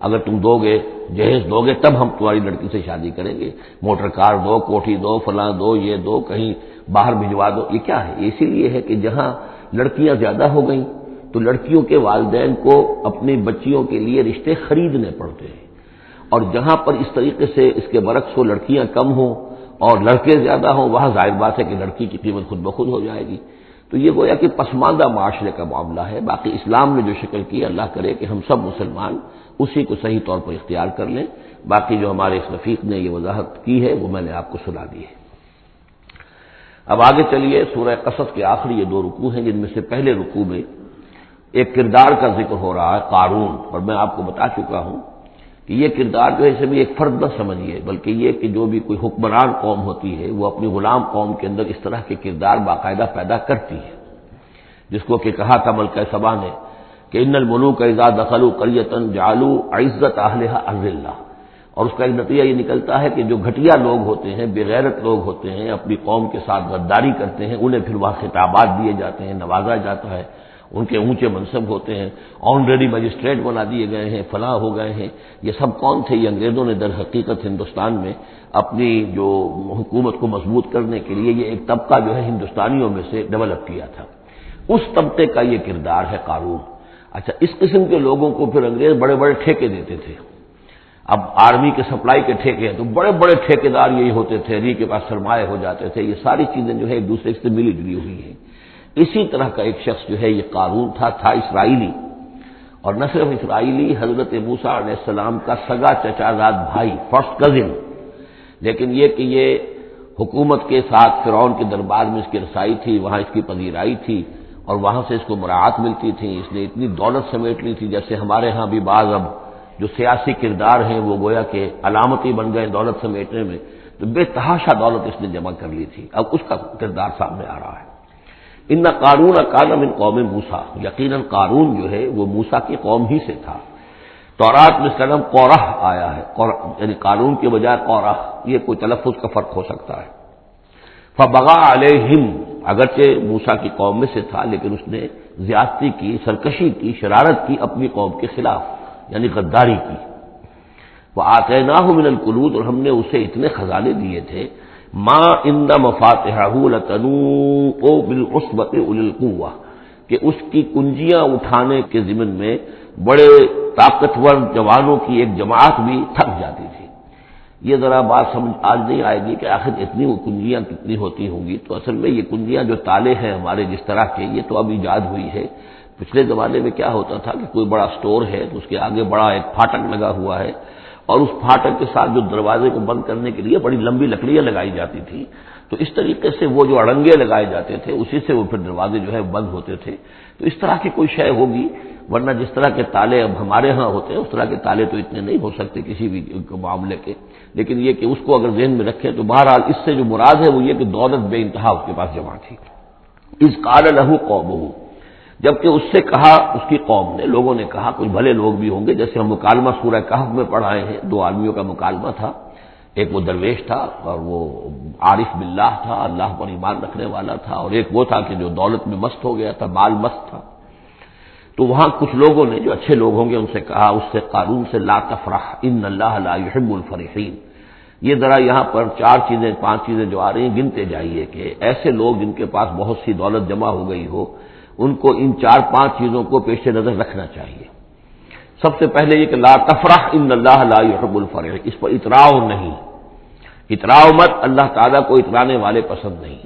اگر تم دو گے، جہیز دو گے تب ہم تمہاری لڑکی سے شادی کریں گے، موٹر کار دو، کوٹھی دو، فلاں دو، یہ دو، کہیں باہر بھجوا دو۔ یہ کیا ہے؟ اسی لیے ہے کہ جہاں لڑکیاں زیادہ ہو گئیں تو لڑکیوں کے والدین کو اپنی بچیوں کے لیے رشتے خریدنے پڑتے ہیں، اور جہاں پر اس طریقے سے اس کے برعکس ہو، لڑکیاں کم ہوں اور لڑکے زیادہ ہوں، وہاں ظاہر بات ہے کہ لڑکی کی قیمت خود بخود ہو جائے گی۔ تو یہ گویا کہ پسماندہ معاشرے کا معاملہ ہے۔ باقی اسلام نے جو شکل کی، اللہ کرے کہ ہم سب مسلمان اسی کو صحیح طور پر اختیار کر لیں۔ باقی جو ہمارے اس رفیق نے یہ وضاحت کی ہے وہ میں نے آپ کو سنا دی ہے۔ اب آگے چلیے، سورہ قصص کے آخری یہ 2 رکوع ہیں، جن میں سے پہلے رکوع میں ایک کردار کا ذکر ہو رہا ہے، قارون، اور میں آپ کو بتا چکا ہوں کہ یہ کردار جو ہے اسے بھی ایک فرد نہ سمجھیے، بلکہ یہ کہ جو بھی کوئی حکمران قوم ہوتی ہے وہ اپنی غلام قوم کے اندر اس طرح کے کردار باقاعدہ پیدا کرتی ہے، جس کو کہ کہا تھا ملکہ سبا نے کہ ان الملوک اذا دخلوا قریۃ جعلوا عزت اہلھا اذلہ، اور اس کا ایک نتیجہ یہ نکلتا ہے کہ جو گھٹیا لوگ ہوتے ہیں، بے غیرت لوگ ہوتے ہیں، اپنی قوم کے ساتھ غداری کرتے ہیں، انہیں پھر وہاں خطابات دیے جاتے ہیں، نوازا جاتا ہے، ان کے اونچے منصب ہوتے ہیں، آنریڈی مجسٹریٹ بنا دیے گئے ہیں، فلاں ہو گئے ہیں۔ یہ سب کون تھے؟ یہ انگریزوں نے در حقیقت ہندوستان میں اپنی جو حکومت کو مضبوط کرنے کے لیے یہ ایک طبقہ جو ہے ہندوستانیوں میں سے ڈیولپ کیا تھا، اس طبقے کا یہ کردار ہے قارون۔ اچھا، اس قسم کے لوگوں کو پھر انگریز بڑے بڑے ٹھیکے دیتے تھے۔ اب آرمی کے سپلائی کے ٹھیکے ہیں تو بڑے بڑے ٹھیکیدار یہی ہوتے تھے، انہیں کے پاس سرمایہ ہو جاتے تھے۔ یہ ساری چیزیں جو ہے ایک دوسرے سے ملی جلی ہوئی ہیں۔ اسی طرح کا ایک شخص جو ہے یہ قارون تھا اسرائیلی، اور نہ صرف اسرائیلی، حضرت موسیٰ علیہ السلام کا سگا چچا زاد بھائی، فرسٹ کزن، لیکن یہ کہ یہ حکومت کے ساتھ فرعون کے دربار میں اس کی رسائی تھی، وہاں اس کی پذیرائی تھی اور وہاں سے اس کو مراعات ملتی تھی۔ اس نے اتنی دولت سمیٹ لی تھی، جیسے ہمارے ہاں بھی بعض اب جو سیاسی کردار ہیں وہ گویا کہ علامتی بن گئے دولت سمیٹنے میں، تو بے تحاشا دولت اس نے جمع کر لی تھی۔ اب اس کا کردار سامنے آ رہا ہے۔ ان قارون کان من قوم موسیٰ، یقیناً قارون جو ہے وہ موسیٰ کی قوم ہی سے تھا۔ تورات میں اس کا نام قورہ آیا ہے، یعنی قارون کے بجائے قورہ، یہ کوئی تلفظ کا فرق ہو سکتا ہے۔ فبغى علیہم، اگرچہ موسیٰ کی قوم میں سے تھا لیکن اس نے زیادتی کی، سرکشی کی، شرارت کی اپنی قوم کے خلاف، یعنی غداری کی۔ وآتیناہ من الکنوز، اور ہم نے اسے اتنے خزانے دیے تھے، ما ان مفاتحہ لتنوء بالعصبۃ اولي القوہ، کہ اس کی کنجیاں اٹھانے کے ضمن میں بڑے طاقتور جوانوں کی ایک جماعت بھی تھک جاتی تھی۔ یہ ذرا بات سمجھ آج نہیں آئے گی کہ آخر اتنی کنجیاں کتنی ہوتی ہوں گی، تو اصل میں یہ کنجیاں جو تالے ہیں ہمارے جس طرح کے، یہ تو اب ایجاد ہوئی ہے۔ پچھلے زمانے میں کیا ہوتا تھا کہ کوئی بڑا سٹور ہے تو اس کے آگے بڑا ایک پھاٹک لگا ہوا ہے، اور اس پھاٹک کے ساتھ جو دروازے کو بند کرنے کے لیے بڑی لمبی لکڑیاں لگائی جاتی تھی، تو اس طریقے سے وہ جو اڑنگے لگائے جاتے تھے اسی سے وہ پھر دروازے جو ہے بند ہوتے تھے۔ تو اس طرح کی کوئی شے ہوگی، ورنہ جس طرح کے تالے اب ہمارے ہاں ہوتے ہیں اس طرح کے تالے تو اتنے نہیں ہو سکتے کسی بھی معاملے کے، لیکن یہ کہ اس کو اگر ذہن میں رکھیں تو بہرحال اس سے جو مراد ہے وہ یہ کہ دولت بے انتہا اس کے پاس جمع تھی۔ اذ قال له قومه، جبکہ اس سے کہا اس کی قوم نے، لوگوں نے کہا، کچھ بھلے لوگ بھی ہوں گے، جیسے ہم مکالمہ سورہ کہف میں پڑھائے ہیں، دو آدمیوں کا مکالمہ تھا، ایک وہ درویش تھا اور وہ عارف باللہ تھا، اللہ پر ایمان رکھنے والا تھا، اور ایک وہ تھا کہ جو دولت میں مست ہو گیا تھا، مال مست تھا۔ تو وہاں کچھ لوگوں نے جو اچھے لوگ ہوں گے ان سے کہا، اس سے قارون سے، لا تفرح ان اللہ لا يحب الفرحین۔ یہ ذرا یہاں پر چار چیزیں، پانچ چیزیں جو آ رہی ہیں گنتے جائیے کہ ایسے لوگ جن کے پاس بہت سی دولت جمع ہو گئی ہو، ان کو ان چار پانچ چیزوں کو پیش نظر رکھنا چاہیے۔ سب سے پہلے یہ کہ لا تفرح ان اللہ لا يحب الفرح، اس پر اتراؤ نہیں، اتراؤ مت، اللہ تعالیٰ کو اترانے والے پسند نہیں۔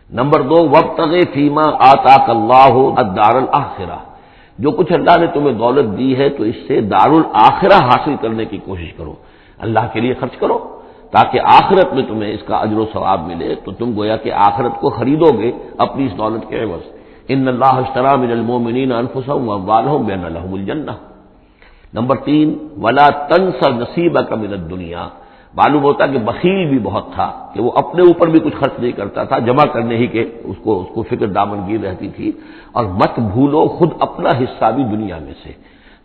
نمبر دو، وابتغ فیما آتاک اللہ الدار الآخرہ، جو کچھ اللہ نے تمہیں دولت دی ہے تو اس سے دار الآخرہ حاصل کرنے کی کوشش کرو، اللہ کے لیے خرچ کرو تاکہ آخرت میں تمہیں اس کا اجر و ثواب ملے، تو تم گویا کہ آخرت کو خریدو گے اپنی اس دولت کے عوض۔ ان اللہ اشتری من المؤمنین انفسهم واموالهم بان لهم الجنہ۔ نمبر تین، ولا تنس نصیبک من الدنیا، معلوم ہوتا کہ بخیل بھی بہت تھا کہ وہ اپنے اوپر بھی کچھ خرچ نہیں کرتا تھا، جمع کرنے ہی کے اس کو فکر دامنگیر رہتی تھی۔ اور مت بھولو خود اپنا حصہ بھی دنیا میں سے،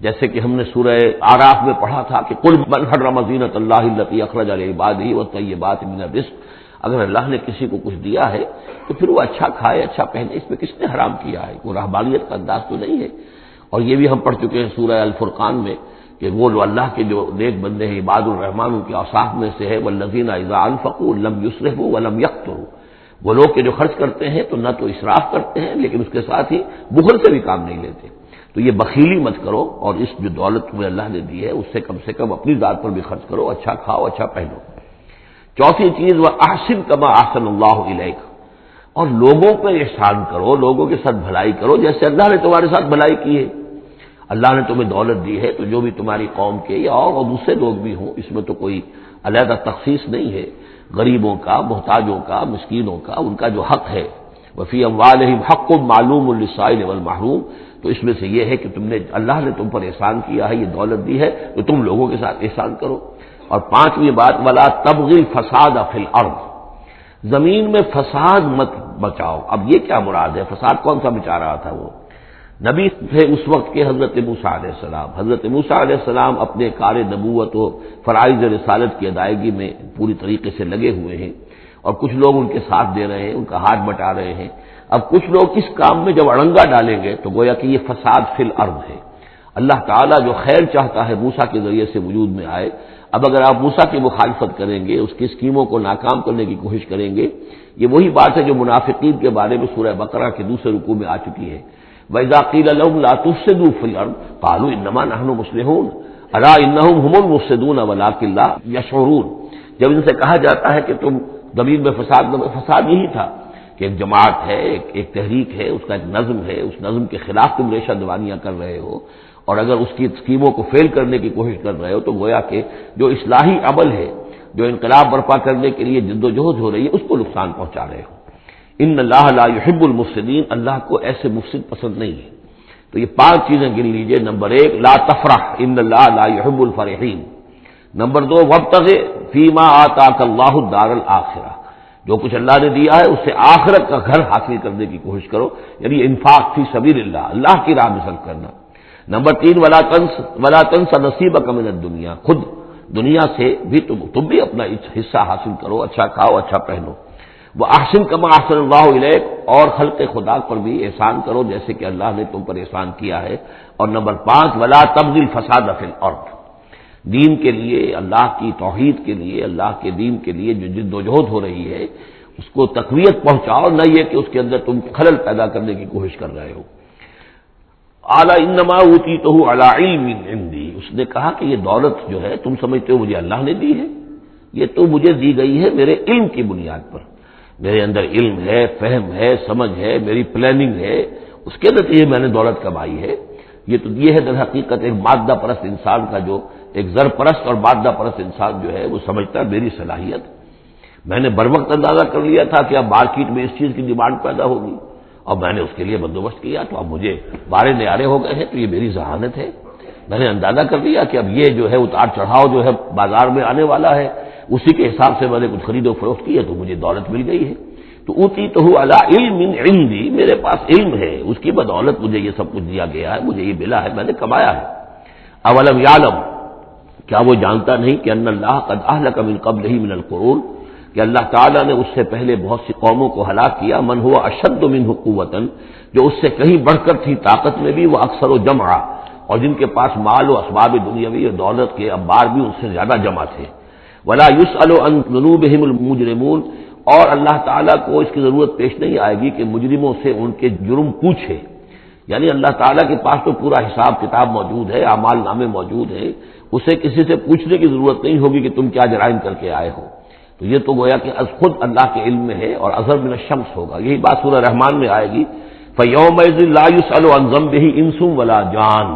جیسے کہ ہم نے سورہ اعراف میں پڑھا تھا کہ قل من حرم زینۃ اللہ التی اخرج لعبادہ والطیبات من الرزق، اگر اللہ نے کسی کو کچھ دیا ہے تو پھر وہ اچھا کھائے، اچھا پہنے، اس میں کس نے حرام کیا ہے؟ وہ رہبانیت کا انداز تو نہیں ہے۔ اور یہ بھی ہم پڑھ چکے ہیں سورہ الفرقان میں کہ وہ اللہ کے جو نیک بندے ہیں عباد الرحمن، ان کے اوصاف میں سے ہے والذین اذا انفقوا لم یسرفوا ولم یقتروا، وہ لوگ کہ جو خرچ کرتے ہیں تو نہ تو اسراف کرتے ہیں لیکن اس کے ساتھ ہی بخل سے بھی کام نہیں لیتے۔ تو یہ بخیلی مت کرو، اور اس جو دولت تمہیں اللہ نے دی ہے اس سے کم اپنی ذات پر بھی خرچ کرو، اچھا کھاؤ، اچھا پہنو۔ چوتھی چیز، وَأَحْسِنْ كَمَا أَحْسَنَ اللَّهُ إِلَيْكَ، اور لوگوں پہ احسان کرو، لوگوں کے ساتھ بھلائی کرو جیسے اللہ نے تمہارے ساتھ بھلائی کی ہے۔ اللہ نے تمہیں دولت دی ہے تو جو بھی تمہاری قوم کے یا اور دوسرے لوگ بھی ہوں، اس میں تو کوئی علیحدہ تخصیص نہیں ہے، غریبوں کا، محتاجوں کا، مسکینوں کا، ان کا جو حق ہے، وفی اموالہم حق معلوم للسائل والمحروم، تو اس میں سے یہ ہے کہ تم نے، اللہ نے تم پر احسان کیا ہے، یہ دولت دی ہے تو تم لوگوں کے ساتھ احسان کرو۔ اور پانچویں بات، ولا تبغی الفساد فی الارض، زمین میں فساد مت بچاؤ۔ اب یہ کیا مراد ہے؟ فساد کون سا بچا رہا تھا؟ وہ نبی تھے اس وقت کے حضرت موسیٰ علیہ السلام۔ حضرت موسیٰ علیہ السلام اپنے کار نبوت و فرائض رسالت کی ادائیگی میں پوری طریقے سے لگے ہوئے ہیں، اور کچھ لوگ ان کے ساتھ دے رہے ہیں، ان کا ہاتھ بٹا رہے ہیں۔ اب کچھ لوگ اس کام میں جب اڑنگا ڈالیں گے تو گویا کہ یہ فساد فی الارض ہے۔ اللہ تعالیٰ جو خیر چاہتا ہے موسیٰ کے ذریعے سے وجود میں آئے، اب اگر آپ موسیٰ کی مخالفت کریں گے، اس کی اسکیموں کو ناکام کرنے کی کوشش کریں گے، یہ وہی بات ہے جو منافقین کے بارے میں سورہ بقرہ کے دوسرے رکوع میں آ چکی ہے۔ وَإِذَا قِيلَ لَهُمْ لَا تُفْسِدُوا فِي الْأَرْضِ قَالُوا إِنَّمَا نَحْنُ مُصْلِحُونَ أَلَا إِنَّهُمْ هُمُ الْمُفْسِدُونَ وَلَٰكِن لَّا يَشْعُرُونَ۔ جب ان سے کہا جاتا ہے کہ تم زمین میں فساد یہی تھا کہ ایک جماعت ہے، ایک تحریک ہے، اس کا ایک نظم ہے، اس نظم کے خلاف تم ریشہ دوانیاں کر رہے ہو، اور اگر اس کی اسکیموں کو فیل کرنے کی کوشش کر رہے ہو تو گویا کہ جو اصلاحی عمل ہے، جو انقلاب برپا کرنے کے لیے جد و جہد ہو رہی ہے، اس کو نقصان پہنچا رہے ہو۔ ان اللہ لا يحب المفسدین، اللہ کو ایسے مفسد پسند نہیں ہے۔ تو یہ 5 چیزیں گن لیجئے۔ نمبر 1 لا تفرح ان اللہ لا يحب الفرحین۔ نمبر 2 وابتغ فیما آتاک اللہ الدار الآخرہ، جو کچھ اللہ نے دیا ہے اس سے آخرت کا گھر حاصل کرنے کی کوشش کرو، یعنی انفاق فی سبیل اللہ، اللہ کی راہ میں صرف کرنا۔ نمبر 3 ولا تنس نصیبک من الدنیا، خود دنیا سے بھی تم بھی اپنا حصہ حاصل کرو، اچھا کھاؤ، اچھا پہنو۔ وَأَحْسِن كَمَا أَحْسَنَ اللَّهُ إِلَيْكَ، اور خلق خدا پر بھی احسان کرو جیسے کہ اللہ نے تم پر احسان کیا ہے۔ اور نمبر 5 ولا تبغِ الفساد فی الارض، دین کے لیے، اللہ کی توحید کے لیے، اللہ کے دین کے لیے جو جد و جہد ہو رہی ہے اس کو تقویت پہنچاؤ، نہ یہ کہ اس کے اندر تم خلل پیدا کرنے کی کوشش کر رہے ہو۔ اعلیٰ انما اوتیتہ علی علم عندی، اس نے کہا کہ یہ دولت جو ہے تم سمجھتے ہو مجھے اللہ نے دی ہے، یہ تو مجھے دی گئی ہے میرے علم کی بنیاد پر، میرے اندر علم ہے، فہم ہے، سمجھ ہے، میری پلاننگ ہے، اس کے نتیجے میں نے دولت کمائی ہے۔ یہ ہے در حقیقت ایک مادہ پرست انسان کا، جو ایک زر پرست اور مادہ پرست انسان جو ہے وہ سمجھتا ہے میری صلاحیت، میں نے بروقت اندازہ کر لیا تھا کہ اب مارکیٹ میں اس چیز کی ڈیمانڈ پیدا ہوگی اور میں نے اس کے لیے بندوبست کیا، تو اب مجھے بارے نیارے ہو گئے ہیں، تو یہ میری ذہانت ہے، میں نے اندازہ کر لیا کہ اب یہ جو ہے اتار چڑھاؤ جو ہے بازار میں آنے والا ہے، اسی کے حساب سے میں نے کچھ خرید و فروخت کی ہے تو مجھے دولت مل گئی ہے۔ تو اوتیتہ علی علم عندی، میرے پاس علم ہے، اس کی بدولت مجھے یہ سب کچھ دیا گیا ہے، مجھے یہ ملا ہے، میں نے کمایا ہے۔ اولم یعلم، کیا وہ جانتا نہیں کہ ان اللہ قد اہلک من قبلہ من القرون، کہ اللہ تعالیٰ نے اس سے پہلے بہت سی قوموں کو ہلاک کیا، من ہوا اشد منہ قوۃ، جو اس سے کہیں بڑھ کر تھی طاقت میں بھی، وہ اکثر و جمعا، اور جن کے پاس مال و اسباب دنیاوی اور دولت کے انبار بھی ان سے زیادہ جمع تھے۔ ولا یسأل عن ذنوبہم المجرمون، اور اللہ تعالیٰ کو اس کی ضرورت پیش نہیں آئے گی کہ مجرموں سے ان کے جرم پوچھے، یعنی اللہ تعالیٰ کے پاس تو پورا حساب کتاب موجود ہے، اعمال نامے موجود ہیں، اسے کسی سے پوچھنے کی ضرورت نہیں ہوگی کہ تم کیا جرائم کر کے آئے ہو۔ تو یہ تو گویا کہ از خود اللہ کے علم میں ہے، اور اظہر من الشمس ہوگا، یہی بات سورہ رحمان میں آئے گی، فَيَوْمَئِذٍ لَا يُسْأَلُ عَنْ ذَنبِهِ إِنسٌ وَلَا جَانٌ،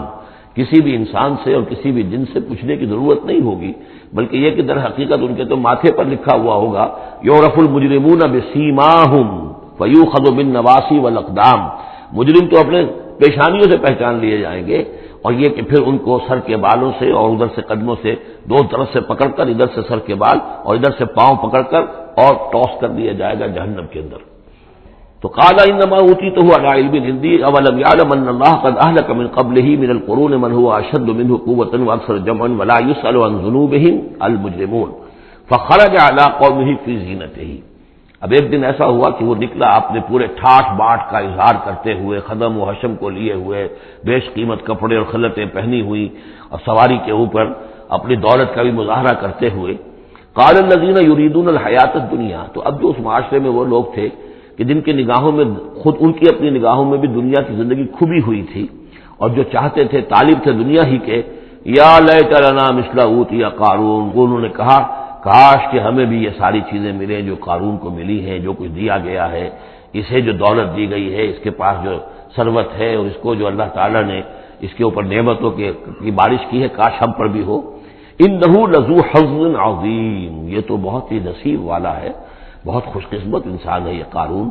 کسی بھی انسان سے اور کسی بھی جن سے پوچھنے کی ضرورت نہیں ہوگی، بلکہ یہ کہ در حقیقت ان کے تو ماتھے پر لکھا ہوا ہوگا، یعرف المجرمون بسیماہم فیؤخذ بالنواصی والاقدام، مجرم تو اپنے پیشانیوں سے پہچان لیے جائیں گے، اور یہ کہ پھر ان کو سر کے بالوں سے اور ادھر سے قدموں سے دو طرف سے پکڑ کر، ادھر سے سر کے بال اور ادھر سے پاؤں پکڑ کر اور ٹاس کر دیا جائے گا جہنم کے اندر۔ تو قال انما اوتیتہ علی علم عندی اولم یعلم ان اللہ قد اہلک من قبلہ من القرون من هو اشد منہ قوۃ واکثر جمعا ولا یسأل عن ذنوبہم المجرمون فخرج علی قومہ فی زینتہ۔ اب ایک دن ایسا ہوا کہ وہ نکلا اپنے پورے ٹھاٹ باٹ کا اظہار کرتے ہوئے، خدم و حشم کو لیے ہوئے، بیش قیمت کپڑے اور خلعتیں پہنی ہوئی، اور سواری کے اوپر اپنی دولت کا بھی مظاہرہ کرتے ہوئے۔ قال الذین یریدون الحیاۃ الدنیا، تو اب جو اس معاشرے میں وہ لوگ تھے کہ جن کی نگاہوں میں، خود ان کی اپنی نگاہوں میں بھی دنیا کی زندگی کھبی ہوئی تھی، اور جو چاہتے تھے، طالب تھے دنیا ہی کے، یا لیت لنا مثل اوتی قارون، انہوں نے کہا کاش کہ ہمیں بھی یہ ساری چیزیں ملیں جو قارون کو ملی ہیں، جو کچھ دیا گیا ہے، اسے جو دولت دی گئی ہے، اس کے پاس جو ثروت ہے، اور اس کو جو اللہ تعالیٰ نے اس کے اوپر نعمتوں کی بارش کی ہے، کاش ہم پر بھی ہو۔ انہ لذو حظ عظیم، یہ تو بہت ہی نصیب والا ہے، بہت خوش قسمت انسان ہے یہ قارون،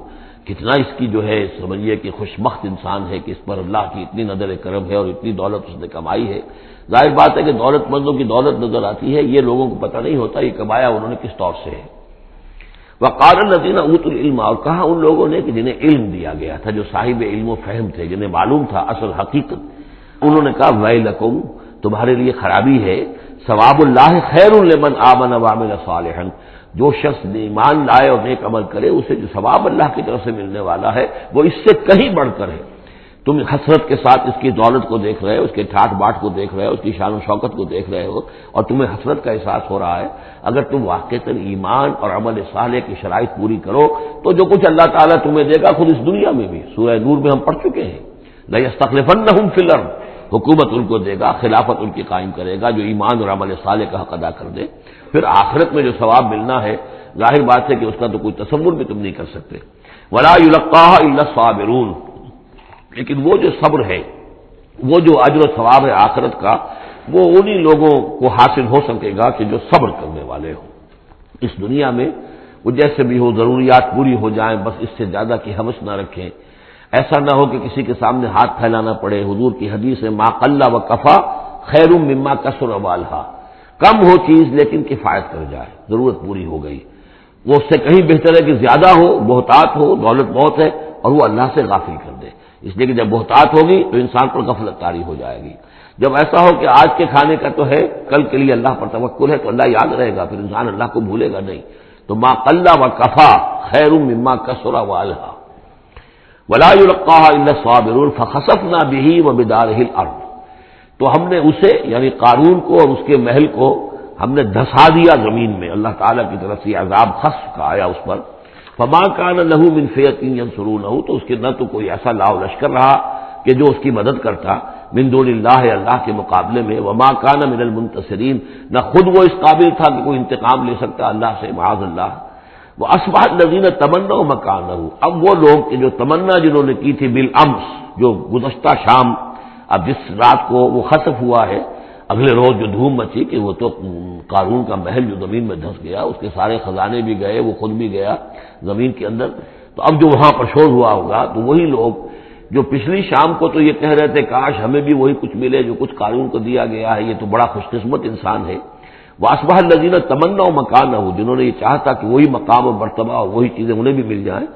کتنا اس کی جو ہے سمجھیے کہ خوش بخت انسان ہے کہ اس پر اللہ کی اتنی نظر کرم ہے اور اتنی دولت اس نے کمائی ہے۔ ظاہر بات ہے کہ دولت مندوں کی دولت نظر آتی ہے، یہ لوگوں کو پتہ نہیں ہوتا یہ کمایا انہوں نے کس طور سے ہے۔ وقال الذین اوتوا العلم، اور کہا ان لوگوں نے کہ جنہیں علم دیا گیا تھا، جو صاحب علم و فہم تھے، جنہیں معلوم تھا اصل حقیقت، انہوں نے کہا ویلکم، تمہارے لیے خرابی ہے، ثواب اللہ خیر لمن آمن وعمل صالحا، جو شخص ایمان لائے اور نیک عمل کرے اسے جو ثواب اللہ کی طرف سے ملنے والا ہے وہ اس سے کہیں بڑھ کر ہے۔ تم حسرت کے ساتھ اس کی دولت کو دیکھ رہے ہو، اس کے ٹھاٹ باٹ کو دیکھ رہے ہو، اس کی شان و شوکت کو دیکھ رہے ہو اور تمہیں حسرت کا احساس ہو رہا ہے، اگر تم واقعتاً ایمان اور عمل صالح کی شرائط پوری کرو تو جو کچھ اللہ تعالیٰ تمہیں دے گا خود اس دنیا میں بھی، سورہ نور میں ہم پڑھ چکے ہیں، لَيَسْتَخْلِفَنَّهُمْ فِي الْأَرْضِ، حکومت ان کو دے گا، خلافت ان کی قائم کرے گا جو ایمان اور عمل صالح کا حق ادا کر دے۔ پھر آخرت میں جو ثواب ملنا ہے ظاہر بات ہے کہ اس کا تو کوئی تصور بھی تم نہیں کر سکتے۔ وَلَا يُلَقَّاهَا إِلَّا الصَّابِرُونَ، لیکن وہ جو صبر ہے، وہ جو اجر و ثواب ہے آخرت کا، وہ انہی لوگوں کو حاصل ہو سکے گا کہ جو صبر کرنے والے ہوں۔ اس دنیا میں وہ جیسے بھی ہو ضروریات پوری ہو جائیں، بس اس سے زیادہ کی ہوس نہ رکھیں، ایسا نہ ہو کہ کسی کے سامنے ہاتھ پھیلانا پڑے۔ حضور کی حدیث ہے ما قل و کفا خیر مما کثر والہا، کم ہو چیز لیکن کفایت کر جائے، ضرورت پوری ہو گئی، وہ اس سے کہیں بہتر ہے کہ زیادہ ہو، بہتات ہو، دولت بہت ہے اور وہ اللہ سے غافل کر دے، اس لیے کہ جب بہتات ہوگی تو انسان پر غفلت طاری ہو جائے گی۔ جب ایسا ہو کہ آج کے کھانے کا تو ہے، کل کے لیے اللہ پر توکل ہے تو اللہ یاد رہے گا، پھر انسان اللہ کو بھولے گا نہیں۔ تو ما قل و کفا خیر مما کثر والہا ولا يلقاها الا الصابرون فخسفنا به وبداره الارض، تو ہم نے اسے یعنی قارون کو اور اس کے محل کو ہم نے دھسا دیا زمین میں، اللہ تعالیٰ کی طرف سے عذاب خسف کا آیا اس پر۔ فما كان له من فئة ينصرونه، تو اس کے نہ تو کوئی ایسا لاؤ لشکر رہا کہ جو اس کی مدد کرتا من دون اللہ، اللہ کے مقابلے میں، وما كان من المنتصرین، نہ خود وہ اس قابل تھا کہ کوئی انتقام لے سکتا اللہ سے، معاذ اللہ۔ وَأَصْبَحَ الَّذِينَ تَمَنَّوْا مَكَانَهُ، اب وہ لوگ کہ جو تمنا جنہوں نے کی تھی بالامس، جو گزشتہ شام، اب جس رات کو وہ خسف ہوا ہے، اگلے روز جو دھوم مچی کہ وہ تو قارون کا محل جو زمین میں دھس گیا، اس کے سارے خزانے بھی گئے، وہ خود بھی گیا زمین کے اندر، تو اب جو وہاں پر شور ہوا ہوگا تو وہی لوگ جو پچھلی شام کو تو یہ کہہ رہے تھے کاش ہمیں بھی وہی کچھ ملے جو کچھ قارون کو دیا گیا ہے، یہ تو بڑا خوش قسمت انسان ہے۔ وَأَصْبَحَ الَّذِينَ تَمَنَّوْا مَكَانَهُ، جنہوں نے یہ چاہتا کہ وہی مقام و مرتبہ اور وہی چیزیں انہیں بھی مل جائیں،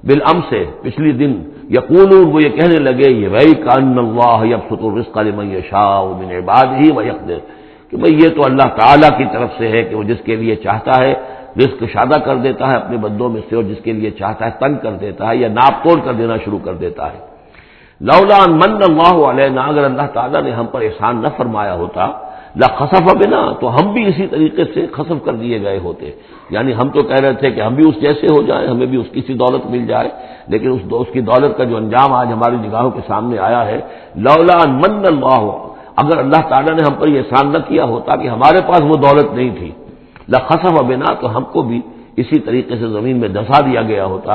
بالامس سے پچھلی دن، یقولون، وہ یہ کہنے لگے، یہ وَيْكَ أَنَّ اللَّهَ يَبْسُطُ الرِّزْقَ لِمَن يَشَاءُ مِنْ عِبَادِهِ وَيَقْدِرُ، کہ بھئی یہ تو اللہ تعالیٰ کی طرف سے ہے کہ وہ جس کے لیے چاہتا ہے رزق شادہ کر دیتا ہے اپنے بندوں میں سے، اور جس کے لیے چاہتا ہے تنگ کر دیتا ہے یا ناپ توڑ کر دینا شروع کر دیتا ہے۔ لولا ان من اللہ علینا، اگر اللہ تعالیٰ نے ہم پر احسان نہ فرمایا ہوتا، لخسف بنا، تو ہم بھی اسی طریقے سے خسف کر دیے گئے ہوتے، یعنی ہم تو کہہ رہے تھے کہ ہم بھی اس جیسے ہو جائیں، ہمیں بھی اس کی سی دولت مل جائے، لیکن اس کی دولت کا جو انجام آج ہماری نگاہوں کے سامنے آیا ہے، لولا ان من اللہ، اگر اللہ تعالیٰ نے ہم پر یہ احسان نہ کیا ہوتا کہ ہمارے پاس وہ دولت نہیں تھی، لخسف بنا، تو ہم کو بھی اسی طریقے سے زمین میں دھسا دیا گیا ہوتا۔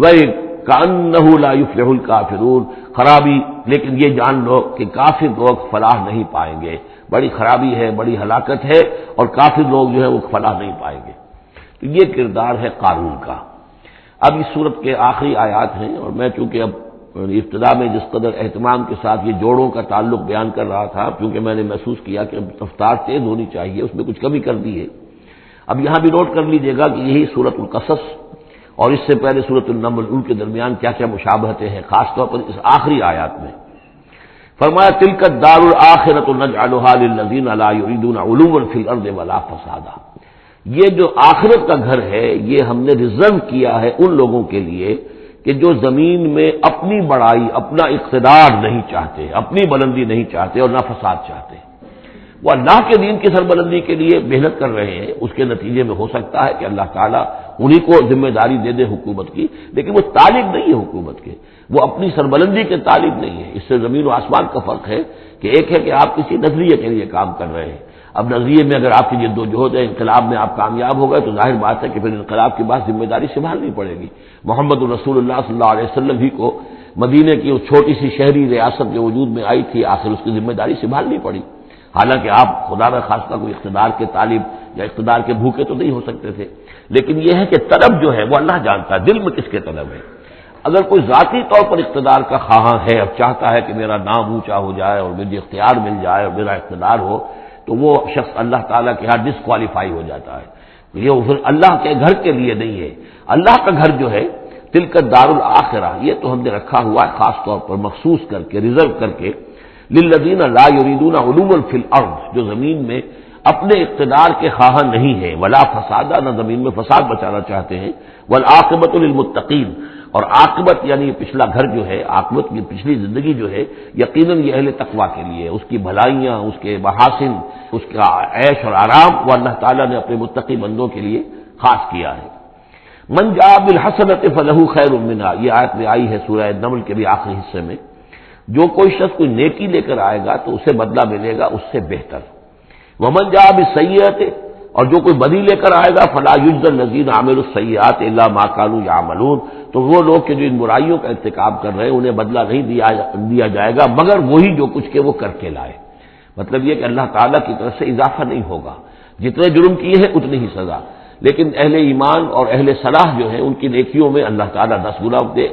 وَكَأَنَّهُ لَا يُفْلِحُ الْكَافِرُونَ، خرابی، لیکن یہ جان لو کہ کافر لوگ فلاح نہیں پائیں گے، بڑی خرابی ہے، بڑی ہلاکت ہے، اور کافر لوگ جو ہے وہ فلاح نہیں پائیں گے۔ تو یہ کردار ہے قارون کا۔ اب اس صورت کے آخری آیات ہیں، اور میں چونکہ اب ابتدا میں جس قدر اہتمام کے ساتھ یہ جوڑوں کا تعلق بیان کر رہا تھا، کیونکہ میں نے محسوس کیا کہ رفتار تیز ہونی چاہیے، اس میں کچھ کمی کر دی ہے۔ اب یہاں بھی نوٹ کر لیجئے گا کہ یہی سورۃ القصص اور اس سے پہلے سورۃ النمل، ان کے درمیان کیا کیا مشابہتیں ہیں، خاص طور پر اس آخری آیات میں۔ فرمایا تلک الدار الآخرۃ نجعلها للذین لا یریدون علوا فی الارض ولا فسادا، یہ جو آخرت کا گھر ہے یہ ہم نے ریزرو کیا ہے ان لوگوں کے لیے کہ جو زمین میں اپنی بڑائی، اپنا اقتدار نہیں چاہتے، اپنی بلندی نہیں چاہتے اور نہ فساد چاہتے، وہ اللہ کے دین کی سربلندی کے لیے محنت کر رہے ہیں۔ اس کے نتیجے میں ہو سکتا ہے کہ اللہ تعالیٰ انہی کو ذمہ داری دے دے حکومت کی، لیکن وہ طالب نہیں ہے حکومت کے، وہ اپنی سربلندی کے طالب نہیں ہے۔ اس سے زمین و آسمان کا فرق ہے کہ ایک ہے کہ آپ کسی نظریے کے لیے کام کر رہے ہیں، اب نظریے میں اگر آپ کی جد و جہد ہے، انقلاب میں آپ کامیاب ہو گئے تو ظاہر بات ہے کہ پھر انقلاب کے بعد ذمہ داری سنبھالنی پڑے گی۔ محمد رسول اللہ صلی اللہ علیہ وسلم ہی کو مدینے کی اس چھوٹی سی شہری ریاست جو وجود میں آئی تھی، آخر اس کی ذمہ داری سنبھالنی پڑی، حالانکہ آپ خدا نہ خواستہ کوئی اقتدار کے طالب یا اقتدار کے بھوکے تو نہیں ہو سکتے تھے، لیکن یہ ہے کہ طلب جو ہے وہ اللہ جانتا ہے دل میں کس کے طلب ہے۔ اگر کوئی ذاتی طور پر اقتدار کا خواہاں ہے، اب چاہتا ہے کہ میرا نام اونچا ہو جائے اور مجھے اختیار مل جائے اور میرا اقتدار ہو، تو وہ شخص اللہ تعالیٰ کے ہاں ڈسکوالیفائی ہو جاتا ہے، یہ پھر اللہ کے گھر کے لیے نہیں ہے۔ اللہ کا گھر جو ہے تلک الدار الآخرہ، یہ تو ہم نے رکھا ہوا ہے خاص طور پر مخصوص کر کے، ریزرو کر کے، للذین لا یریدون علوا فی الارض، جو زمین میں اپنے اقتدار کے خواہاں نہیں ہیں، ولا فسادہ، نہ زمین میں فساد بچانا چاہتے ہیں، والعاقبۃ للمتقین، اور عاقبت یعنی پچھلا گھر جو ہے، عاقبت کی پچھلی زندگی جو ہے یقیناً یہ اہل تقویٰ کے لیے، اس کی بھلائیاں، اس کے محاسن، اس کا عیش اور آرام وہ اللہ تعالیٰ نے اپنے متقی بندوں کے لیے خاص کیا ہے۔ من جاء بالحسنۃ فلہ خیر منہا، یہ آیت میں آئی ہے سورہ نمل کے بھی آخری حصے میں، جو کوئی شخص کوئی نیکی لے کر آئے گا تو اسے بدلہ ملے گا اس سے بہتر۔ ومن جاء بالسیئۃ، اور جو کوئی بدی لے کر آئے گا فلا یجزی الذین عملوا السیئات الا ما كانوا یعملون، تو وہ لوگ کہ جو ان برائیوں کا ارتکاب کر رہے ہیں انہیں بدلہ نہیں دیا جائے گا مگر وہی جو کچھ کہ وہ کر کے لائے۔ مطلب یہ کہ اللہ تعالیٰ کی طرف سے اضافہ نہیں ہوگا، جتنے جرم کیے ہیں اتنی ہی سزا، لیکن اہل ایمان اور اہل صلاح جو ہیں ان کی نیکیوں میں اللہ تعالیٰ 10 گنا دے،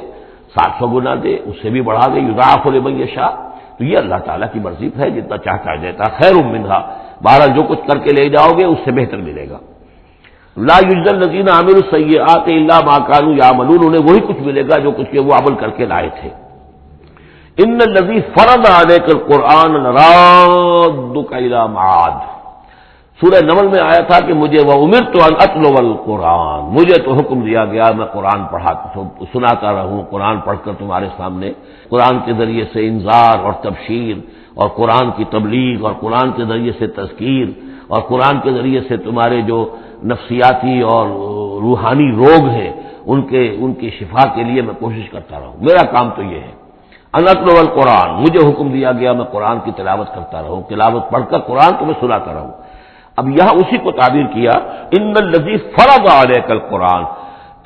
700 گنا دے، اس سے بھی بڑھا دے، یضاعف لمن یشاء، تو یہ اللہ تعالیٰ کی مرضی ہے، جتنا چاہتا ہے دیتا، خیر منہا، بہرحال جو کچھ کر کے لے جاؤ گے اس سے بہتر ملے گا۔ لا یجزی الذین عملوا السیئات الا ما كانوا یعملون، انہیں وہی کچھ ملے گا جو کچھ کہ وہ عمل کر کے لائے تھے۔ ان الذی فرض علیک القرآن لرادک الی معاد، سورہ نمل میں آیا تھا کہ مجھے وَأُمِرْتُ أَنْ أَتْلُوَ الْقُرْآنَ، مجھے تو حکم دیا گیا میں قرآن سناتا رہوں، قرآن پڑھ کر تمہارے سامنے، قرآن کے ذریعے سے انذار اور تبشیر اور قرآن کی تبلیغ اور قرآن کے ذریعے سے تذکیر اور قرآن کے ذریعے سے تمہارے جو نفسیاتی اور روحانی روگ ہیں ان کی شفا کے لیے میں کوشش کرتا رہوں، میرا کام تو یہ ہے۔ ان اتلو القرآن، مجھے حکم دیا گیا میں قرآن کی تلاوت کرتا رہوں، تلاوت پڑھ کر قرآن کو میں سناتا رہوں۔ اب یہاں اسی کو تعبیر کیا، ان الذی فرض علیک القرآن،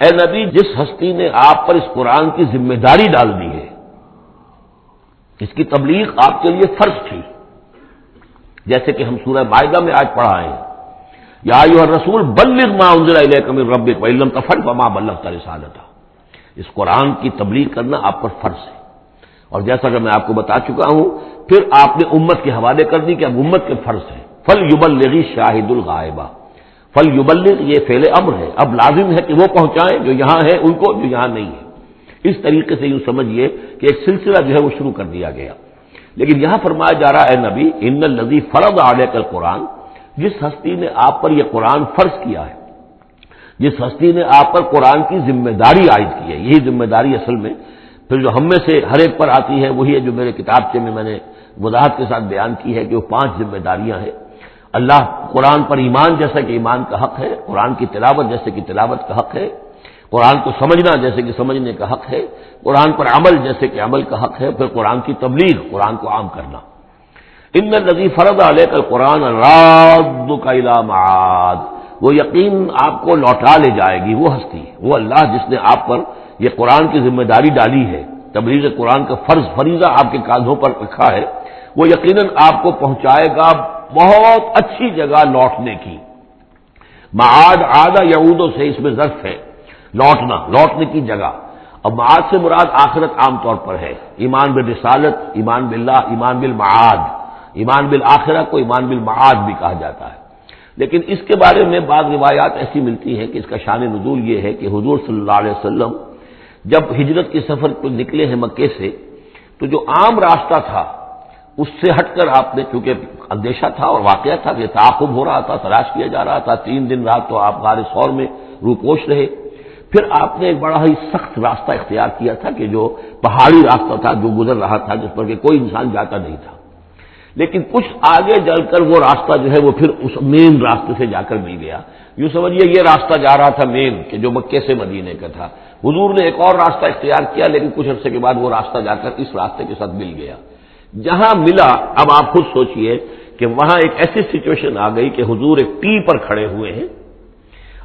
اے نبی جس ہستی نے آپ پر اس قرآن کی ذمہ داری ڈال دی ہے، اس کی تبلیغ آپ کے لیے فرض تھی، جیسے کہ ہم سورہ مائدہ میں آج پڑھا ہے، یا ایھا الرسول بلغ ما انزل الیک من ربک وان لم تفعل فما بلغت رسالتہ، اس قرآن کی تبلیغ کرنا آپ پر فرض ہے۔ اور جیسا کہ میں آپ کو بتا چکا ہوں، پھر آپ نے امت کے حوالے کر دی کہ اب امت کے فرض ہے، فَلْيُبَلِّغِ الشَّاهِدُ الْغَائِبَ، فَلْيُبَلِّغ یہ فعل امر ہے، اب لازم ہے کہ وہ پہنچائیں جو یہاں ہے ان کو، جو یہاں نہیں ہے۔ اس طریقے سے یوں سمجھیے کہ ایک سلسلہ جو ہے وہ شروع کر دیا گیا، لیکن یہاں فرمایا جا رہا ہے نبی ان الذی فرض علیک القرآن، جس ہستی نے آپ پر یہ قرآن فرض کیا ہے، جس ہستی نے آپ پر قرآن کی ذمہ داری عائد کی ہے، یہی ذمہ داری اصل میں پھر جو ہم میں سے ہر ایک پر آتی ہے وہی ہے جو میرے کتابچے میں نے وضاحت کے ساتھ بیان کی ہے کہ وہ 5 ذمہ داریاں ہیں۔ اللہ قرآن پر ایمان جیسا کہ ایمان کا حق ہے، قرآن کی تلاوت جیسے کہ تلاوت کا حق ہے، قرآن کو سمجھنا جیسے کہ سمجھنے کا حق ہے، قرآن پر عمل جیسے کہ عمل کا حق ہے، پھر قرآن کی تبلیغ، قرآن کو عام کرنا۔ ان الذی فرض علیک القرآن رادک الی معاد، وہ یقین آپ کو لوٹا لے جائے گی، وہ ہستی، وہ اللہ جس نے آپ پر یہ قرآن کی ذمہ داری ڈالی ہے، تبلیغ قرآن کا فریضہ آپ کے کاندھوں پر رکھا ہے، وہ یقیناً آپ کو پہنچائے گا بہت اچھی جگہ لوٹنے کی۔ معاد عاد یعود سے اس میں ظرف ہے، لوٹنے کی جگہ۔ اب معاد سے مراد آخرت عام طور پر ہے، ایمان بالرسالت، ایمان باللہ، ایمان بالمعاد، ایمان بالآخرہ کو ایمان بالمعاد بھی کہا جاتا ہے۔ لیکن اس کے بارے میں بعض روایات ایسی ملتی ہیں کہ اس کا شان نزول یہ ہے کہ حضور صلی اللہ علیہ وسلم جب ہجرت کے سفر پر نکلے ہیں مکے سے، تو جو عام راستہ تھا اس سے ہٹ کر آپ نے، چونکہ اندیشہ تھا اور واقعہ تھا کہ تعاقب ہو رہا تھا، تلاش کیا جا رہا تھا، 3 دن رات تو آپ غار ثور میں روپوش رہے، پھر آپ نے ایک بڑا ہی سخت راستہ اختیار کیا تھا کہ جو پہاڑی راستہ تھا جو گزر رہا تھا، جس پر کہ کوئی انسان جاتا نہیں تھا، لیکن کچھ آگے جل کر وہ راستہ جو ہے وہ پھر اس مین راستے سے جا کر مل گیا۔ یوں سمجھیے یہ راستہ جا رہا تھا مین، کہ جو مکے سے مدینے کا تھا، حضور نے ایک اور راستہ اختیار کیا، لیکن کچھ عرصے کے بعد وہ راستہ جا کر اس راستے کے ساتھ مل گیا۔ جہاں ملا، اب آپ خود سوچئے کہ وہاں ایک ایسی سچویشن آ گئی کہ حضور ایک ٹی پر کھڑے ہوئے ہیں،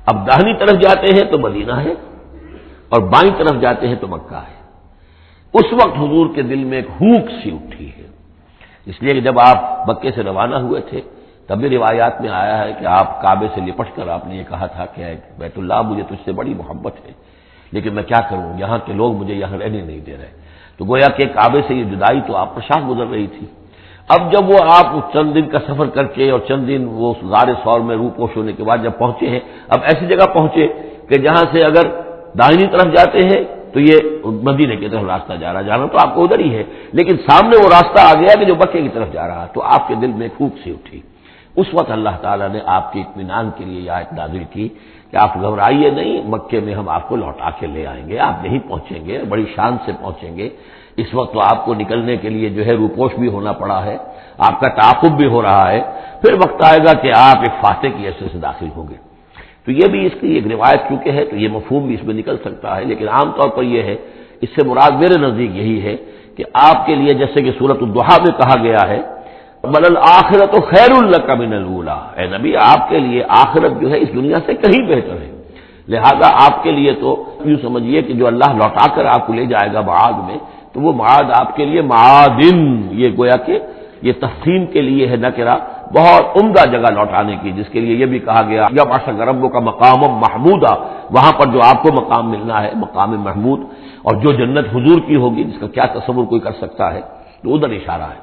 اب داہنی طرف جاتے ہیں تو مدینہ ہے اور بائیں طرف جاتے ہیں تو مکہ ہے۔ اس وقت حضور کے دل میں ایک ہوک سی اٹھی ہے، اس لیے کہ جب آپ مکے سے روانہ ہوئے تھے تب بھی روایات میں آیا ہے کہ آپ کعبے سے لپٹ کر آپ نے یہ کہا تھا کہ اے بیت اللہ مجھے تجھ سے بڑی محبت ہے، لیکن میں کیا کروں، یہاں کے لوگ مجھے یہاں رہنے نہیں دے رہے۔ تو گویا کہ کعبے سے یہ جدائی تو آپ پر شاہ گزر رہی تھی۔ اب جب وہ آپ چند دن کا سفر کر کے اور چند دن وہ غار ثور میں روپوش ہونے کے بعد جب پہنچے ہیں، اب ایسی جگہ پہنچے کہ جہاں سے اگر دائنی طرف جاتے ہیں تو یہ مدینے کی طرف راستہ جانا تو آپ کو ادھر ہی ہے، لیکن سامنے وہ راستہ آ گیا کہ جو مکے کی طرف جا رہا، تو آپ کے دل میں پھونک سی اٹھی۔ اس وقت اللہ تعالیٰ نے آپ کے اطمینان کے لیے یہ آیت نازل کی کہ آپ گھبرائیے نہیں، مکے میں ہم آپ کو لوٹا کے لے آئیں گے، آپ یہیں پہنچیں گے، بڑی شان سے پہنچیں گے۔ اس وقت تو آپ کو نکلنے کے لیے جو ہے روپوش بھی ہونا پڑا ہے، آپ کا تعاقب بھی ہو رہا ہے، پھر وقت آئے گا کہ آپ ایک فاتح کی حیثیت سے داخل ہوں گے۔ تو یہ بھی اس کی ایک روایت کیونکہ ہے تو یہ مفہوم بھی اس میں نکل سکتا ہے، لیکن عام طور پر یہ ہے، اس سے مراد میرے نزدیک یہی ہے کہ آپ کے لیے جیسے کہ سورۃ الضحیٰ میں کہا گیا ہے وَلَلْآخِرَةُ خَيْرٌ لَكَ مِنَ الْأُولَىٰ، اے نبی آپ کے لیے آخرت جو ہے اس دنیا سے کہیں بہتر ہے، لہذا آپ کے لیے تو یوں سمجھیے کہ جو اللہ لوٹا کر آپ کو لے جائے گا معاد میں، تو وہ معاد آپ کے لیے معادن، یہ گویا کہ یہ تفہیم کے لیے ہے نکرہ، بہت عمدہ جگہ لوٹانے کی، جس کے لیے یہ بھی کہا گیا جب عرش ربک کا مقام محمودہ، وہاں پر جو آپ کو مقام ملنا ہے مقام محمود، اور جو جنت حضور کی ہوگی جس کا کیا تصور کوئی کر سکتا ہے، تو ادھر اشارہ ہے۔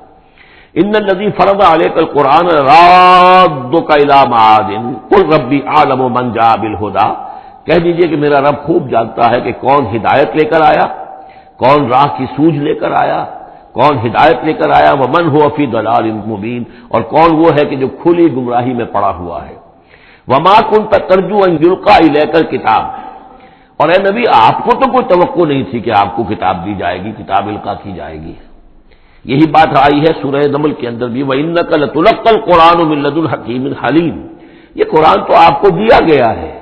ان الذی فرض علیک القرآن رادک الی معاد قل ربی اعلم من جاء بالہدی، کہہ دیجئے کہ میرا رب خوب جانتا ہے کہ کون ہدایت لے کر آیا، کون راہ کی سوجھ لے کر آیا، کون ہدایت لے کر آیا، ومن هو فی ضلال مبین، اور کون وہ ہے کہ جو کھلی گمراہی میں پڑا ہوا ہے۔ وما كنت ترجو ان یلقى الیک الکتاب، اور اے نبی آپ کو تو کوئی توقع نہیں تھی کہ آپ کو کتاب دی جائے گی، کتاب القا کی جائے گی۔ یہی بات آئی ہے سورہ نمل کے اندر بھی وَإِنَّكَ لَتُلَقَّى الْقُرْآنُ مِن لَّدُنْ حَكِيمٍ حَلِيمٍ، یہ قرآن تو آپ کو دیا گیا ہے،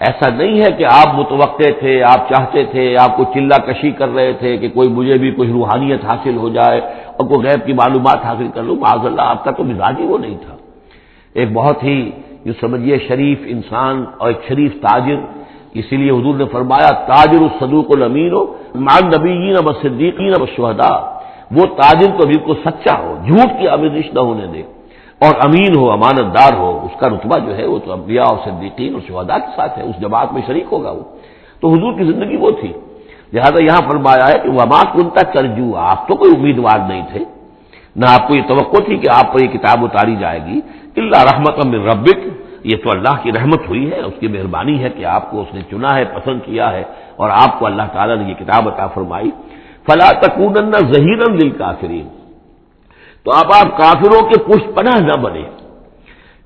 ایسا نہیں ہے کہ آپ متوقع تھے، آپ چاہتے تھے، آپ کو چلہ کشی کر رہے تھے کہ کوئی مجھے بھی کچھ روحانیت حاصل ہو جائے اور کوئی غیب کی معلومات حاصل کر لوں، معاذ اللہ آپ کا تو مزاج ہی وہ نہیں تھا۔ ایک بہت ہی جو سمجھیے شریف انسان اور ایک شریف تاجر، اسی لیے حضور نے فرمایا تاجر الصدوق الامین مع النبیین والصدیقین والشہداء، وہ تاجر تو بالکل سچا ہو، جھوٹ کی آمیزش نہ ہونے دے، اور امین ہو، امانت دار ہو، اس کا رتبہ جو ہے وہ تو انبیاء اور صدیقین اور شہداء کے ساتھ ہے، اس جماعت میں شریک ہوگا وہ۔ تو حضور کی زندگی وہ تھی، لہذا یہاں فرمایا ہے کہ وما كنت ترجو، آپ تو کوئی امیدوار نہیں تھے، نہ آپ کو یہ توقع تھی کہ آپ پر یہ کتاب اتاری جائے گی، الا رحمتا من ربک، یہ تو اللہ کی رحمت ہوئی ہے، اس کی مہربانی ہے کہ آپ کو اس نے چنا ہے، پسند کیا ہے، اور آپ کو اللہ تعالیٰ نے یہ کتاب عطا فرمائی۔ فلا تکونن ظہیرا للکافرین، تو اب آپ کافروں کے پشت پناہ نہ بنے۔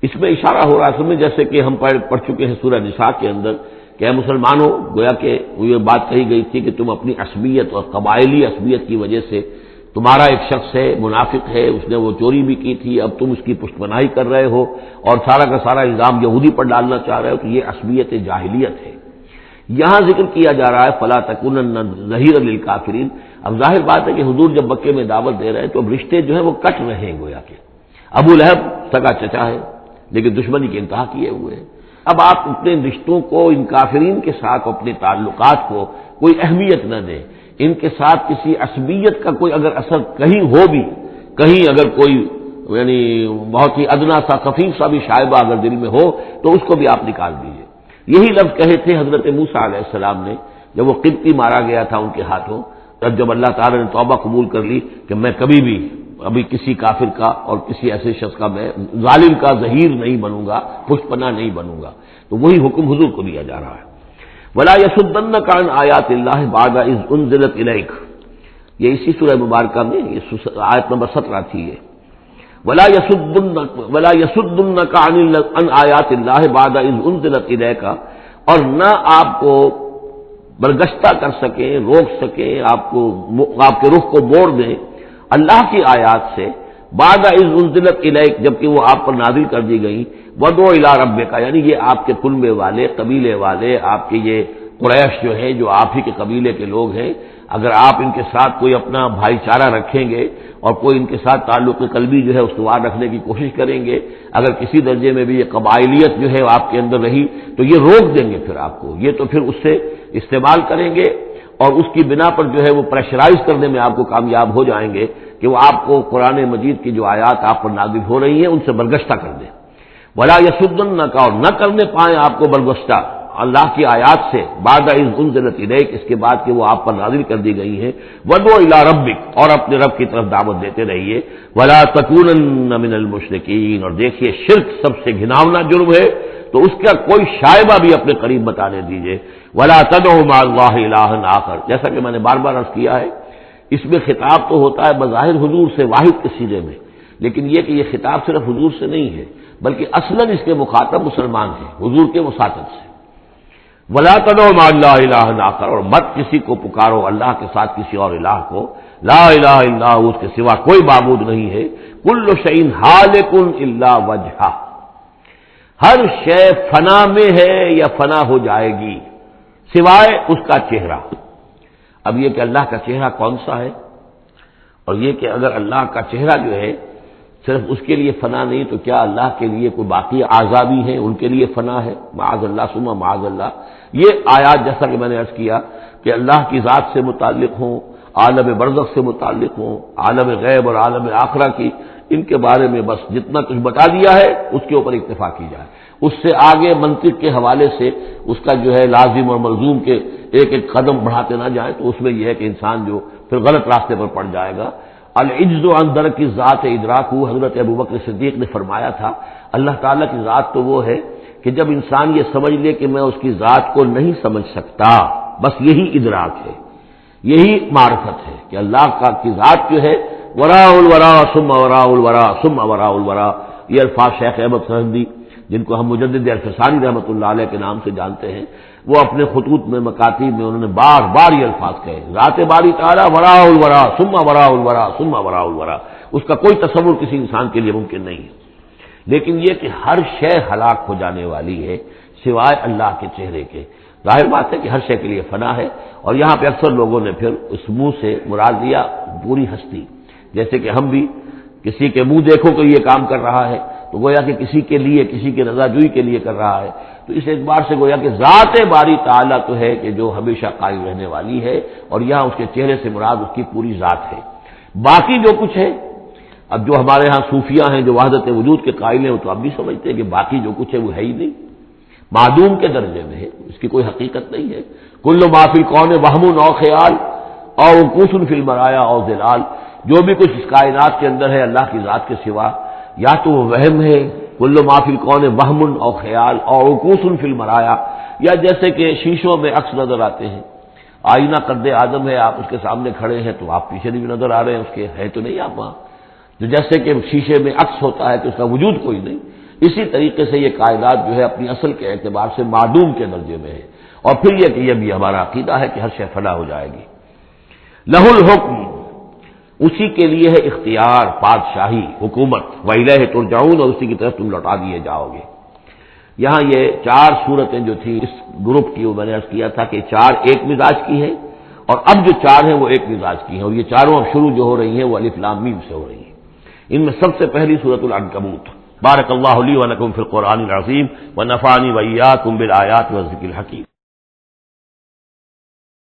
اس میں اشارہ ہو رہا ہے سمجھ، جیسے کہ ہم پڑھ چکے ہیں سورہ نساء کے اندر کہ اے مسلمانوں، گویا کہ یہ بات کہی گئی تھی کہ تم اپنی عصبیت اور قبائلی عصبیت کی وجہ سے، تمہارا ایک شخص ہے منافق ہے، اس نے وہ چوری بھی کی تھی، اب تم اس کی پشت پناہی کر رہے ہو اور سارا کا سارا الزام یہودی پر ڈالنا چاہ رہے ہو، تو یہ عصبیت جاہلیت ہے۔ یہاں ذکر کیا جا رہا ہے فلا تکونن ظہیرا للکافرین۔ اب ظاہر بات ہے کہ حضور جب مکے میں دعوت دے رہے ہیں تو اب رشتے جو ہیں وہ کٹ رہے ہیں، گویا کہ ابو لہب سگا چچا ہے لیکن دشمنی کی انتہا کیے ہوئے ہیں۔ اب آپ اپنے رشتوں کو، ان کافرین کے ساتھ اپنے تعلقات کو کوئی اہمیت نہ دیں، ان کے ساتھ کسی عصبیت کا کوئی اگر اثر کہیں ہو بھی، کہیں اگر کوئی یعنی بہت ہی ادنا سا خفیف سا بھی شائبہ اگر دل میں ہو تو اس کو بھی آپ نکال دیجیے۔ یہی لفظ کہے تھے حضرت موسیٰ علیہ السلام نے جب وہ قبطی مارا گیا تھا ان کے ہاتھوں، جب اللہ تعالیٰ نے توبہ قبول کر لی کہ میں کبھی بھی ابھی کسی کافر کا اور کسی ایسے شخص کا، میں ظالم کا ظہیر نہیں بنوں گا، پشت پناہ نہیں بنوں گا، تو وہی حکم حضور کو دیا جا رہا ہے۔ وَلَا يَصُدَّنَّكَ عَنْ آيَاتِ اللَّهِ بَعْدَ إِذْ أُنزِلَتْ إِلَيْكَ، یہ اسی سورہ مبارکہ میں یہ آیت نمبر 17 تھی یہ۔ وَلَا يَصُدُّنَّكَ عَنْ آيَاتِ اللَّهِ بَعْدَ إِذْ أُنزِلَتْ إِلَيْكَ، اور نہ آپ کو برگشتہ کر سکیں، روک سکیں، آپ کے رخ کو موڑ دیں اللہ کی آیات سے، بعد اذ انزلت الیک، جبکہ وہ آپ پر نازل کر دی گئی، وَدْعُ إِلَىٰ رَبِّكَ، یعنی یہ آپ کے کنبے والے، قبیلے والے، آپ کے یہ قریش جو ہیں جو آپ ہی کے قبیلے کے لوگ ہیں، اگر آپ ان کے ساتھ کوئی اپنا بھائی چارہ رکھیں گے اور کوئی ان کے ساتھ تعلق قلبی جو ہے استوار رکھنے کی کوشش کریں گے، اگر کسی درجے میں بھی یہ قبائلیت جو ہے آپ کے اندر رہی تو یہ روک دیں گے پھر آپ کو، یہ تو پھر اس سے استعمال کریں گے اور اس کی بنا پر جو ہے وہ پریشرائز کرنے میں آپ کو کامیاب ہو جائیں گے کہ وہ آپ کو قرآن مجید کی جو آیات آپ پر نازل ہو رہی ہیں ان سے برگشتہ کر دیں۔ وَلَا يَصُدُّنَّكَ، اور نہ کرنے پائیں آپ کو برگشتہ اللہ کی آیات سے، بعد اذ انزلت الیک، اس کے بعد کہ وہ آپ پر نازل کر دی گئی ہیں، وَدْعُ إِلَىٰ رَبِّكَ، اور اپنے رب کی طرف دعوت دیتے رہیے، وَلَا تَكُونَنَّ مِنَ الْمُشْرِكِينَ، اور دیکھیے شرک سب سے گھناؤنا جرم ہے تو اس کا کوئی شائبہ بھی اپنے قریب بتانے دیجیے۔ وَلَا تَدْعُ مَعَ اللَّهِ إِلَٰهًا آخر، جیسا کہ میں نے بار بار عرض کیا ہے، اس میں خطاب تو ہوتا ہے بظاہر حضور سے واحد کے سیرے میں، لیکن یہ کہ یہ خطاب صرف حضور سے نہیں ہے بلکہ اصلاً اس کے مخاطب مسلمان ہیں حضور کے وساطت سے۔ ولا تدعوا مع اللہ الہ آخر، اور مت کسی کو پکارو اللہ کے ساتھ کسی اور الہ کو، لا الہ الا ہو، اس کے سوا کوئی معبود نہیں ہے، کل شیء ہالک الا وجہہ، ہر شے فنا میں ہے یا فنا ہو جائے گی سوائے اس کا چہرہ۔ اب یہ کہ اللہ کا چہرہ کون سا ہے، اور یہ کہ اگر اللہ کا چہرہ جو ہے صرف اس کے لیے فنا نہیں تو کیا اللہ کے لیے کوئی باقی اعضاء بھی ہیں، ان کے لیے فنا ہے؟ معاذ اللہ ثم معاذ اللہ۔ یہ آیات جیسا کہ میں نے عرض کیا کہ اللہ کی ذات سے متعلق ہوں، عالم برزخ سے متعلق ہوں، عالم غیب اور عالم آخرہ کی، ان کے بارے میں بس جتنا کچھ بتا دیا ہے اس کے اوپر اکتفا کی جائے، اس سے آگے منطق کے حوالے سے اس کا جو ہے لازم اور ملزوم کے ایک ایک قدم بڑھاتے نہ جائیں تو اس میں یہ ہے کہ انسان جو پھر غلط راستے پر پڑ جائے گا۔ العجز عن درک ذات ادراک، حضرت ابوبکر صدیق نے فرمایا تھا اللہ تعالیٰ کی ذات تو وہ ہے کہ جب انسان یہ سمجھ لے کہ میں اس کی ذات کو نہیں سمجھ سکتا، بس یہی ادراک ہے، یہی معرفت ہے کہ اللہ کا کی ذات جو ہے وراء الورا ثم وراء الورا ثم وراء الورا۔ یہ الفاظ شیخ احمد سرہندی جن کو ہم مجدد الفسانی رحمۃ اللہ علیہ کے نام سے جانتے ہیں، وہ اپنے خطوط میں مکاتیب میں انہوں نے بار بار یہ الفاظ کہے، ذات باری تعالیٰ وراء الورا ثم وراء الورا ثم وراء الورا، اس کا کوئی تصور کسی انسان کے لیے ممکن نہیں ہے۔ لیکن یہ کہ ہر شے ہلاک ہو جانے والی ہے سوائے اللہ کے چہرے کے، ظاہر بات ہے کہ ہر شے کے لیے فنا ہے، اور یہاں پہ اکثر لوگوں نے پھر اس منہ سے مراد لیا پوری ہستی، جیسے کہ ہم بھی کسی کے منہ دیکھو تو یہ کام کر رہا ہے تو گویا کہ کسی کے لیے، کسی کے رضا جوئی کے لیے کر رہا ہے، تو اس اعتبار سے گویا کہ ذات باری تعالیٰ تو ہے کہ جو ہمیشہ قائم رہنے والی ہے، اور یہاں اس کے چہرے سے مراد اس کی پوری ذات ہے۔ باقی جو کچھ ہے، اب جو ہمارے ہاں صوفیاء ہیں جو وحدت وجود کے قائل ہیں وہ تو اب بھی سمجھتے ہیں کہ باقی جو کچھ ہے وہ ہے ہی نہیں، معدوم کے درجے میں ہے، اس کی کوئی حقیقت نہیں ہے۔ کل ما فی الکون وہم او خیال او وقوف فی المرایا او ظلال، جو بھی کچھ اس کائنات کے اندر ہے اللہ کی ذات کے سوا یا تو وہ وہم ہے، کل ما فی الکون وہم او خیال او وقوف فی المرایا، یا جیسے کہ شیشوں میں عکس نظر آتے ہیں، آئینہ قد آدم ہے، آپ اس کے سامنے کھڑے ہیں تو آپ پیچھے بھی نظر آ رہے ہیں، اس کے ہے تو نہیں آپ وہاں، جو جیسے کہ شیشے میں عکس ہوتا ہے تو اس کا وجود کوئی نہیں، اسی طریقے سے یہ کائنات جو ہے اپنی اصل کے اعتبار سے معدوم کے درجے میں ہے۔ اور پھر یہ کہ یہ بھی ہمارا عقیدہ ہے کہ ہر شے فنا ہو جائے گی۔ لہ الحکم، اسی کے لیے ہے اختیار، بادشاہی، حکومت، وَإِلَيْهِ تُرْجَعُونَ، اور اسی کی طرف تم لوٹا دیے جاؤ گے۔ یہاں یہ چار صورتیں جو تھی اس گروپ کی، وہ میں نے عرض کیا تھا کہ چار ایک مزاج کی ہیں، اور اب جو چار ہیں وہ ایک مزاج کی ہیں، اور یہ چاروں اب شروع جو ہو رہی ہیں وہ الف لام میم سے ہو رہی ہیں۔ ان میں سب سے پہلی سورۃ العنکبوت۔ بارک اللہ لی و لکم فی القرآن العظیم ونفعنی وإیاکم بالآیات والذکر الحکیم۔